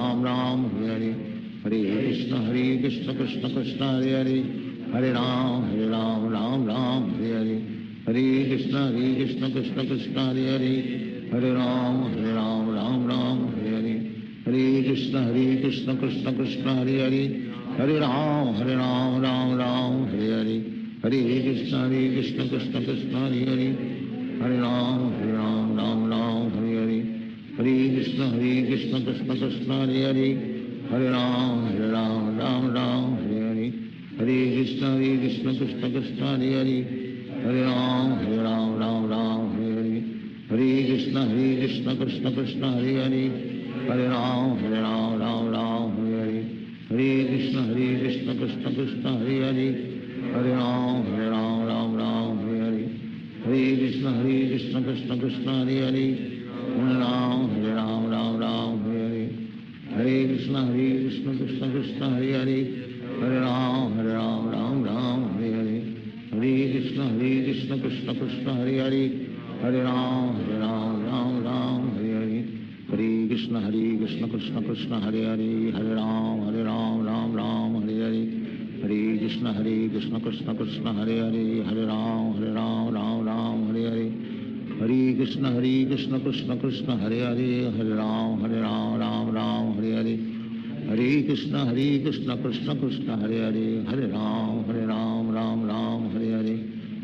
Ram Hare Hare, Hare Krishna Krishna Krishna Hare Hare, Hare Ram Ram Hare Hare, Hare Krishna Krishna Krishna Hare Hare, Hare Ram Ram Hare Hare, Hare Krishna Krishna Krishna Hare Hare, Hare Ram Ram Hare Hare, Hare Krishna Krishna Krishna Hare Hare, Hare Ram Ram Hare Hare, Hare Krishna Krishna Krishna Hare Hare, Hare Ram Ram Hare Hare, Hare Krishna Krishna Krishna Hare Hare, Hare Ram Ram Hare Hare, Hare Krishna Krishna Krishna Hare Hare, Hare Ram Ram Hare Hare, Hare Krishna Krishna Krishna Hare Hare, Hare Ram Ram Hare Hare, Hare Krishna Krishna Krishna Hare Hare, Hare Ram Ram Hare Hare, Hare Krishna Krishna Krishna Hare Hare, Hare Ram Ram Hare Hare, Hare Krishna Krishna Krishna Hare Hare, Hare Ram Ram Hare Hare, Hare Krishna Krishna Krishna Hare Hare, Hare Ram Ram Hare Hare, Hare Krishna Krishna Krishna Hare Hare, Hare Ram Ram Hare Hare, Hare Krishna Krishna Krishna Hare Hare, Hare Ram Ram Hare Hare, Hare Krishna Krishna Krishna Hare Hare, Hare Ram Ram Hare Hare, Hare Krishna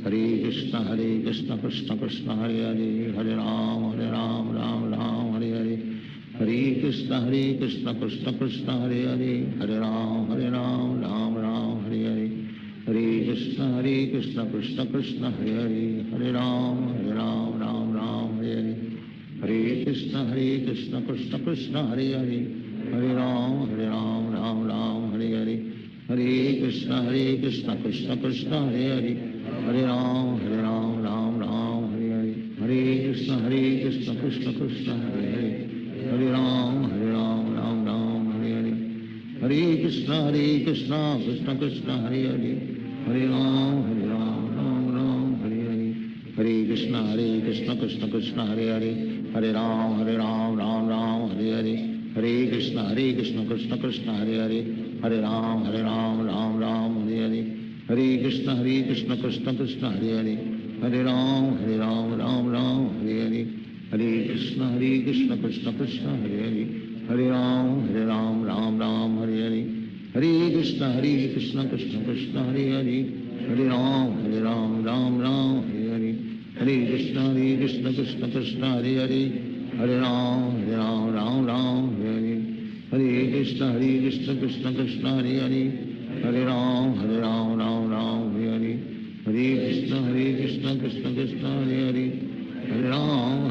Krishna Krishna Hare Hare, Hare Ram Ram Hare Hare, Hare Krishna Krishna Krishna Hare Hare, Hare Ram Ram Hare Hare, Hare Krishna Krishna Krishna Hare Hare, Hare Ram Ram Hare Hare, Hare Krishna Krishna Krishna Hare Hare, Hare Ram Ram Hare Hare, Hare Krishna Krishna Krishna Hare Hare, Hare Ram Ram Hare Hare, Hare Krishna Krishna Krishna Hare Hare, Hare Ram Ram Hare Hare, Hare Krishna Krishna Krishna Hare Hare, Hare Ram Ram Hare Hare, Hare Krishna Krishna Krishna Hare Hare, Hare Ram Ram Hare Hare, Hare Krishna Krishna Krishna Hare Hare, Hare Ram Ram Hare Hare, Hare Krishna Krishna Krishna Hare Hare, Hare Ram Ram Hare Hare, Hare Krishna Krishna Krishna Hare Hare, Hare Ram Ram Hare Hare, Hare Krishna Krishna Krishna Hare Hare, Hare Ram Ram Hare Hare, Hare Krishna Krishna Krishna Krishna Hare Hare, Hare Ram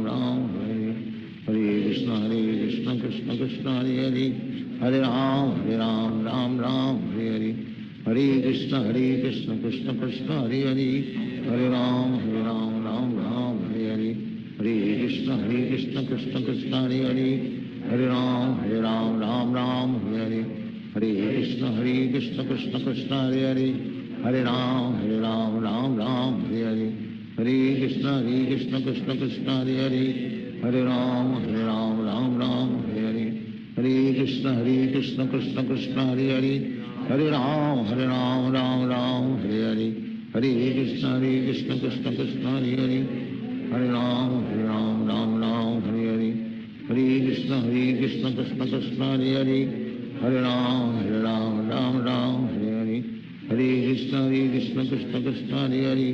Ram Hare Hare, Krishna Krishna Krishna Hare Hare Hare Ram Ram Ram Hare Hare Hare Krishna Krishna Krishna Hare Hare Hare Ram Ram Ram Hare Hare Hare Krishna Krishna Krishna Hare Hare Hare Ram Ram Ram Hare Hare Hare Krishna Krishna Krishna Hare Hare Hare Ram Ram Ram Hare Hare Hare Krishna Krishna Krishna Hare Hare Hare Ram Ram Ram Hare Hare Hare Krishna Krishna Krishna Hare Hare Hare Ram Ram Ram Hare Hare Hare Krishna Krishna Krishna Hare Hare Hare Ram Ram Ram Hare Hare Hare Krishna Krishna Krishna Hare Hare Hare Ram Ram Ram Hare Hare Hare Krishna Krishna Krishna Hare Hare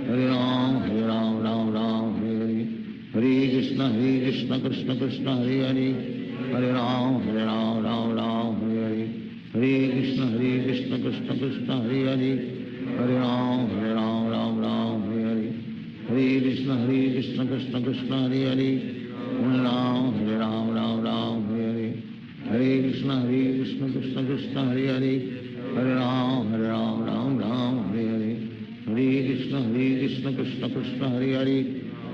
Hare Ram Ram Ram Hare Hare Hare Krishna Krishna Krishna Hare Hare Hare Ram Ram Ram Hare Hare Hare Krishna Krishna Krishna Hare Hare Hare Ram Ram Ram Hare Hare Hare Krishna Krishna Krishna Hare Hare Hare Ram Ram Ram Hare Hare Hare Krishna Krishna Krishna Hare Hare Hare Ram Ram Ram Hare Hare Hare Krishna Krishna Krishna Hare Hare Hare Ram Ram Ram Hare Hare Hare Krishna Krishna Krishna Hare Hare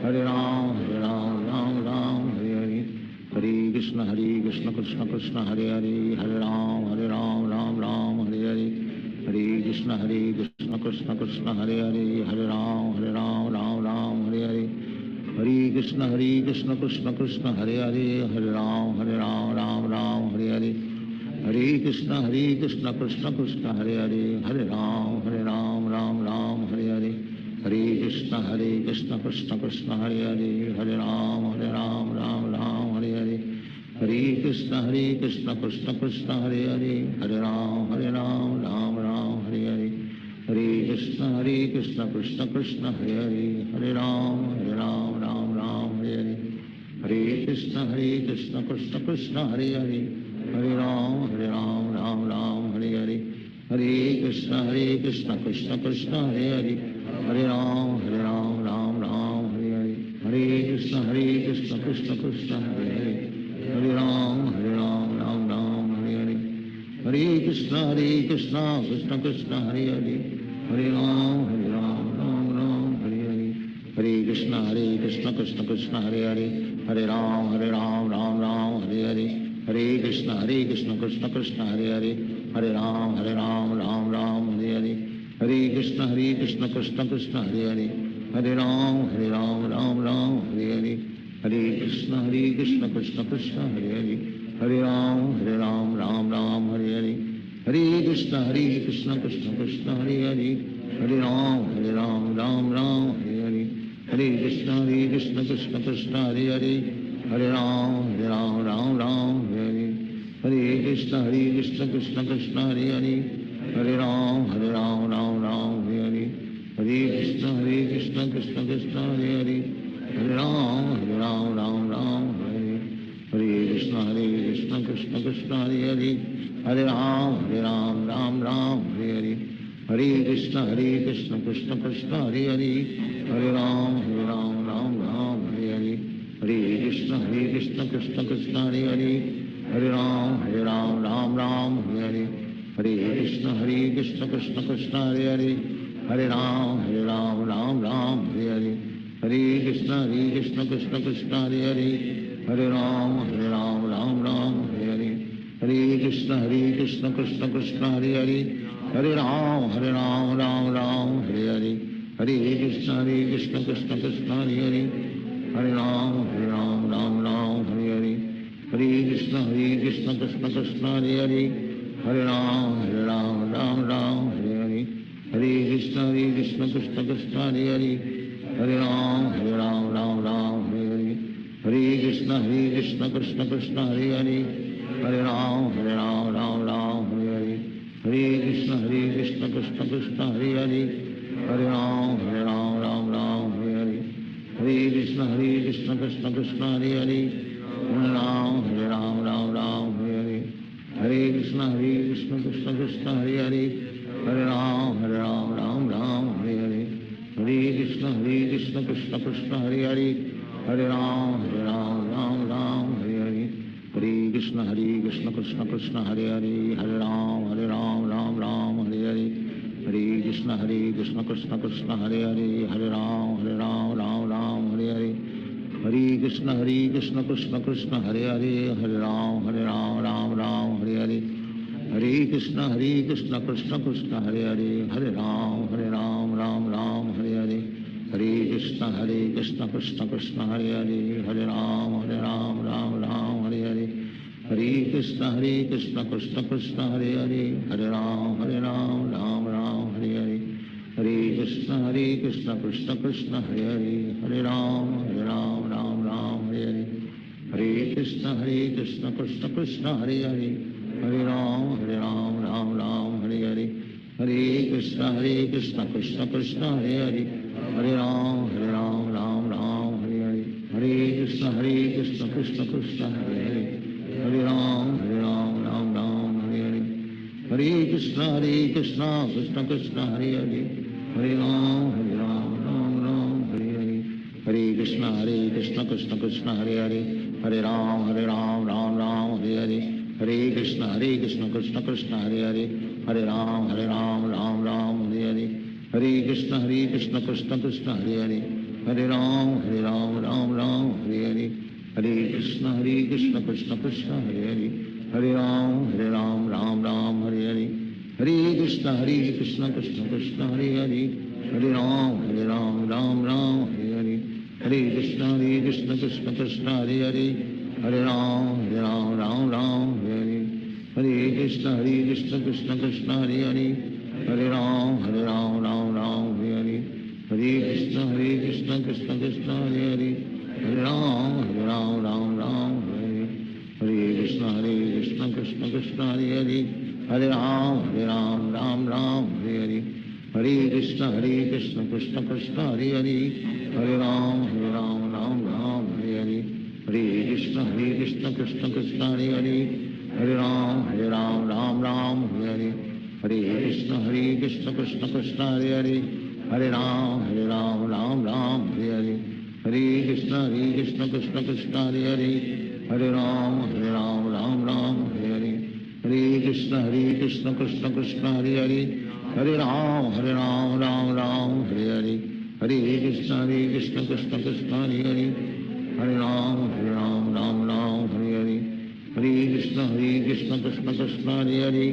Hare Ram Ram Ram Hare Hare Hare Krishna Krishna Krishna Hare Hare Hare Ram Ram Ram Hare Hare Hare Krishna Krishna Krishna Hare Hare Hare Ram Ram Ram Hare Hare Hare Krishna Krishna Krishna Hare Hare Hare Ram Ram Ram Hare Hare Hare Krishna Krishna Krishna Hare Hare Hare Ram Ram Ram Hare Hare Hare Krishna Krishna Krishna Hare Hare Hare Ram Ram Ram Hare Hare Hare Krishna Krishna Krishna Hare Hare Hare Ram Ram Ram Hare Hare Hare Krishna Krishna Krishna Hare Hare Hare Ram Ram Ram Hare Hare Hare Krishna Krishna Krishna Hare Hare Hare Ram Ram Ram Hare Hare Hare Krishna Krishna Krishna Hare Hare Hare Ram Ram Ram Hare Hare Hare Krishna Krishna Krishna Hare Hare Hare Ram Ram Ram Hare Hare Hare Krishna Krishna Krishna Hare Hare Hare Ram Ram Ram Hare Hare Hare Krishna Krishna Krishna Hare Hare Hare Ram Ram Ram Hare Hare Hare Krishna Krishna Krishna Hare Hare Hare Ram Ram Ram Hare Hare Hare Krishna Krishna Krishna Hare Hare Hare Ram Ram Ram Hare Hare Hare Krishna Krishna Krishna Hare Hare Hare Ram Ram Ram Hare Hare Hare Krishna Krishna Krishna Hare Hare Hare Ram Ram Ram Hare Hare Hare Krishna Krishna Krishna Hare Hare Hare Ram Ram Ram Hare Hare Hare Krishna Krishna Krishna Hare Hare Hare Ram Ram Ram Hare Hare Hare Krishna Krishna Krishna Hare Hare Hare Ram Ram Ram Hare Hare Hare Krishna Krishna Krishna Hare Hare Hare Ram Ram Ram Hare Hare Hare Krishna Krishna Krishna Hare Hare Hare Ram Ram Ram Hare Hare Hare Krishna Krishna Krishna Hare Hare Hare Ram Ram Ram Hare Hare Hare Krishna Krishna Krishna Hare Hare Hare Ram Ram Ram Hare Hare Hare Krishna Krishna Krishna Hare Hare Hare Ram Ram Ram Hare Hare Hare Krishna Krishna Krishna Hare Hare Hare Ram Ram Ram Hare Hare Hare Krishna Krishna Krishna Hare Hare Hare Ram Ram Ram Hare Hare Hare Krishna Krishna Krishna Hare Hare Hare Ram Ram Ram Hare Hare Hare Krishna Krishna Krishna Hare Hare Hare Ram Ram Ram Hare Hare Hare Krishna Krishna Krishna Hare Hare Hare Ram Ram Ram Hare Hare Hare Krishna Krishna Krishna Hare Hare Hare Ram Ram Ram Hare Hare Hare Krishna Krishna Krishna Hare Hare Hare Ram Ram Ram Hare Hare Hare Krishna Krishna Krishna Hare Hare Hare Ram Ram Ram Krishna Krishna Krishna Hare Hare, Hare Ram Ram Ram Hare Hare, Hare Krishna Krishna Krishna Hare Hare, Hare Ram Ram Ram Hare Hare, Hare Krishna Krishna Krishna Hare Hare, Hare Ram Ram Ram Hare Hare, Hare Krishna Krishna Krishna Hare Hare, Hare Ram Ram Ram Hare Hare, Hare Krishna Krishna Krishna Hare Hare, Hare Ram Ram Ram Hare Hare, Hare Krishna Krishna Krishna Hare Hare, Hare Ram Ram Ram Hare Hare, Hare Krishna Krishna Krishna Hare Hare, Hare Ram Ram Ram Hare Hare, Hare Krishna Krishna Krishna Hare Hare, Hare Ram Ram Ram Hare Hare, Hare Krishna Krishna Krishna Hare Hare, Hare Ram Ram Ram Hare Hare, Hare Krishna Krishna Krishna Hare Hare, Hare Ram Ram Ram Hare Hare, Hare Krishna Krishna Krishna Hare Hare, Hare Ram Ram Ram Hare Hare, Hare Krishna Krishna Krishna Hare Hare, Hare Ram Ram Ram Hare Hare, Hare Krishna Krishna Krishna Hare Hare, Hare Ram Ram Ram Hare Hare, Hare Krishna Krishna Krishna Hare Hare, Hare Ram Ram Ram Hare Hare, Hare Krishna Krishna Krishna Hare Hare, Hare Ram Ram Ram Hare Hare, Hare Krishna Krishna Krishna Hare Hare, Hare Ram Ram Ram Hare Hare, Hare Krishna Krishna Krishna Hare Hare, Hare Ram Ram Ram Hare Hare, Hare Krishna Krishna Krishna Hare Hare, Hare Ram Ram Ram Hare Hare, Hare Krishna Krishna Krishna Hare Hare, Hare Ram Ram Ram Hare Hare, Hare Krishna Krishna Krishna Hare Hare, Hare Ram Ram Ram Hare Hare, Hare Krishna Krishna Krishna Hare Hare, Hare Ram Ram Ram Hare Hare, Hare Krishna Krishna Krishna Hare Hare, Hare Ram Ram Ram Hare Hare, Hare Krishna Krishna Krishna Hare Hare, Hare Ram Ram Ram Hare Hare, Hare Krishna Krishna Krishna Hare Hare, Hare Ram Ram Ram Hare Hare, Hare Krishna Krishna Krishna Hare Hare, Hare Ram Ram Ram Hare Hare, Hare Krishna Krishna Krishna Hare Hare, Hare Ram Ram Ram Hare Hare, Hare Krishna Krishna Krishna Hare Hare, Hare Ram Ram Ram Hare Hare, Hare Krishna Krishna Krishna Hare Hare, Hare Ram Ram Ram Hare Hare, Hare Krishna Krishna Krishna Hare Hare,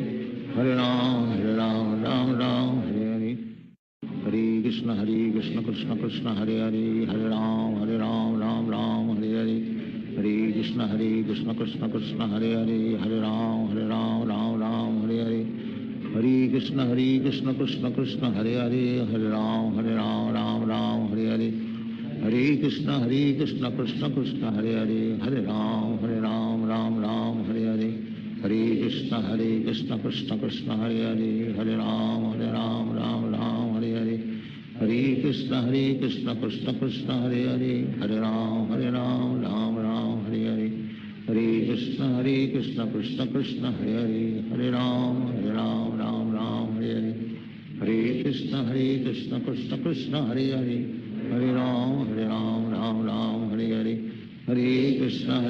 Hare Ram Ram Ram Hare Hare, Hare Krishna Krishna Krishna Hare Hare, Hare Ram Ram Ram Hare Hare, Hare Krishna Krishna Krishna Hare Hare, Hare Ram Ram Ram Hare Hare, Hare Krishna Krishna Krishna Hare Hare, Hare Ram Ram Ram Hare Hare, Hare Krishna Krishna Krishna Hare Hare, Hare Ram Ram Ram Hare Hare, Hare Krishna Krishna Krishna Hare Hare, Hare Ram Ram Ram Hare Hare, Hare Krishna Krishna Krishna Hare Hare, Hare Ram Ram Ram Hare Hare, Hare Krishna Krishna Krishna Hare Hare, Hare Ram Ram Ram Hare Hare, Hare Krishna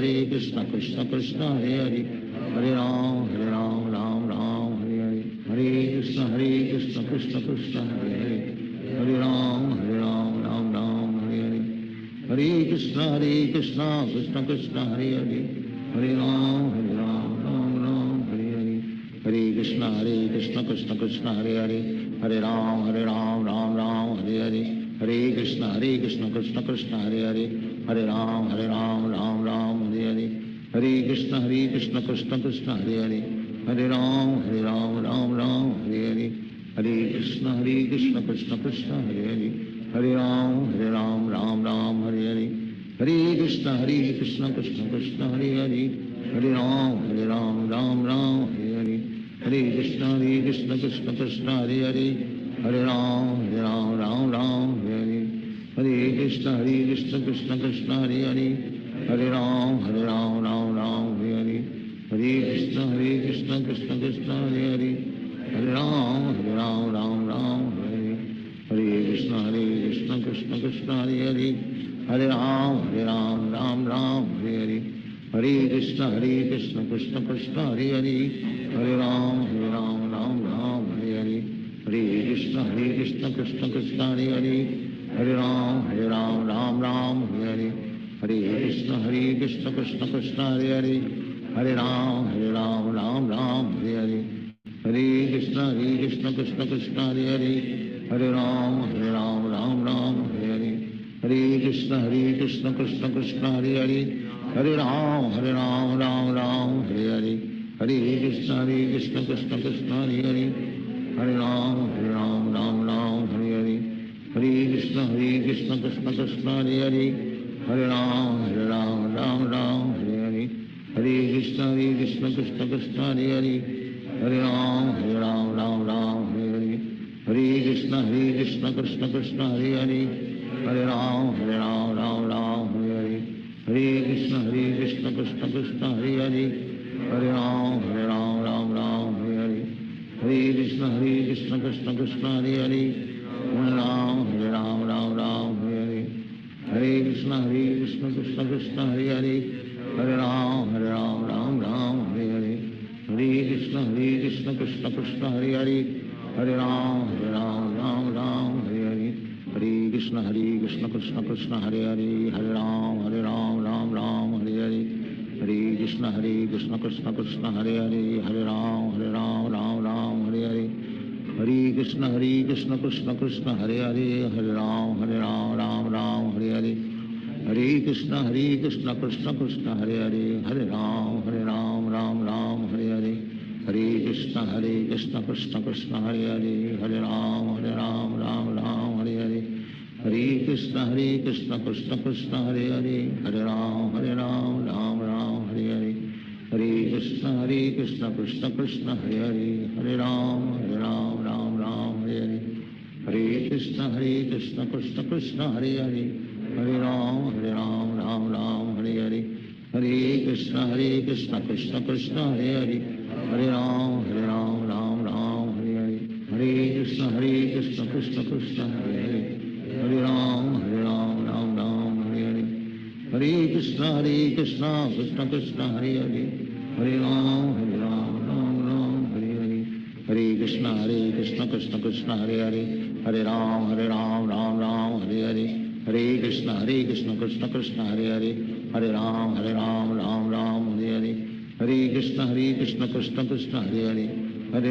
Krishna Krishna Hare Hare, Hare Ram Ram Ram Hare Hare, Hare Krishna Krishna Krishna Hare Hare, Hare Ram Ram Ram Hare Hare, Hare Krishna Krishna Krishna Hare Hare, Hare Ram Ram Ram Hare Hare, Hare Krishna Krishna Krishna Hare Hare, Hare Ram Ram Ram Hare Hare, Hare Krishna Krishna Krishna Hare Hare, Hare Ram Ram Ram Hare Hare, Hare Krishna Krishna Krishna Hare Hare, Hare Ram Ram Ram Hare Hare, Hare Krishna Krishna Krishna Hare Hare, Hare Ram Ram Ram Hare Hare, Hare Krishna Krishna Krishna Hare Hare, Hare Ram Ram Ram Hare Hare, Hare Krishna Krishna Krishna Hare Hare, Hare Ram Ram Ram Hare Hare, Hare Krishna Krishna Krishna Hare Hare, Hare Ram Ram Ram Hare Hare, Hare Krishna Krishna Krishna Hare Hare, Hare Ram Ram Ram Hare Hare, Hare Krishna Krishna Krishna Krishna Hare Hare, Hare Ram Ram Ram Hare Hare, Hare Krishna Krishna Krishna Hare Hare, Hare Ram Ram Ram Hare Hare, Hare Krishna Krishna Krishna Hare Hare, Hare Ram Ram Ram Hare Hare, Hare Krishna Krishna Krishna Hare Hare, Hare Ram Ram Ram Hare Hare, Hare Krishna Krishna Krishna Hare Hare, Hare Ram Ram Ram Hare Hare, Hare Krishna Krishna Krishna Hare Hare, Hare Ram Ram Ram Hare Hare, Hare Krishna Krishna Krishna Hare Hare, Hare Ram Ram Ram Hare Hare, Hare Krishna Krishna Krishna Hare Hare, Hare Ram Ram Ram Hare Hare, Hare Krishna Krishna Krishna Hare Hare, Hare Ram Ram Ram Hare Hare, Hare Krishna Krishna Krishna Hare Hare, Hare Ram Ram Ram Hare Hare, Hare Krishna Krishna Krishna Hare Hare, Hare Ram Ram Hare Hare, Hare Krishna Krishna Krishna Hare Hare, Hare Ram Ram Ram Hare Hare, Hare Krishna Krishna Krishna Hare Hare, Hare Ram Ram Ram Hare Hare, Hare Krishna Krishna Krishna Hare Hare, Hare Ram Ram Ram Hare Hare, Hare Krishna Krishna Krishna Hare Hare, Hare Ram Ram Ram Hare Hare, Hare Krishna Krishna Krishna Hare Hare, Hare Ram Ram Ram Hare Hare, Hare Krishna Krishna Krishna Hare Hare, Hare Ram Ram Ram Hare Hare, Hare Krishna Krishna Krishna Hare Hare, Hare Ram Ram Ram Hare Hare, Hare Krishna Krishna Krishna Hare Hare, Hare Ram Ram Ram Hare Hare, Hare Krishna Krishna Krishna Hare Hare, Hare Ram Ram Ram Hare Hare, Hare Krishna Krishna Krishna Hare Hare, Hare Ram Ram Ram Hare Hare, Hare Krishna Krishna Krishna Hare Hare, Hare Ram Ram Ram Hare Hare, Hare Krishna Krishna Krishna Hare Hare, Hare Ram Ram Ram Hare Hare, Hare Krishna Krishna Krishna Hare Hare, Hare Ram Ram Ram Hare Hare, Hare Krishna Krishna Krishna Hare Hare, Hare Ram Ram Ram Hare Hare, Hare Krishna Krishna Krishna Hare Hare, Hare Ram Ram Ram Hare Hare, Hare Krishna Krishna Krishna Hare Hare, Hare Ram Ram Ram Hare Hare, Hare Krishna Krishna Krishna Hare Hare, Hare Ram Ram Ram Hare Hare, Hare Krishna Krishna Krishna Hare Hare, Hare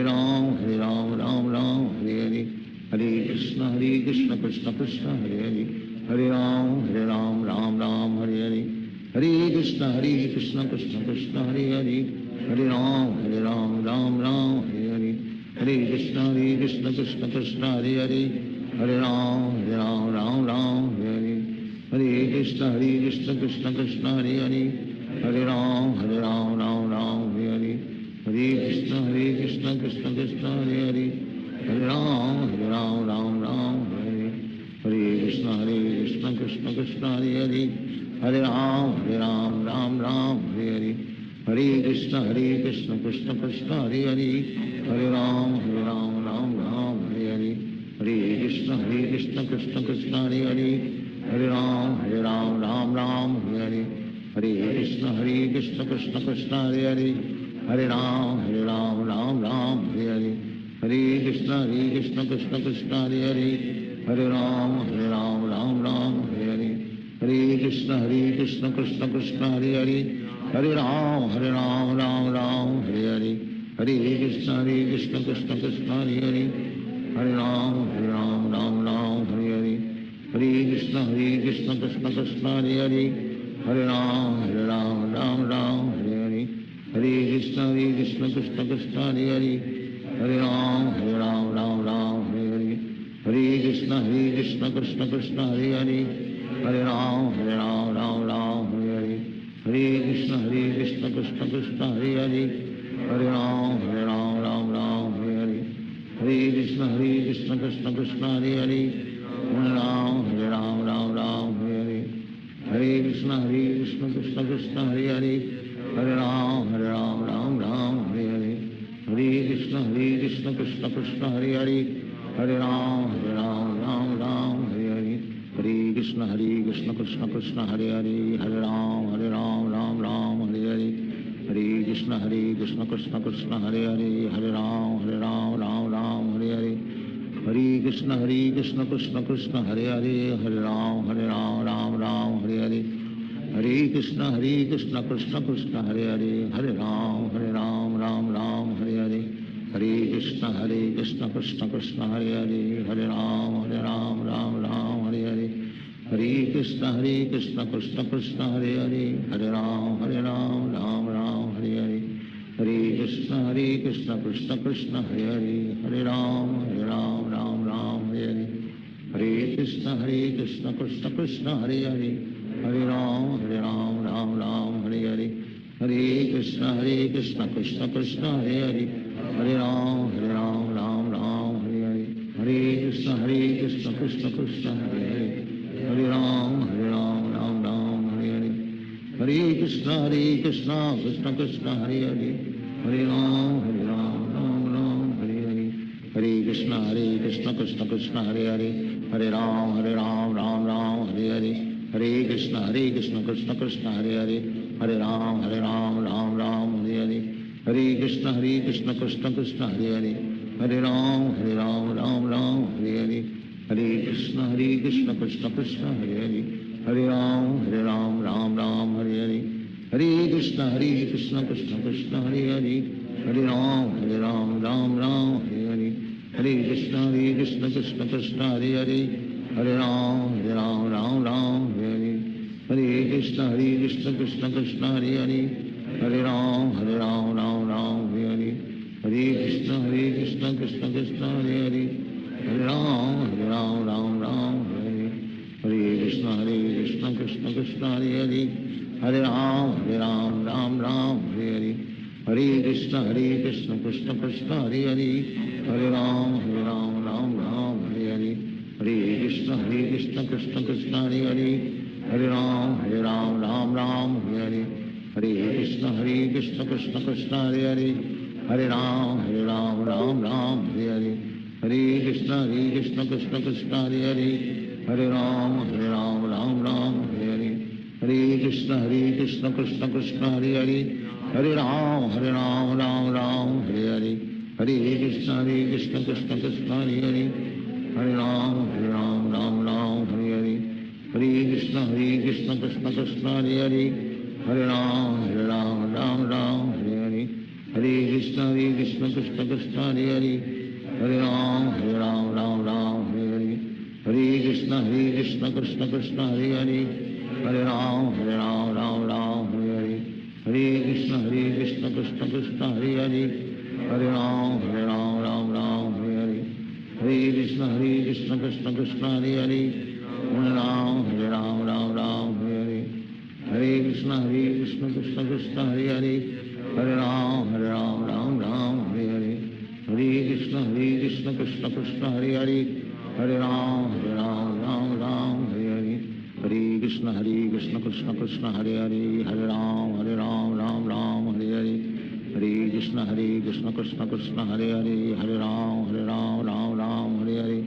Ram Ram Ram Hare Hare, Hare Krishna Krishna Krishna Hare Hare, Hare Ram Ram Ram Hare Hare, Hare Krishna Krishna Krishna Hare Hare, Hare Ram Ram Ram Hare Hare, Hare Krishna Krishna Krishna Hare Hare, Hare Ram Ram Ram Hare Hare, Hare Krishna Krishna Krishna Hare Hare, Hare Ram Ram Ram Hare Hare, Hare Krishna Krishna Krishna Hare Hare, Hare Ram Ram Ram Hare Hare, Hare Krishna Krishna Krishna Hare Hare, Hare Ram Ram Ram Hare Hare, Hare Krishna Krishna Krishna Hare Hare, Hare Ram Ram Ram Hare Hare, Hare Krishna Krishna Krishna Hare Hare, Hare Ram Ram Ram Hare Hare, Hare Krishna Krishna Krishna Hare Hare, Hare Ram Ram Ram Hare Hare, Hare Krishna Krishna Krishna Hare Hare, Hare Ram Ram Ram Hare Hare, Hare Krishna Krishna Krishna Hare Hare, Hare Ram Ram Ram Hare Hare, Hare Krishna Krishna Krishna Hare Hare, Hare Ram Ram Ram Hare Hare, Hare Krishna Krishna Krishna Hare Hare, Hare Ram Ram Ram Hare Hare, Hare Krishna Krishna Krishna Hare Hare, Hare Ram Ram Ram Hare Hare, Hare Krishna Krishna Krishna Hare Hare, Hare Ram Ram Ram Hare Hare, Hare Krishna Krishna Krishna Hare Hare, Hare Ram Ram Ram Hare Hare, Hare Krishna Krishna Krishna Hare Hare, Hare Ram Ram Ram Hare Hare, Hare Krishna Krishna Krishna Hare Hare, Hare Ram Ram Ram Hare Hare, Krishna Krishna Krishna Hare Hare, Hare Ram Ram Ram Hare Hare, Hare Krishna Krishna Krishna Hare Hare, Hare Ram Ram Ram Hare Hare, Hare Krishna Krishna Krishna Hare Hare, Hare Ram Ram Ram Hare Hare, Hare Krishna Krishna Krishna Hare Hare, Hare Ram Ram Ram Hare Hare, Hare Krishna Krishna Krishna Hare Hare, Hare Ram Ram Ram Hare Hare, Hare Krishna Krishna Krishna Hare Hare, Hare Ram Ram Ram Hare Hare, Hare Krishna Krishna Krishna Hare Hare, Hare Ram Ram Ram Hare Hare, Hare Krishna Krishna Krishna Hare Hare, Hare Ram Ram Ram Hare Hare, Hare Krishna Krishna Krishna Hare Hare, Hare Ram Ram Ram Hare Hare, Hare Krishna Krishna Krishna Hare Hare, Hare Ram Ram Ram Hare Hare, Hare Krishna Krishna Krishna Hare Hare, Hare Ram Ram Ram Hare Hare, Hare Krishna Krishna Krishna Hare Hare, Hare Ram Ram Ram Hare Hare, Hare Krishna Krishna Krishna Hare Hare, Hare Ram Ram Ram Hare Hare, Hare Krishna Krishna Krishna Hare Hare, Hare Ram Ram Hare Hare, Hare Krishna Krishna Krishna Hare Hare, Hare Ram Ram Hare Hare, Hare Krishna Krishna Krishna Hare Hare, Hare Ram Ram Hare Hare, Hare Krishna Krishna Krishna Hare Hare, Hare Ram Ram Hare Hare, Hare Krishna Krishna Krishna Hare Hare, Hare Ram Ram Hare Hare, Hare Krishna Krishna Krishna Hare Hare, Hare Ram Ram Hare Hare, Hare Krishna Krishna Krishna Hare Hare, Hare Ram Ram Hare Hare, Hare Krishna Krishna Krishna Hare Hare, Hare Ram Ram Hare Hare, Hare Krishna Krishna Krishna Hare Hare, Hare Ram Ram Hare Hare, Hare Krishna Krishna Krishna Hare Hare, Hare Ram Ram Hare Hare, Hare Krishna Krishna Krishna Hare Hare, Hare Ram Ram Hare Hare, Hare Krishna Krishna Krishna Hare Hare, Hare Ram Ram Hare Hare, Hare Krishna Krishna Krishna Hare Hare, Hare Ram Ram Hare Hare, Hare Krishna Krishna Krishna Hare Hare, Hare Ram Ram Hare Hare, Hare Krishna Krishna Krishna Hare Hare, Hare Ram Ram Hare Hare, Hare Krishna Krishna Krishna Hare Hare, Hare Ram Ram Hare Hare, Hare Krishna Krishna Krishna Hare Hare, Hare Ram Ram Hare Hare, Hare Krishna Krishna Krishna Hare Hare, Hare Ram Ram Hare Hare, Hare Krishna Krishna Krishna Hare Hare, Hare Ram Ram Hare Hare, Hare Krishna Krishna Krishna Hare Hare, Hare Ram Ram Hare Hare, Hare Krishna Krishna Krishna Hare Hare, Hare Ram Ram Hare Hare, Hare Krishna Krishna Krishna Hare Hare, Hare Ram Ram Hare Hare, Hare Krishna Krishna Krishna Hare Hare, Hare Ram Ram Hare Hare, Hare Krishna Krishna Krishna Hare Hare, Hare Ram Ram Hare Hare,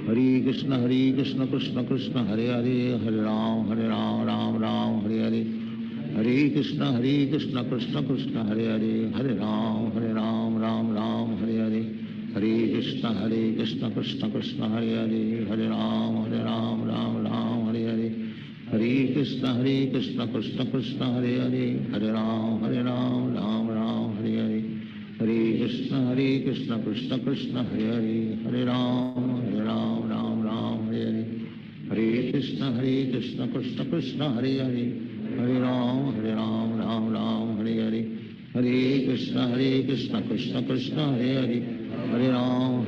Hare Krishna Krishna Krishna Hare Hare, Hare Ram Ram Hare Hare, Hare Krishna Krishna Krishna Hare Hare, Hare Ram Ram Hare Hare, Hare Krishna Krishna Krishna Hare Hare, Hare Ram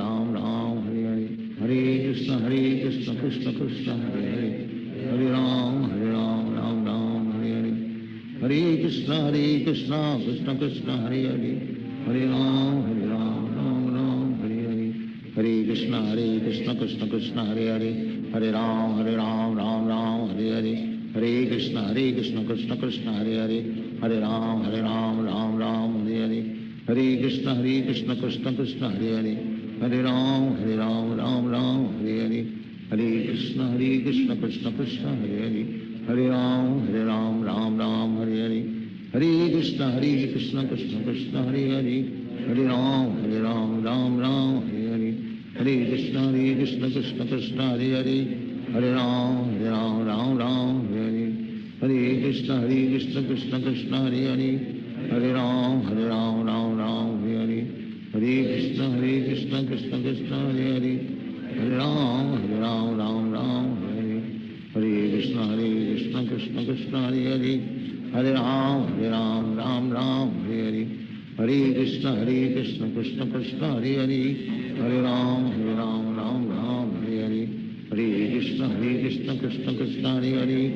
Ram Hare Hare, Hare Krishna Krishna Krishna Hare Hare, Hare Ram Ram Hare Hare, Hare Krishna Krishna Krishna Hare Hare, Hare Ram Ram Hare Hare, Hare Krishna Krishna Krishna Hare Hare, Hare Ram Ram Hare Hare, Hare Krishna Krishna Krishna Hare Hare, Hare Ram Ram Hare Hare, Hare Krishna Krishna Krishna Hare Hare, Hare Ram Ram Hare Hare, Hare Krishna Krishna Krishna Hare Hare, Hare Ram Ram Hare Hare, Hare Krishna Krishna Krishna Hare Hare, Hare Ram Ram Hare Hare, Hare Krishna Krishna Krishna Hare Hare, Hare Ram Ram Ram Hare Hare, Hare Krishna Krishna Krishna Hare Hare, Hare Ram Ram Ram Hare Hare, Hare Krishna Krishna Krishna Hare Hare, Hare Ram Ram Ram Hare Hare, Hare Krishna Krishna Krishna Hare Hare, Hare Ram Ram Ram Hare Hare, Hare Krishna Krishna Krishna Hare Hare, Hare Ram Ram Ram Hare Hare, Hare Krishna Krishna Krishna Hare Hare, Hare Ram Ram Ram Hare Hare, Hare Krishna Krishna Krishna Hare Hare,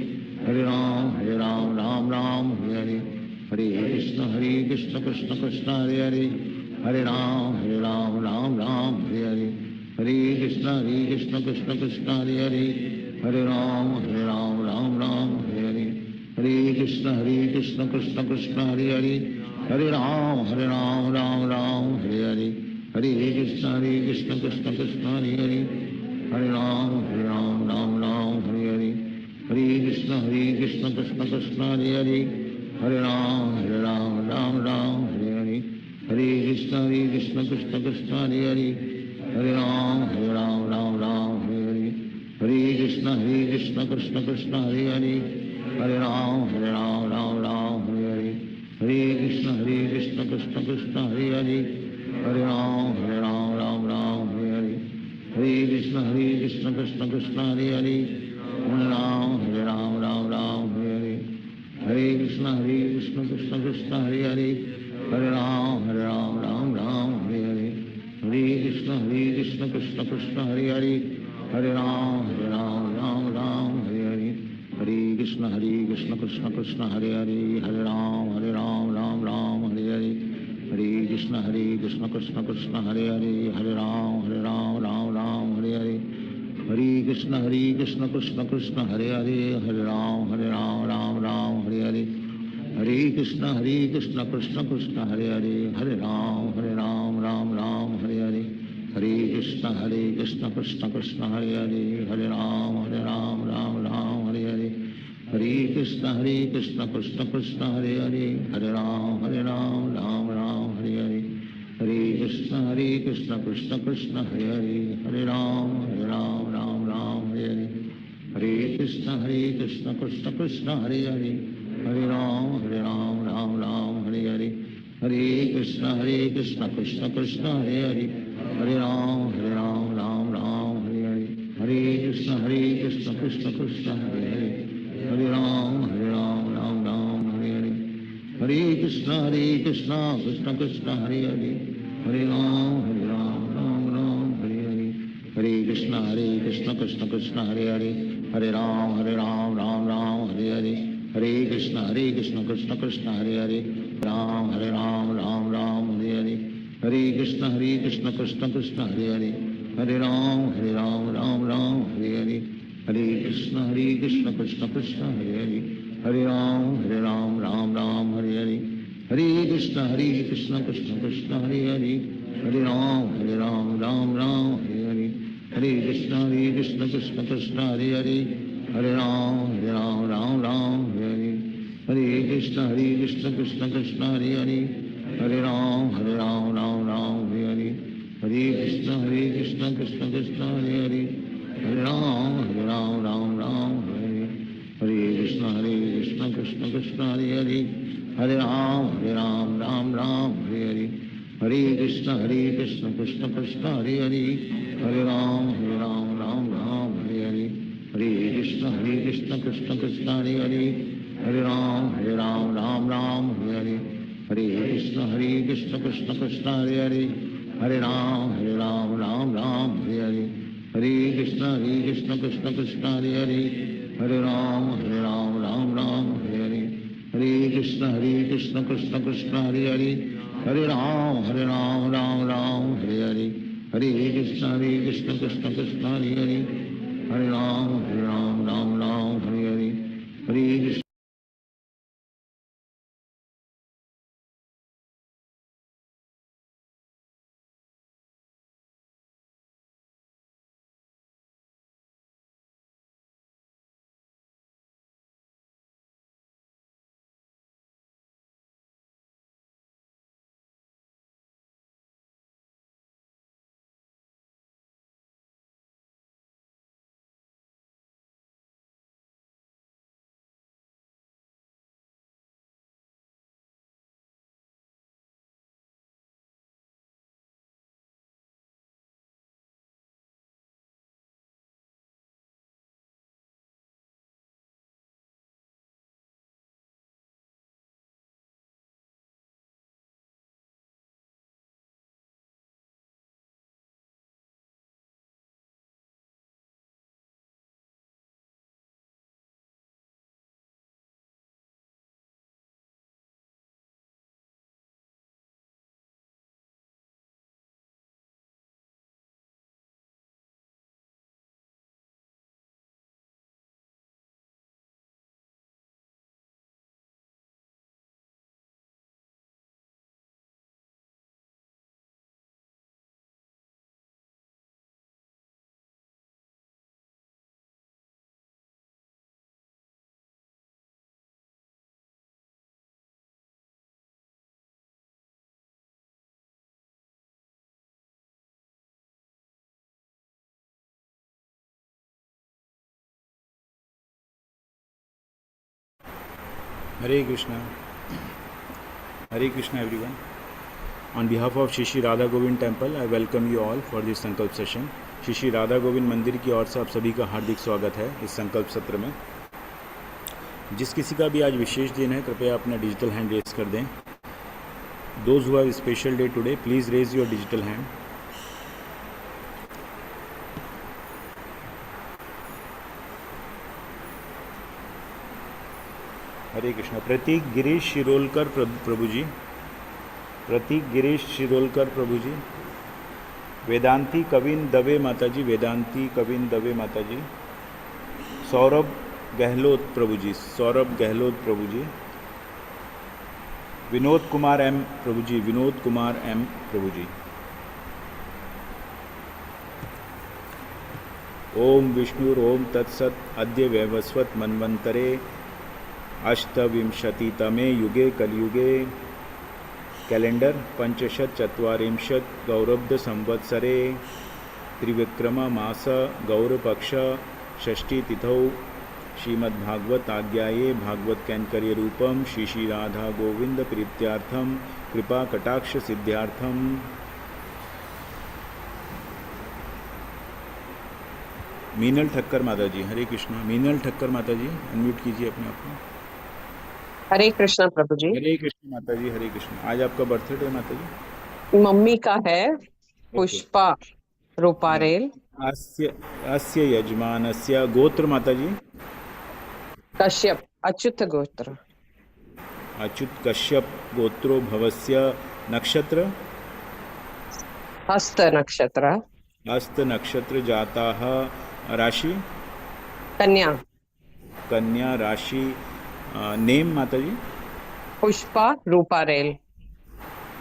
Hare Ram Ram Hare Hare, Hare Krishna Krishna Krishna Hare Hare, Hare Ram Ram Hare Hare, Hare Krishna Krishna Krishna Hare Hare, Hare Ram Ram Ram Hare Hare, Hare Krishna Krishna Krishna Hare Hare, Hare Ram Ram Ram Hare Hare, Hare Krishna Krishna Krishna Hare Hare, Hare Ram Ram Ram Hare Hare, Hare Krishna Krishna Krishna Hare Hare, Hare Ram Ram Hare Hare, Hare Krishna Krishna Krishna Hare Hare, Hare Ram Ram Hare Hare, Hare Krishna Krishna Krishna Hare Hare, Hare Ram Ram Hare Hare, Hare Krishna Krishna Krishna Hare Hare, Hare Ram Ram Hare Hare, Hare Krishna Krishna Krishna Hare Hare, Hare Ram Ram Hare Hare, Hare Krishna Krishna Krishna Hare Hare, Hare Ram Ram Hare Hare, Hare Krishna Krishna Krishna Hare Hare, Hare Ram Ram Hare Hare, Hare Krishna Krishna Krishna Hare Hare, Hare Ram Ram Hare Hare, Hare Krishna Krishna Krishna Hare Hare, Hare Ram Ram Hare Hare, Hare Krishna Krishna Krishna Hare Hare, Hare Ram Ram Hare Hare, Hare Krishna Krishna Krishna Hare Hare, Hare Ram Ram Hare Hare, Hare Krishna Krishna Krishna Hare Hare, Hare Ram Ram Hare Hare, Hare Krishna Krishna Krishna Hare Hare, Hare Ram Ram Hare Hare, Hare Krishna Krishna Krishna Hare Hare, Hare Ram Ram Hare Hare, Hare Krishna Krishna Krishna Hare Hare, Hare Ram Ram Hare Hare, Hare Krishna Krishna Krishna Hare Hare, Hare Ram Ram Hare Hare, Hare Krishna Krishna Krishna Hare Hare, Hare Ram Ram Hare Hare, Hare Krishna Krishna Krishna Hare Hare, Hare Ram Ram Hare Hare, Hare Krishna Krishna Krishna Hare Hare, Hare Ram Ram Hare Hare, Hare Krishna Krishna Krishna Hare Hare, Hare Ram Ram Hare Hare, Hare Krishna Krishna Krishna Hare Hare, Hare Ram Ram Hare Hare, Hare Krishna Krishna Krishna Hare Hare, Hare Ram Ram Hare Hare, Hare Krishna Krishna Krishna Hare Hare, Hare Ram Ram Hare Hare, Hare Krishna Krishna Krishna Hare Hare, Hare Ram Ram Hare Hare, Hare Krishna Krishna Krishna Hare Hare, Hare Ram Ram Hare Hare, Hare Krishna Krishna Krishna Hare Hare, Hare Ram Ram Hare Hare, Hare Krishna Krishna Krishna Hare Hare, Hare Ram Ram Hare Hare, Hare Krishna Krishna Krishna Hare Hare, Hare Ram Ram Hare Hare, Hare Krishna Krishna Krishna Hare Hare, Hare Ram Ram Hare Hare, Hare Krishna Krishna Krishna Hare Hare, Hare Ram Ram Hare Hare, Hare Krishna Krishna Krishna Hare Hare, Hare Ram Ram Hare Hare, Hare Krishna Krishna Krishna Hare Hare, Hare Ram Ram Hare Hare, Hare Krishna Krishna Krishna Hare Hare, Hare Ram Ram Hare Hare, Hare Krishna Hare Krishna. Hare Krishna everyone. On behalf of Shri Shri Radha Govind Temple, I welcome you all for this संकल्प सेशन. श्री श्री राधा गोविंद मंदिर की ओर से आप सभी का हार्दिक स्वागत है इस संकल्प सत्र में. जिस किसी का भी आज विशेष दिन है, कृपया अपना डिजिटल हैंड रेज कर दें. Those who have a special day today, please raise your digital hand. हरे कृष्णा. प्रतीक गिरीश शिरोलकर प्रभु जी. प्रतीक गिरीश शिरोलकर प्रभु जी. वेदांती कविन दवे माता जी. वेदांती कविन दवे माता जी. सौरभ गहलोत प्रभु जी. सौरभ गहलोत प्रभु जी. विनोद कुमार एम प्रभु जी. विनोद कुमार एम प्रभु जी. ओम विष्णुर ओम तत्सत. अद्य वैवस्वत मन्वंतरे अष्टविंशतितमे युगे कलियुगे कैलेंडर पंचशत चत्वारिंशत् गौरब्ध संवत्सरे त्रिविक्रम मास गौरपक्ष षष्ठी तिथौ श्रीमद्भागवत आज्ञाये भागवत कैंकर्य रूपम श्री श्री राधा गोविंद प्रीत्यार्थम कृपा कटाक्ष सिद्ध्यार्थम. मीनल ठक्कर माता जी. हरे कृष्णा. मीनल ठक्कर माता जी, अनम्यूट कीजिए अपने आप को. हरे कृष्णा प्रभु जी. हरे कृष्ण माता जी. हरे कृष्ण. आज आपका बर्थडे माता जी. मम्मी का है पुष्पा रूपारेल. अस्य यजमानस्य गोत्र माता जी. कश्यप अच्युत गोत्र. अच्युत कश्यप गोत्रो भवस्य. नक्षत्र हस्त नक्षत्र. हस्त नक्षत्र जाताः. राशि कन्या. कन्या राशि. नेम माता जी. पुष्पा रूपारेल.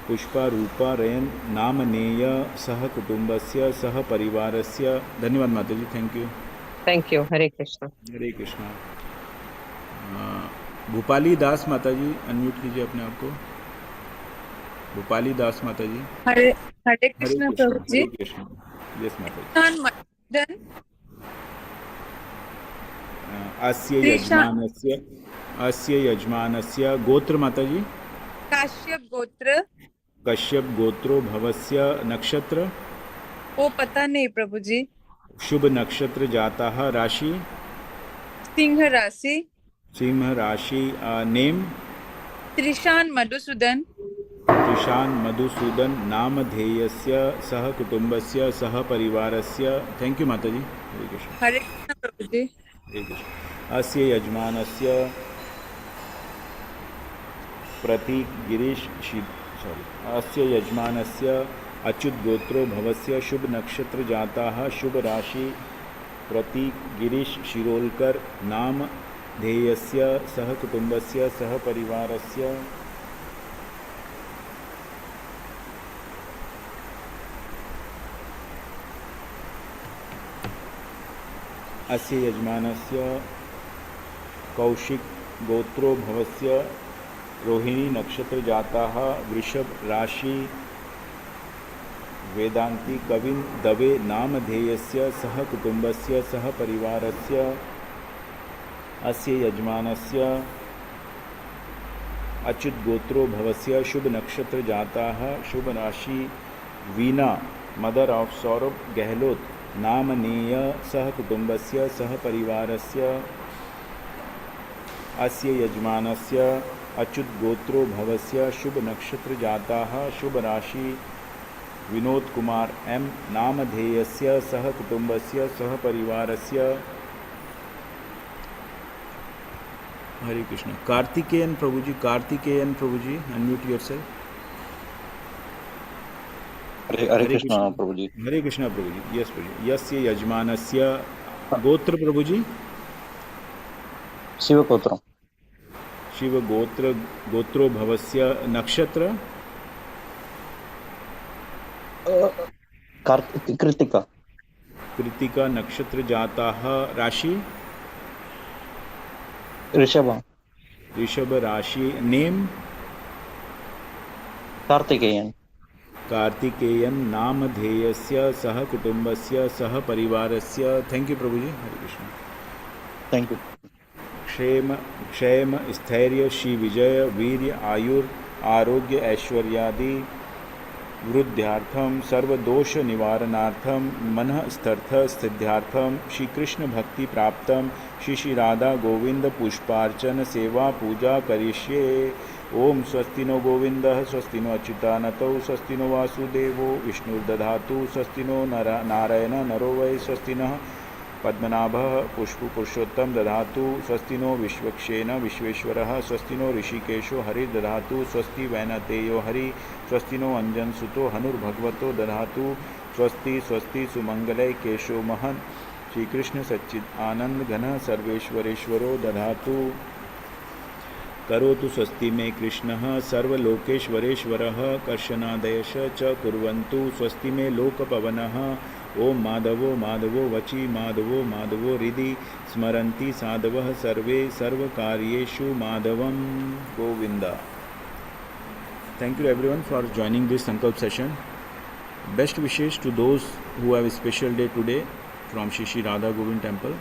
पुष्पा रूपा रेन. नाम नेय सह कुटुंबस्य सह परिवारस्य. धन्यवाद माता जी. Thank you. हरे कृष्णा. हरे कृष्णा. भूपाली दास माता जी, अनम्यूट कीजिए अपने आप को. भूपाली दास माता जी. हरे हरे कृष्ण प्रभु जी. हरे कृष्ण. यस माता जी. मदन अस्य यजमानस्य गोत्र माता जी. काश्यप गोत्र. कश्यप गोत्रो भवस्य. नक्षत्र वो पता नहीं प्रभु जी. शुभ नक्षत्र जाताः. राशि सिंह राशि. सिंह राशि. नेम त्रिशान मधुसूदन. त्रिशान मधुसूदन. नामधेयस्य सह कुटुंबस्य सह परिवारस्य. थैंक यू माता जी. हरे कृष्ण. हरे कृष्ण प्रभु जी. हरे कृष्ण. अस्य यजमानस्य प्रतीक गिरीश अस्य यजमानस्य अच्युत गोत्रो भवस्य. शुभ नक्षत्र जाताः. शुभ राशि प्रतीक गिरीश शिरोलकर. नाम ध्येयस्य सह कुटुंबस्य सह परिवारस्य. अस्य यजमानस्य कौशिक गोत्रो भवस्य. रोहिणी नक्षत्र जाताः. वृषभ राशि. वेदांती कविन दवे. नामधेयस्य सह कुटुंबस्य सह परिवारस्य. अस्य यजमानस्य अच्युत गोत्रो भवस्य. शुभ नक्षत्र जाताः. शुभ राशि. Veena mother of Saurabh Gehlot. नाम नेय सह कुटुंबस्य सह परिवारस्य. अस्य यजमानस्य अच्युत गोत्रो भवस्य. शुभ नक्षत्र जाताः. शुभ राशि. विनोद कुमार एम. नामधेयस्य सह कुटुंबस्य सह परिवारस्य. हरे कृष्ण. कार्तिकेयन प्रभु जी. कार्तिकेयन प्रभु जी, अनम्यूट योरसेल्फ. हरे कृष्णा प्रभु जी. हरे कृष्णा प्रभु जी. यस प्रभु जी. यस्य यजमानस्य गोत्र प्रभु जी. शिव गोत्र. शिव गोत्र गोत्रो भवस्य. नक्षत्र कृतिका. कृतिका नक्षत्र जाताः. राशि ऋषभ. ऋषभ राशि. नेम कार्तिकेयन. कार्तिकेयन. नामधेयस्य सह कुटुंबस्य सह परिवारस्य. Thank you Prabhu ji. Hare Krishna. Thank you. क्षेम स्थैर्य श्री विजय वीर्य आयुर आरोग्य ऐश्वर्यादि वृद्ध्यार्थम सर्वदोष निवारणार्थम मनः स्थर्थ सिद्ध्यार्थम श्री कृष्ण भक्ति प्राप्तम श्री राधा गोविंद पुष्पार्चन सेवा पूजा करिष्ये। ओम स्वस्ति नो गोविंदः स्वस्ति नो अच्युतानतौ स्वस्ति नो वासुदेवो विष्णुर्दधातु स्वस्ति नो नारायण नरो वै स्वस्ति नः पद्मनाभः पुष्पुरुषोत्तम दधातु स्वस्ति नो विश्वक्षेण विश्वेश्वरः स्वस्ति नो ऋषिकेशो हरिर्दधातु स्वस्ति वैनतेयो हरि स्वस्ति नो अंजनसुतो हनुर्भगवतो दधातु स्वस्ति स्वस्ति सुमंगलय केशो महन् श्रीकृष्ण सच्चिद आनंद घन सर्वेश्वरेश्वरो दधातु करोतु स्वस्ति मे कृष्णः सर्वलोकेश्वरेश्वरः कर्षणादयश च कुर्वन्तु स्वस्ति मे लोकपवनः। ओम माधवो माधवो वची माधवो माधवो हृदि स्मरन्ति साधवः सर्वे सर्वकार्येषु माधवं Govinda. Thank you everyone for joining this Sankalp session. Best wishes to those who have a special day today from Shri Radha Govind Temple.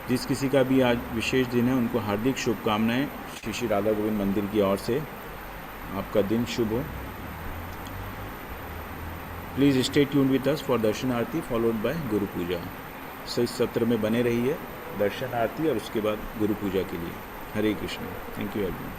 जिस किसी का भी आज विशेष दिन है उनको हार्दिक शुभकामनाएं श्री राधा गोविंद मंदिर की ओर से। आपका दिन शुभ हो। Please stay tuned with us for Darshan Aarti followed by गुरु पूजा। सो इस सत्र में बने रहिए दर्शन आरती और उसके बाद गुरु पूजा के लिए। Hare Krishna. Thank you everyone.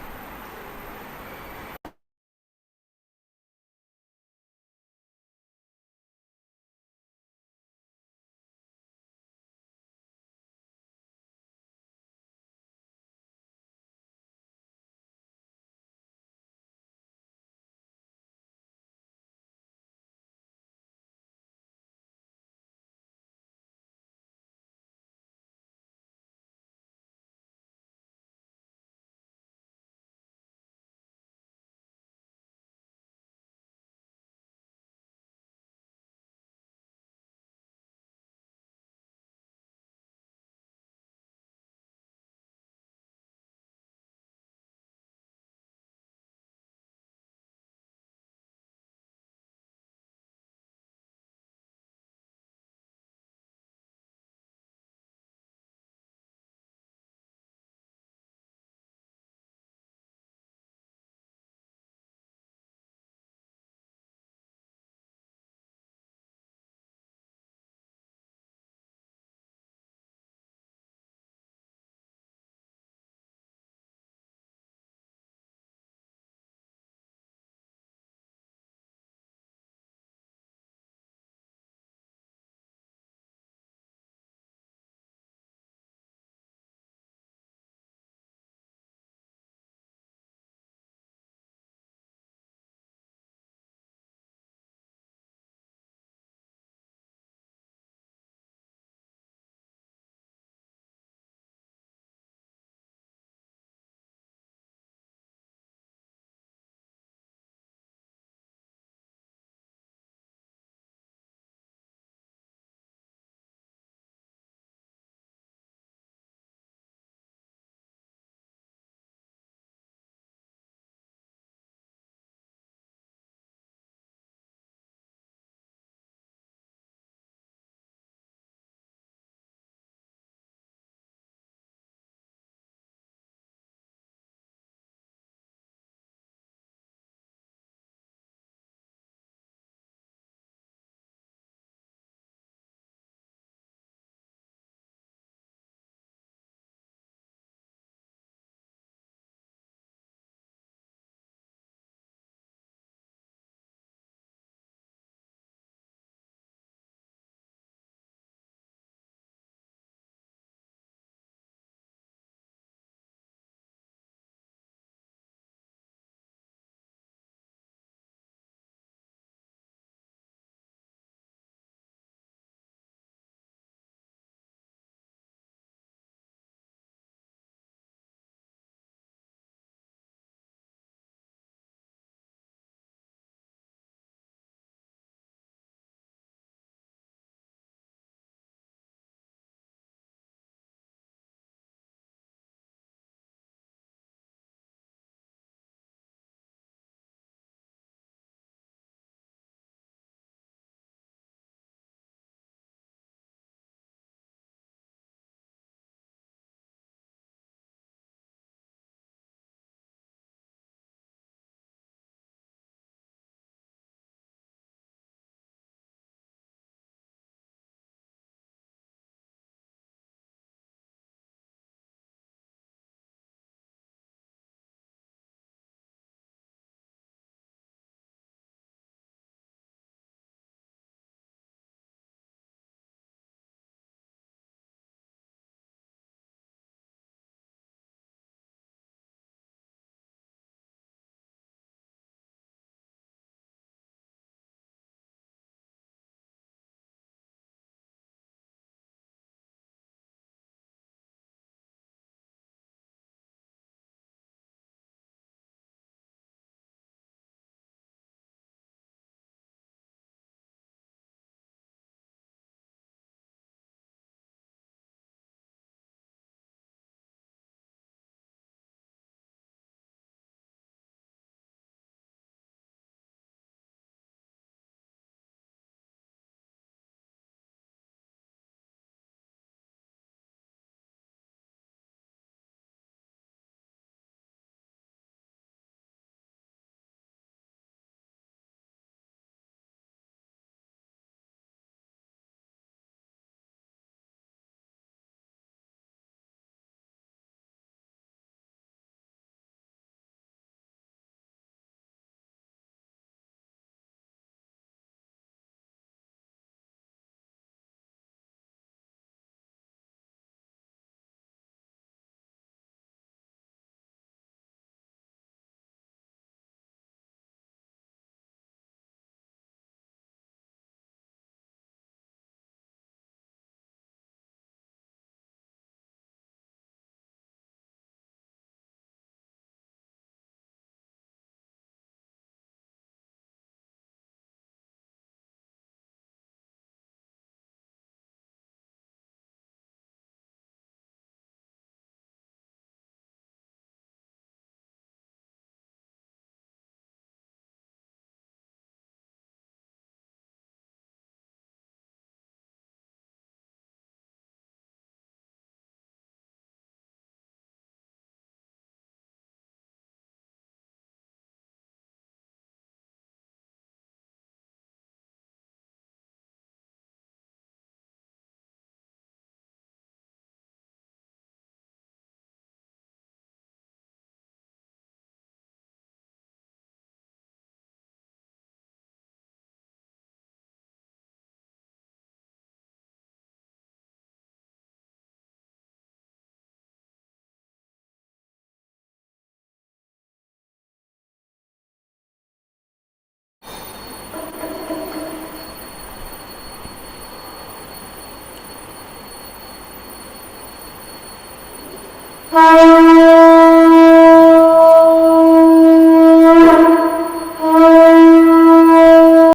Hare